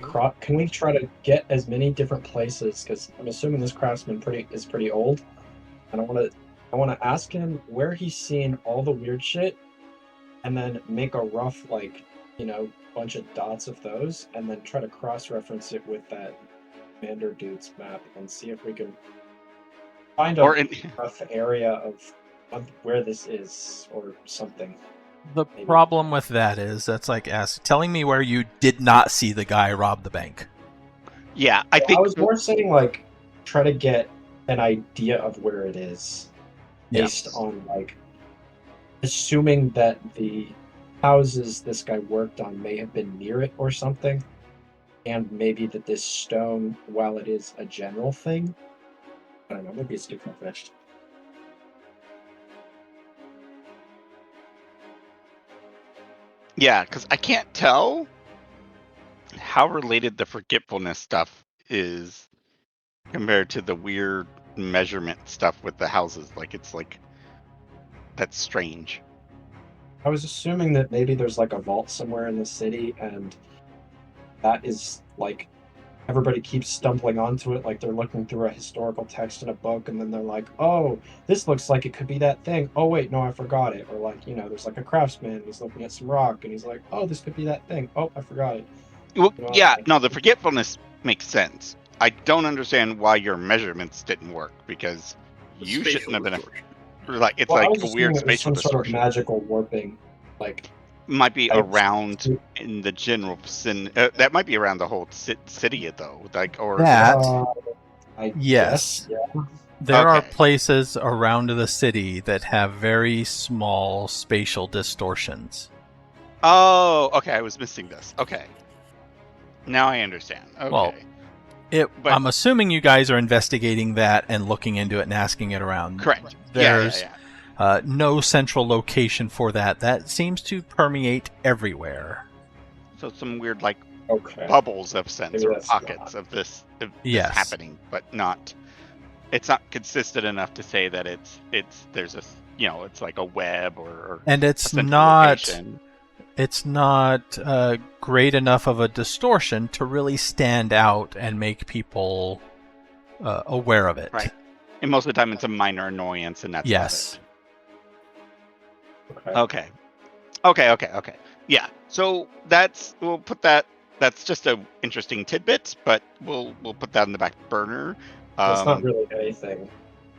try to get as many different places? Because I'm assuming this craftsman is pretty old, and I want to ask him where he's seen all the weird shit, and then make a rough bunch of dots of those, and then try to cross-reference it with that commander dude's map and see if we can find a rough area of where this is or something. The problem with that is that's like telling me where you did not see the guy rob the bank. Yeah, I think I was more saying like try to get an idea of where it is based on like assuming that the houses this guy worked on may have been near it or something, and maybe that this stone, while it is a general thing, I don't know, maybe it's too far-fetched. Yeah, because I can't tell how related the forgetfulness stuff is compared to the weird measurement stuff with the houses. Like, it's like, that's strange. I was assuming that maybe there's like a vault somewhere in the city, and that is like everybody keeps stumbling onto it, like they're looking through a historical text in a book, and then they're like, oh, this looks like it could be that thing. Oh wait, no, I forgot it. Or like, there's like a craftsman, he's looking at some rock, and he's like, oh, this could be that thing. Oh, I forgot it. Well, yeah, no, the forgetfulness makes sense. I don't understand why your measurements didn't work, because you shouldn't have been it's I like was a weird assuming it was spatial some sort of distortion. magical warping, like might be around in the general that might be around the whole city though, like, or that I yes guess, yeah. There are Okay. places around the city that have very small spatial distortions. Oh, okay, I was missing this. Okay. Now I understand. Okay. Well, But- I'm assuming you guys are investigating that and looking into it and asking it around. Correct. There's Yeah. no central location for that. That seems to permeate everywhere. So some weird like Okay. bubbles of sense Maybe or that's pockets not- of this Yes. happening, but not. It's not consistent enough to say that it's there's a it's like a web or And a it's central not location. it's not great enough of a distortion to really stand out and make people aware of it. Right. And most of the time it's a minor annoyance, and that's Yes. Okay. Okay. Yeah. So we'll put that. That's just a interesting tidbit, but we'll put that in the back burner. That's not really anything.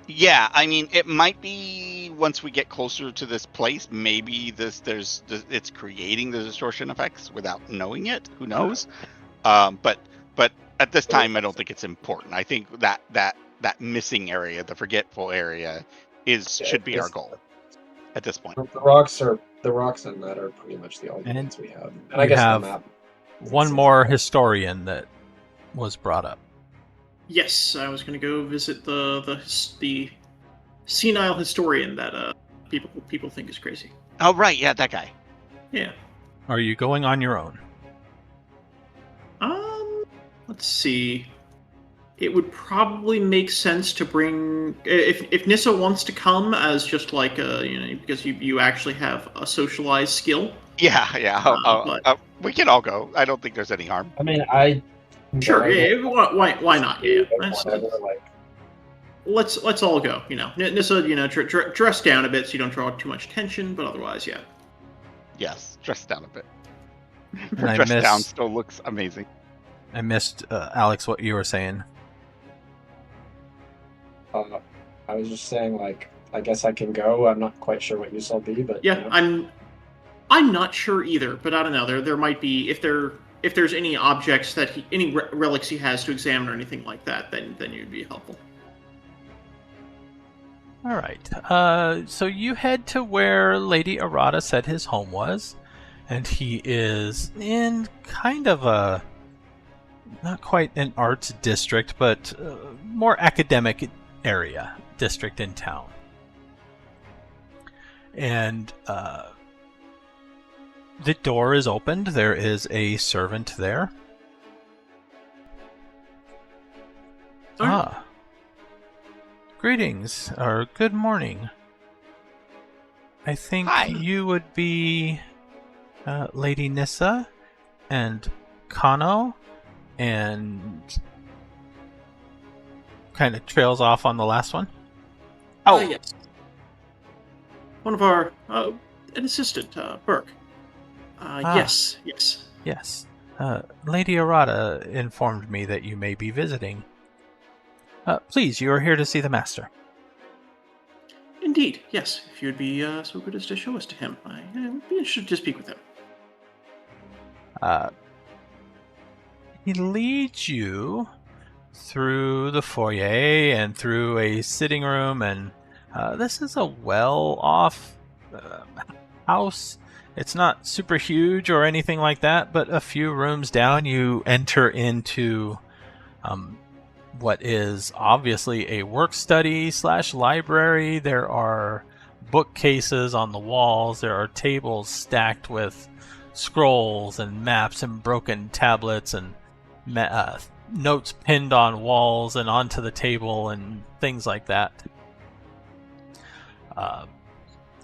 Yeah, I mean, it might be once we get closer to this place. Maybe it's creating the distortion effects without knowing it. Who knows? But at this time, I don't think it's important. I think that missing area, the forgetful area, should be our goal at this point. The rocks and that are pretty much the only things we have. And I you guess have the map. one more historian that was brought up. Yes, I was going to go visit the senile historian that people think is crazy. Oh right, yeah, that guy. Yeah. Are you going on your own? Let's see. It would probably make sense to bring if Nissa wants to come as just like because you actually have a socialized skill. Yeah. We can all go. I don't think there's any harm. I mean, Sure. Yeah. Why not? Yeah. Whatever, like, Let's all go. Nissa, dress down a bit so you don't draw too much attention, but otherwise, yeah. Yes, dress down a bit. And I Dress down missed, still looks amazing. I missed Alex, what you were saying. I was just saying, like, I guess I can go. I'm not quite sure what use I'll be, but Yeah, I'm not sure either, but I don't know. There might be if there's any objects that any relics he has to examine or anything like that, then you'd be helpful. All right. So you head to where Lady Arata said his home was, and he is in kind of a not quite an arts district, but more academic district in town. And the door is opened. There is a servant there. Ah. Greetings, or good morning. I think Hi. you would be Lady Nissa and Kano, and kind of trails off on the last one. Oh, Yes. One of our an assistant, Burke. Yes. Yes. Lady Arata informed me that you may be visiting. Please, you are here to see the master. Indeed, yes. If you would be so good as to show us to him, I would be interested to speak with him. He leads you through the foyer and through a sitting room, and this is a well-off house. It's not super huge or anything like that, but a few rooms down you enter into what is obviously a work-study / library. There are bookcases on the walls. There are tables stacked with scrolls and maps and broken tablets and notes pinned on walls and onto the table and things like that.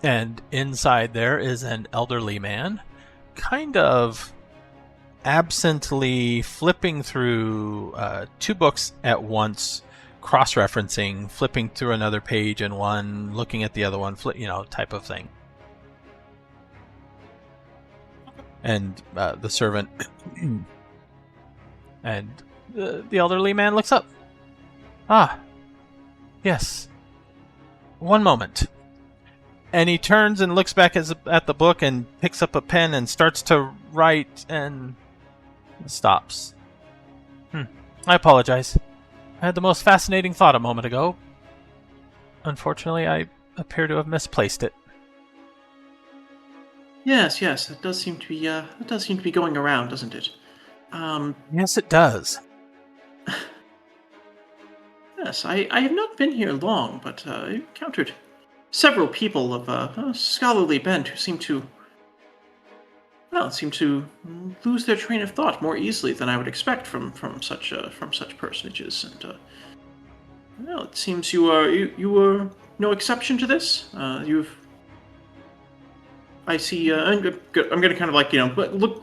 And inside there is an elderly man, kind of absently flipping through two books at once, cross-referencing, flipping through another page in one, looking at the other one, type of thing. And the servant and the elderly man looks up. Ah, yes. One moment. And he turns and looks back at the book and picks up a pen and starts to write and stops. I apologize. I had the most fascinating thought a moment ago. Unfortunately, I appear to have misplaced it. Yes, that does seem to be going around, doesn't it? Yes, it does. Yes, I have not been here long, but I encountered several people of a scholarly bent who seem to lose their train of thought more easily than I would expect from such personages. And well, it seems you were no exception to this. I see. I'm going to kind of like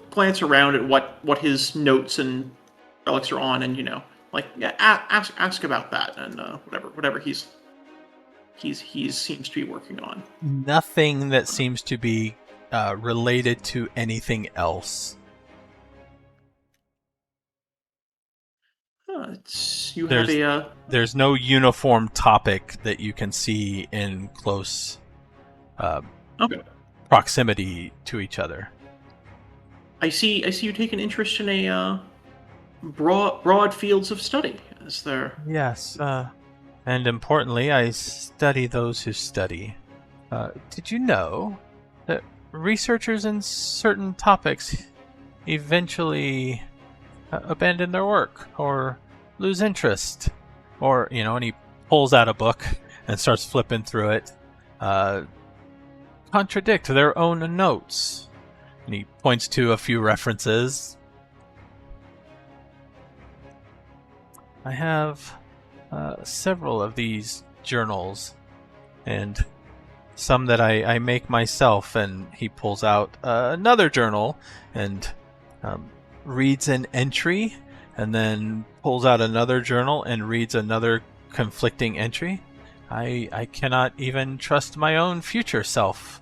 glance around at what his notes and relics are on, and ask about that and whatever he seems to be working on. Nothing that seems to be related to anything else. There's no uniform topic that you can see in close Okay. proximity to each other. I see you take an interest in a broad fields of study. Is there? Yes, and importantly, I study those who study. Did you know that researchers in certain topics eventually abandon their work or lose interest? Or, and he pulls out a book and starts flipping through it, contradict their own notes. And he points to a few references. I have several of these journals, and some that I make myself. And he pulls out another journal and reads an entry, and then pulls out another journal and reads another conflicting entry. I cannot even trust my own future self,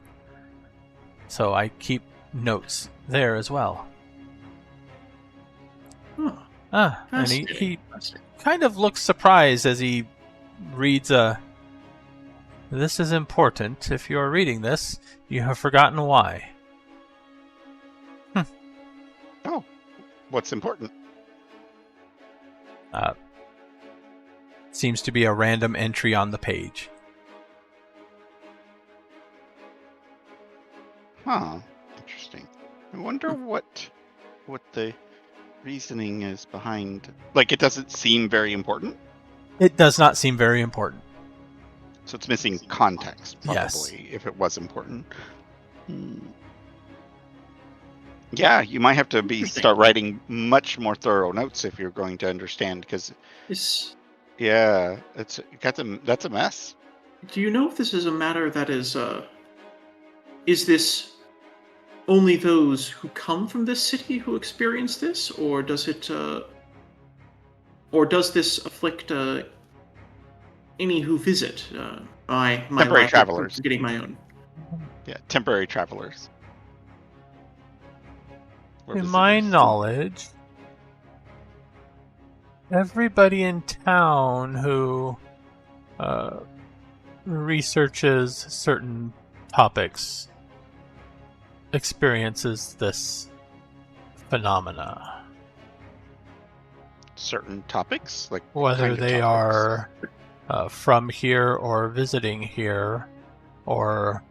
so I keep notes there as well. And he kind of looks surprised as he reads "This is important. If you are reading this, you have forgotten why." Oh, what's important? Seems to be a random entry on the page. Huh. Interesting. I wonder what the reasoning is behind. Like, it doesn't seem very important. It does not seem very important. So it's missing context, probably, Yes. if it was important. Yeah, you might have to start writing much more thorough notes if you're going to understand, because yeah, that's a mess. Do you know if this is a matter that is this only those who come from this city who experience this, or does this afflict any who visit? My Temporary travelers. Getting my own. Yeah, temporary travelers. Or In my visitors. knowledge, everybody in town who researches certain topics experiences this phenomena. Certain topics, like Whether kind of they topics? are from here or visiting here, or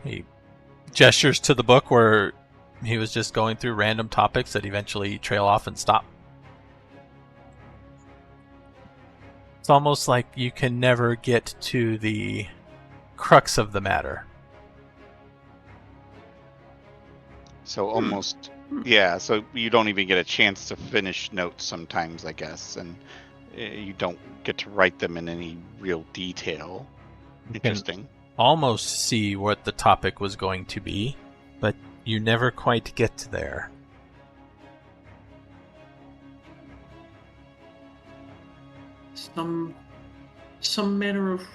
he gestures to the book where he was just going through random topics that eventually trail off and stop. It's almost like you can never get to the crux of the matter. So almost, yeah. So you don't even get a chance to finish notes sometimes, I guess, and you don't get to write them in any real detail. Interesting. Almost see what the topic was going to be, but you never quite get there. Some manner of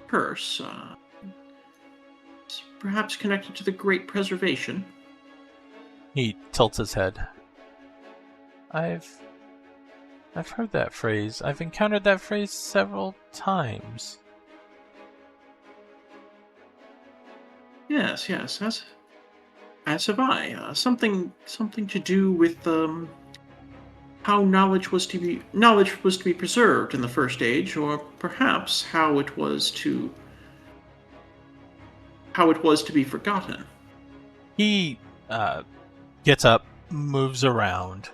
curse, perhaps connected to the Great Preservation. He tilts his head. I've heard that phrase. I've encountered that phrase several times. Yes, as have I. Something to do with how knowledge was to be preserved in the First Age, or perhaps how it was to be forgotten. He gets up, moves around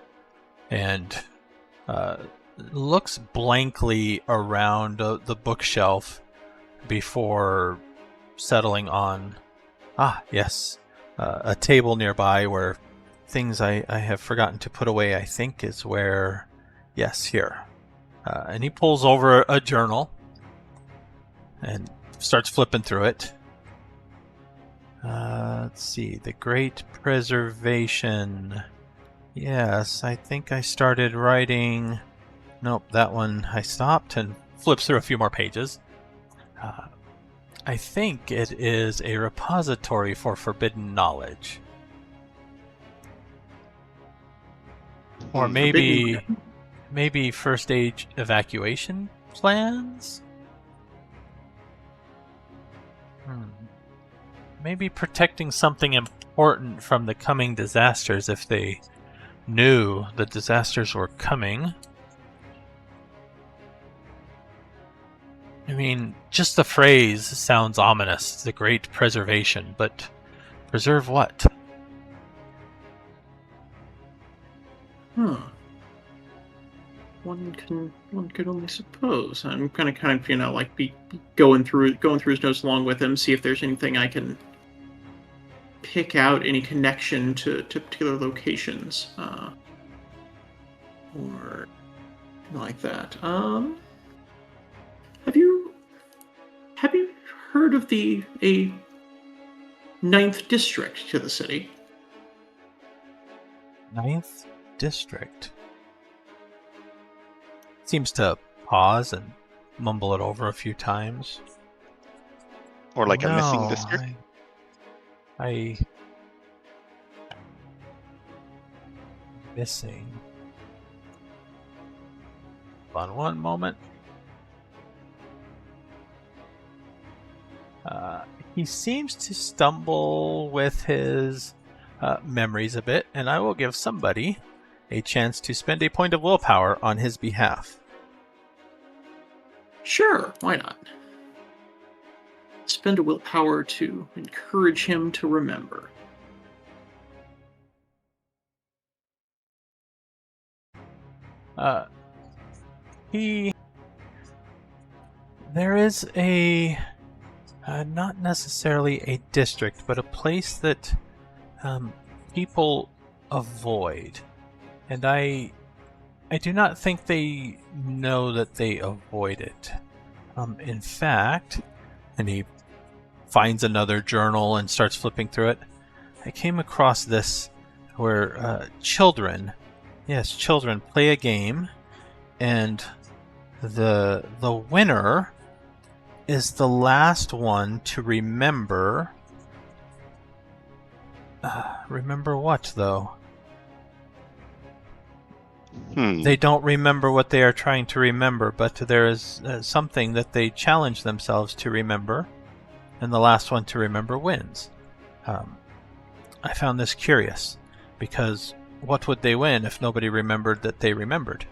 and looks blankly around the bookshelf before settling on, yes, a table nearby where things I have forgotten to put away, I think is where, yes, here. And he pulls over a journal and starts flipping through it. Let's see, the Great Preservation. Yes, I think I started writing... Nope, that one I stopped and flips through a few more pages. I think it is a repository for forbidden knowledge. Or maybe first aid evacuation plans? Maybe protecting something important from the coming disasters if they knew the disasters were coming. I mean, just the phrase sounds ominous, the Great Preservation, but preserve what? One could only suppose. I'm kind of like be going through his notes along with him, see if there's anything I can pick out, any connection to particular locations, or like that. Have you heard of a 9th district to the city? 9th district. Seems to pause and mumble it over a few times. Or like a missing district? Missing. Hold on one moment. He seems to stumble with his memories a bit, and I will give somebody a chance to spend a point of willpower on his behalf. Sure, why not? Spend a willpower to encourage him to remember. There is a... not necessarily a district, but a place that people avoid. And I do not think they know that they avoid it. In fact, and he finds another journal and starts flipping through it, I came across this where children play a game, and the winner is the last one to remember. Remember what, though? They don't remember what they are trying to remember, but there is something that they challenge themselves to remember, and the last one to remember wins. I found this curious, because what would they win if nobody remembered that they remembered?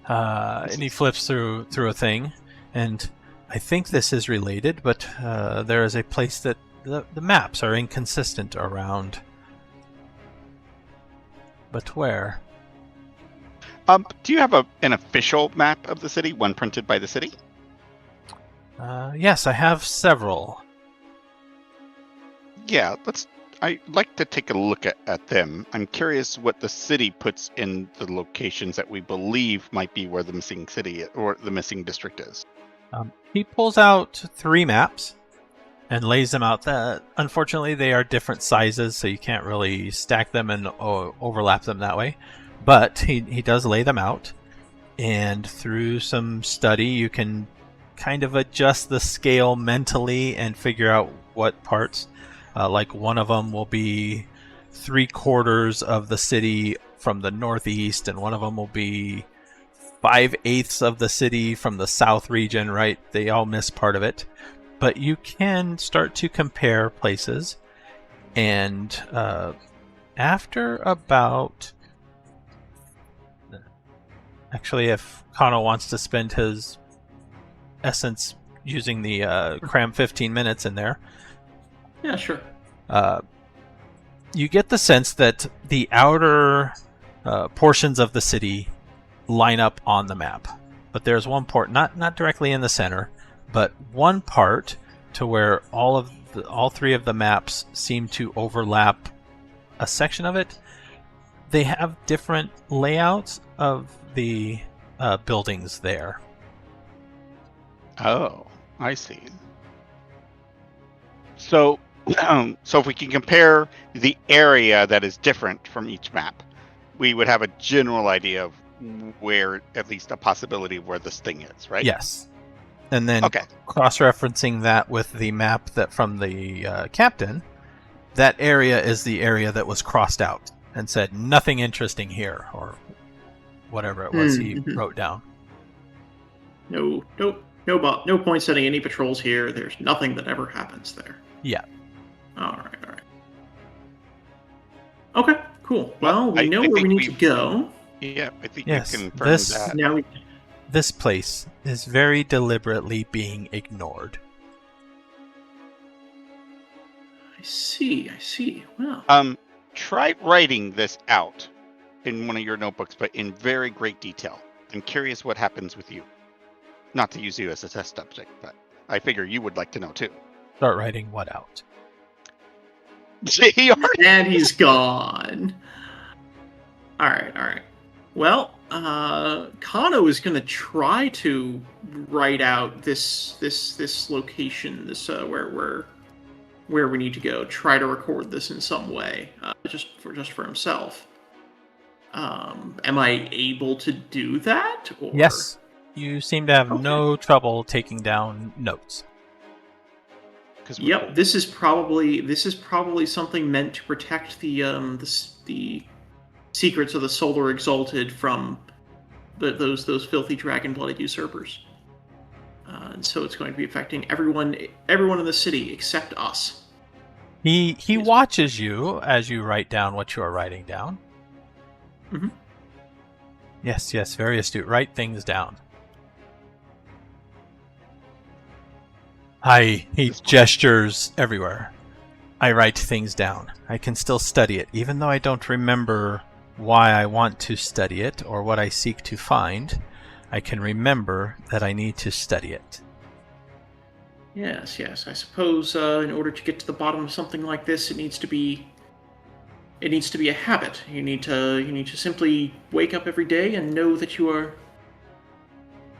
And he flips through a thing, and I think this is related, but there is a place that the maps are inconsistent around. But where? Do you have an official map of the city, one printed by the city? Yes, I have several. Yeah, I'd like to take a look at them. I'm curious what the city puts in the locations that we believe might be where the missing city or the missing district is. He pulls out 3 maps and lays them out. Unfortunately, they are different sizes, so you can't really stack them and overlap them that way. But he does lay them out, and through some study, you can kind of adjust the scale mentally and figure out what parts. Like one of them will be 3/4 of the city from the northeast, and one of them will be 5/8 of the city from the south region, right? They all miss part of it. But you can start to compare places, and after about... Actually, if Kano wants to spend his essence using the cram 15 minutes in there... Yeah, sure. You get the sense that the outer portions of the city line up on the map, but there's one part, not directly in the center, but one part to where all three of the maps seem to overlap a section of it. They have different layouts of the buildings there. Oh, I see. So, so if we can compare the area that is different from each map, we would have a general idea of where, at least a possibility of where this thing is, right? Yes. And then Okay. cross-referencing that with the map that from the captain, that area is the area that was crossed out and said nothing interesting here, or whatever it was he wrote down. No point setting any patrols here. There's nothing that ever happens there. Yeah. All right. Okay, cool. Well, we know where we need to go. Yeah, I think Yes, we confirmed that. Now this place is very deliberately being ignored. I see. Wow. Try writing this out in one of your notebooks, but in very great detail. I'm curious what happens with you. Not to use you as a test subject, but I figure you would like to know too. Start writing what out? And he's gone. All right. Well, Kano is going to try to write out this location, this where we need to go. Try to record this in some way, just for himself. Am I able to do that? Or... Yes. You seem to have no trouble taking down notes. Yep, this is probably something meant to protect the secrets of the Solar Exalted from those filthy dragon-blooded usurpers. And so it's going to be affecting everyone in the city except us. He watches you as you write down what you are writing down. Mm-hmm. Yes, very astute. Write things down. He gestures everywhere. I write things down. I can still study it, even though I don't remember why I want to study it or what I seek to find. I can remember that I need to study it. Yes. I suppose in order to get to the bottom of something like this, it needs to be a habit. You need to simply wake up every day and know that you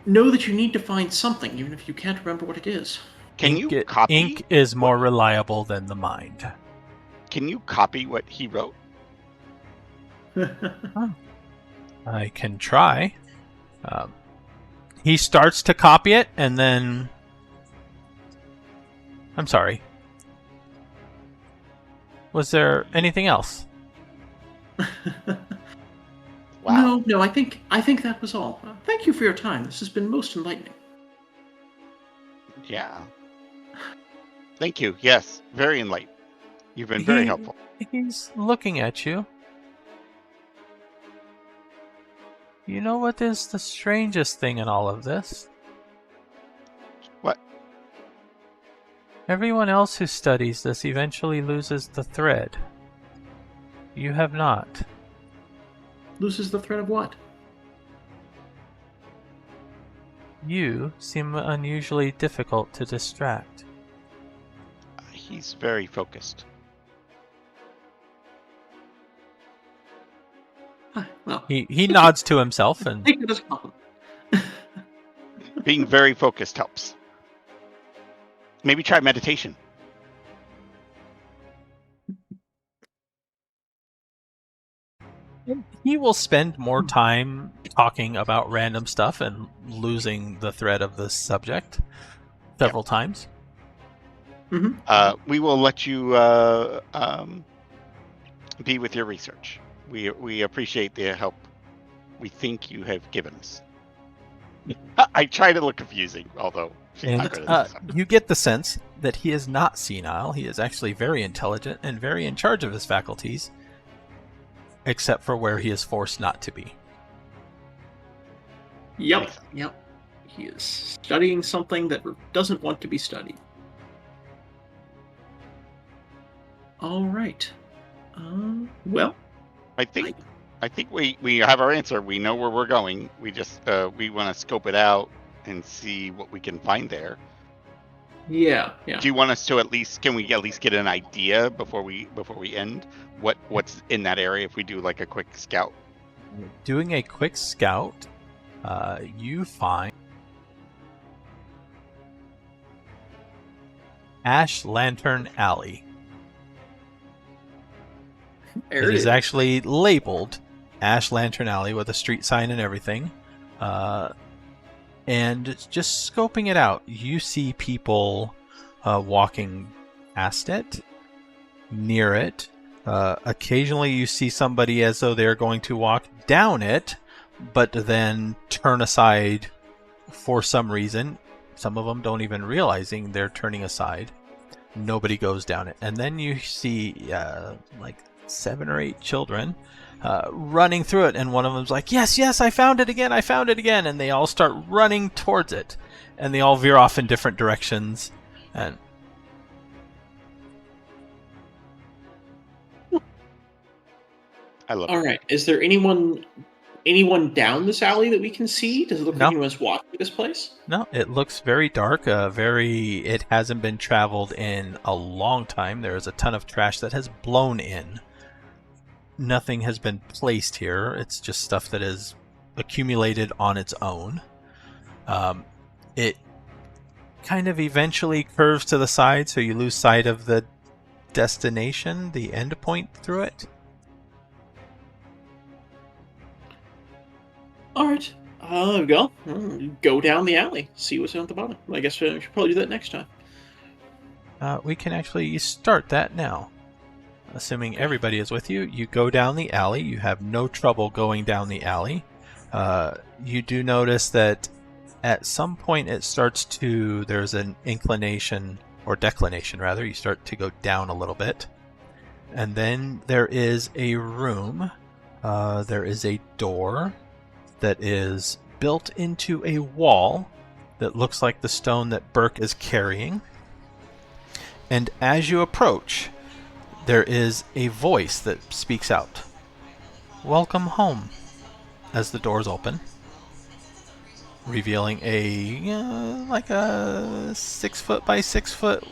need to find something, even if you can't remember what it is. Can you copy? Ink is more reliable than the mind. Can you copy what he wrote? I can try. He starts to copy it, and then... I'm sorry. Was there anything else? Wow. No, I think that was all. Thank you for your time. This has been most enlightening. Yeah. Thank you. Yes, very enlightening. You've been very helpful. He's looking at you. You know what is the strangest thing in all of this? What? Everyone else who studies this eventually loses the thread. You have not. Loses the thread of what? You seem unusually difficult to distract. He's very focused. Well, He nods to himself and take it as a compliment. Being very focused helps. Maybe try meditation. he will spend more time talking about random stuff and losing the thread of this subject several times. Mm-hmm. We will let you be with your research. We appreciate the help we think you have given us. I try to look confusing, although she's not good at this. You get the sense that he is not senile. He is actually very intelligent and very in charge of his faculties, except for where he is forced not to be. Yep. He is studying something that doesn't want to be studied. All right. Well, I think we have our answer. We know where we're going. We just we want to scope it out and see what we can find there. yeah. Do you want us to can we at least get an idea before we end what's in that area if we do like a quick scout? Doing a quick scout, you find Ash Lantern Alley. There It it is is. actually labeled Ash Lantern Alley with a street sign and everything. And just scoping it out, you see people walking past it, near it. Occasionally you see somebody as though they're going to walk down it, but then turn aside for some reason. Some of them don't even realizing they're turning aside. Nobody goes down it. And then you see like 7 or 8 children running through it, and one of them's like, yes, I found it again, and they all start running towards it, and they all veer off in different directions. And I love All it. right. Is there anyone down this alley that we can see? Does it look No. like anyone's walking this place? no, it looks very dark. It hasn't been traveled in a long time. There is a ton of trash that has blown in. Nothing has been placed here. It's just stuff that is accumulated on its own. It kind of eventually curves to the side, so you lose sight of the destination, the end point through it. All right. Go down the alley. See what's down at the bottom. I guess we should probably do that next time. We can actually start that now. Assuming everybody is with you, you go down the alley. You have no trouble going down the alley. You do notice that at some point there's an inclination, or declination rather, you start to go down a little bit. And then there is a room. There is a door that is built into a wall that looks like the stone that Burke is carrying. And as you approach, there is a voice that speaks out. Welcome home. As the doors open, revealing like a 6 foot by 6 foot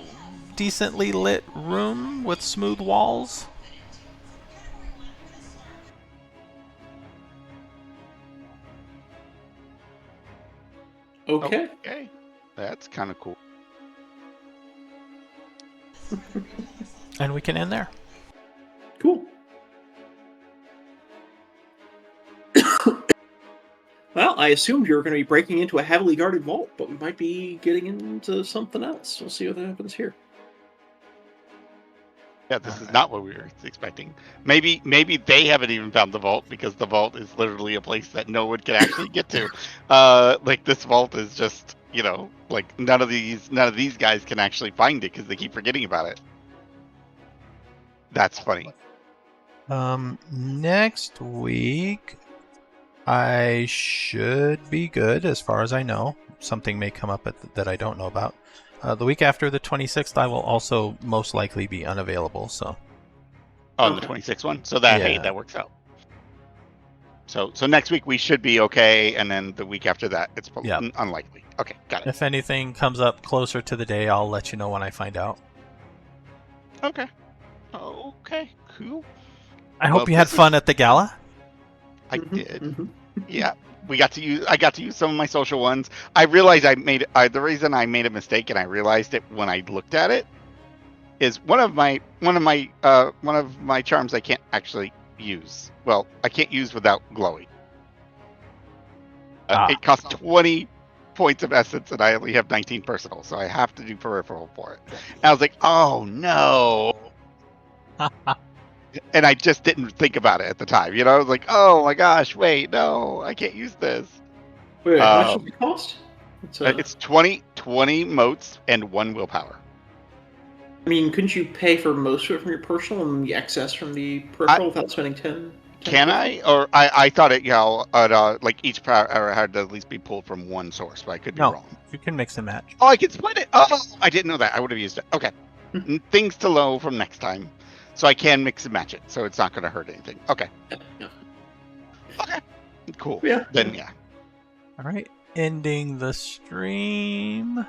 decently lit room with smooth walls. Okay. Okay. That's kind of cool. And we can end there. Cool. Well, I assumed you were going to be breaking into a heavily guarded vault, but we might be getting into something else. We'll see what happens here. Yeah, this is not what we were expecting. Maybe they haven't even found the vault because the vault is literally a place that no one can actually get to. Like this vault is just, like none of these guys can actually find it because they keep forgetting about it. That's funny. Next week, I should be good as far as I know. Something may come up that I don't know about. The week after the 26th, I will also most likely be unavailable. So On Okay. the 26th one, so that hey, Yeah. that works out. So next week we should be okay, and then the week after that, it's Yep. unlikely. Okay, got it. if anything comes up closer to the day, I'll let you know when I find out. Okay, okay, cool. I Well, hope you had this fun at the gala. I Mhm, did. mhm. Yeah, I got to use some of my social ones. I realized the reason I made a mistake, and I realized it when I looked at it, is one of my charms I can't actually use. Well, I can't use without glowing. It costs 20 points of essence, and I only have 19 personal, so I have to do peripheral for it. And I was like, oh no. And I just didn't think about it at the time. I was like, oh my gosh, wait, no, I can't use this. Wait, how much does it cost? It's 20 motes and 1 willpower. I mean, couldn't you pay for most of it from your personal and the excess from the peripheral without spending 10? Can I? Or I thought it, like each power had to at least be pulled from one source, but I could be No. wrong. You can mix and match. Oh, I can split it. Oh, I didn't know that. I would have used it. Okay. Things to know from next time. So I can mix and match it, so it's not going to hurt anything. Okay. Yeah. Okay. Cool. Yeah. Then yeah. All right, ending the stream.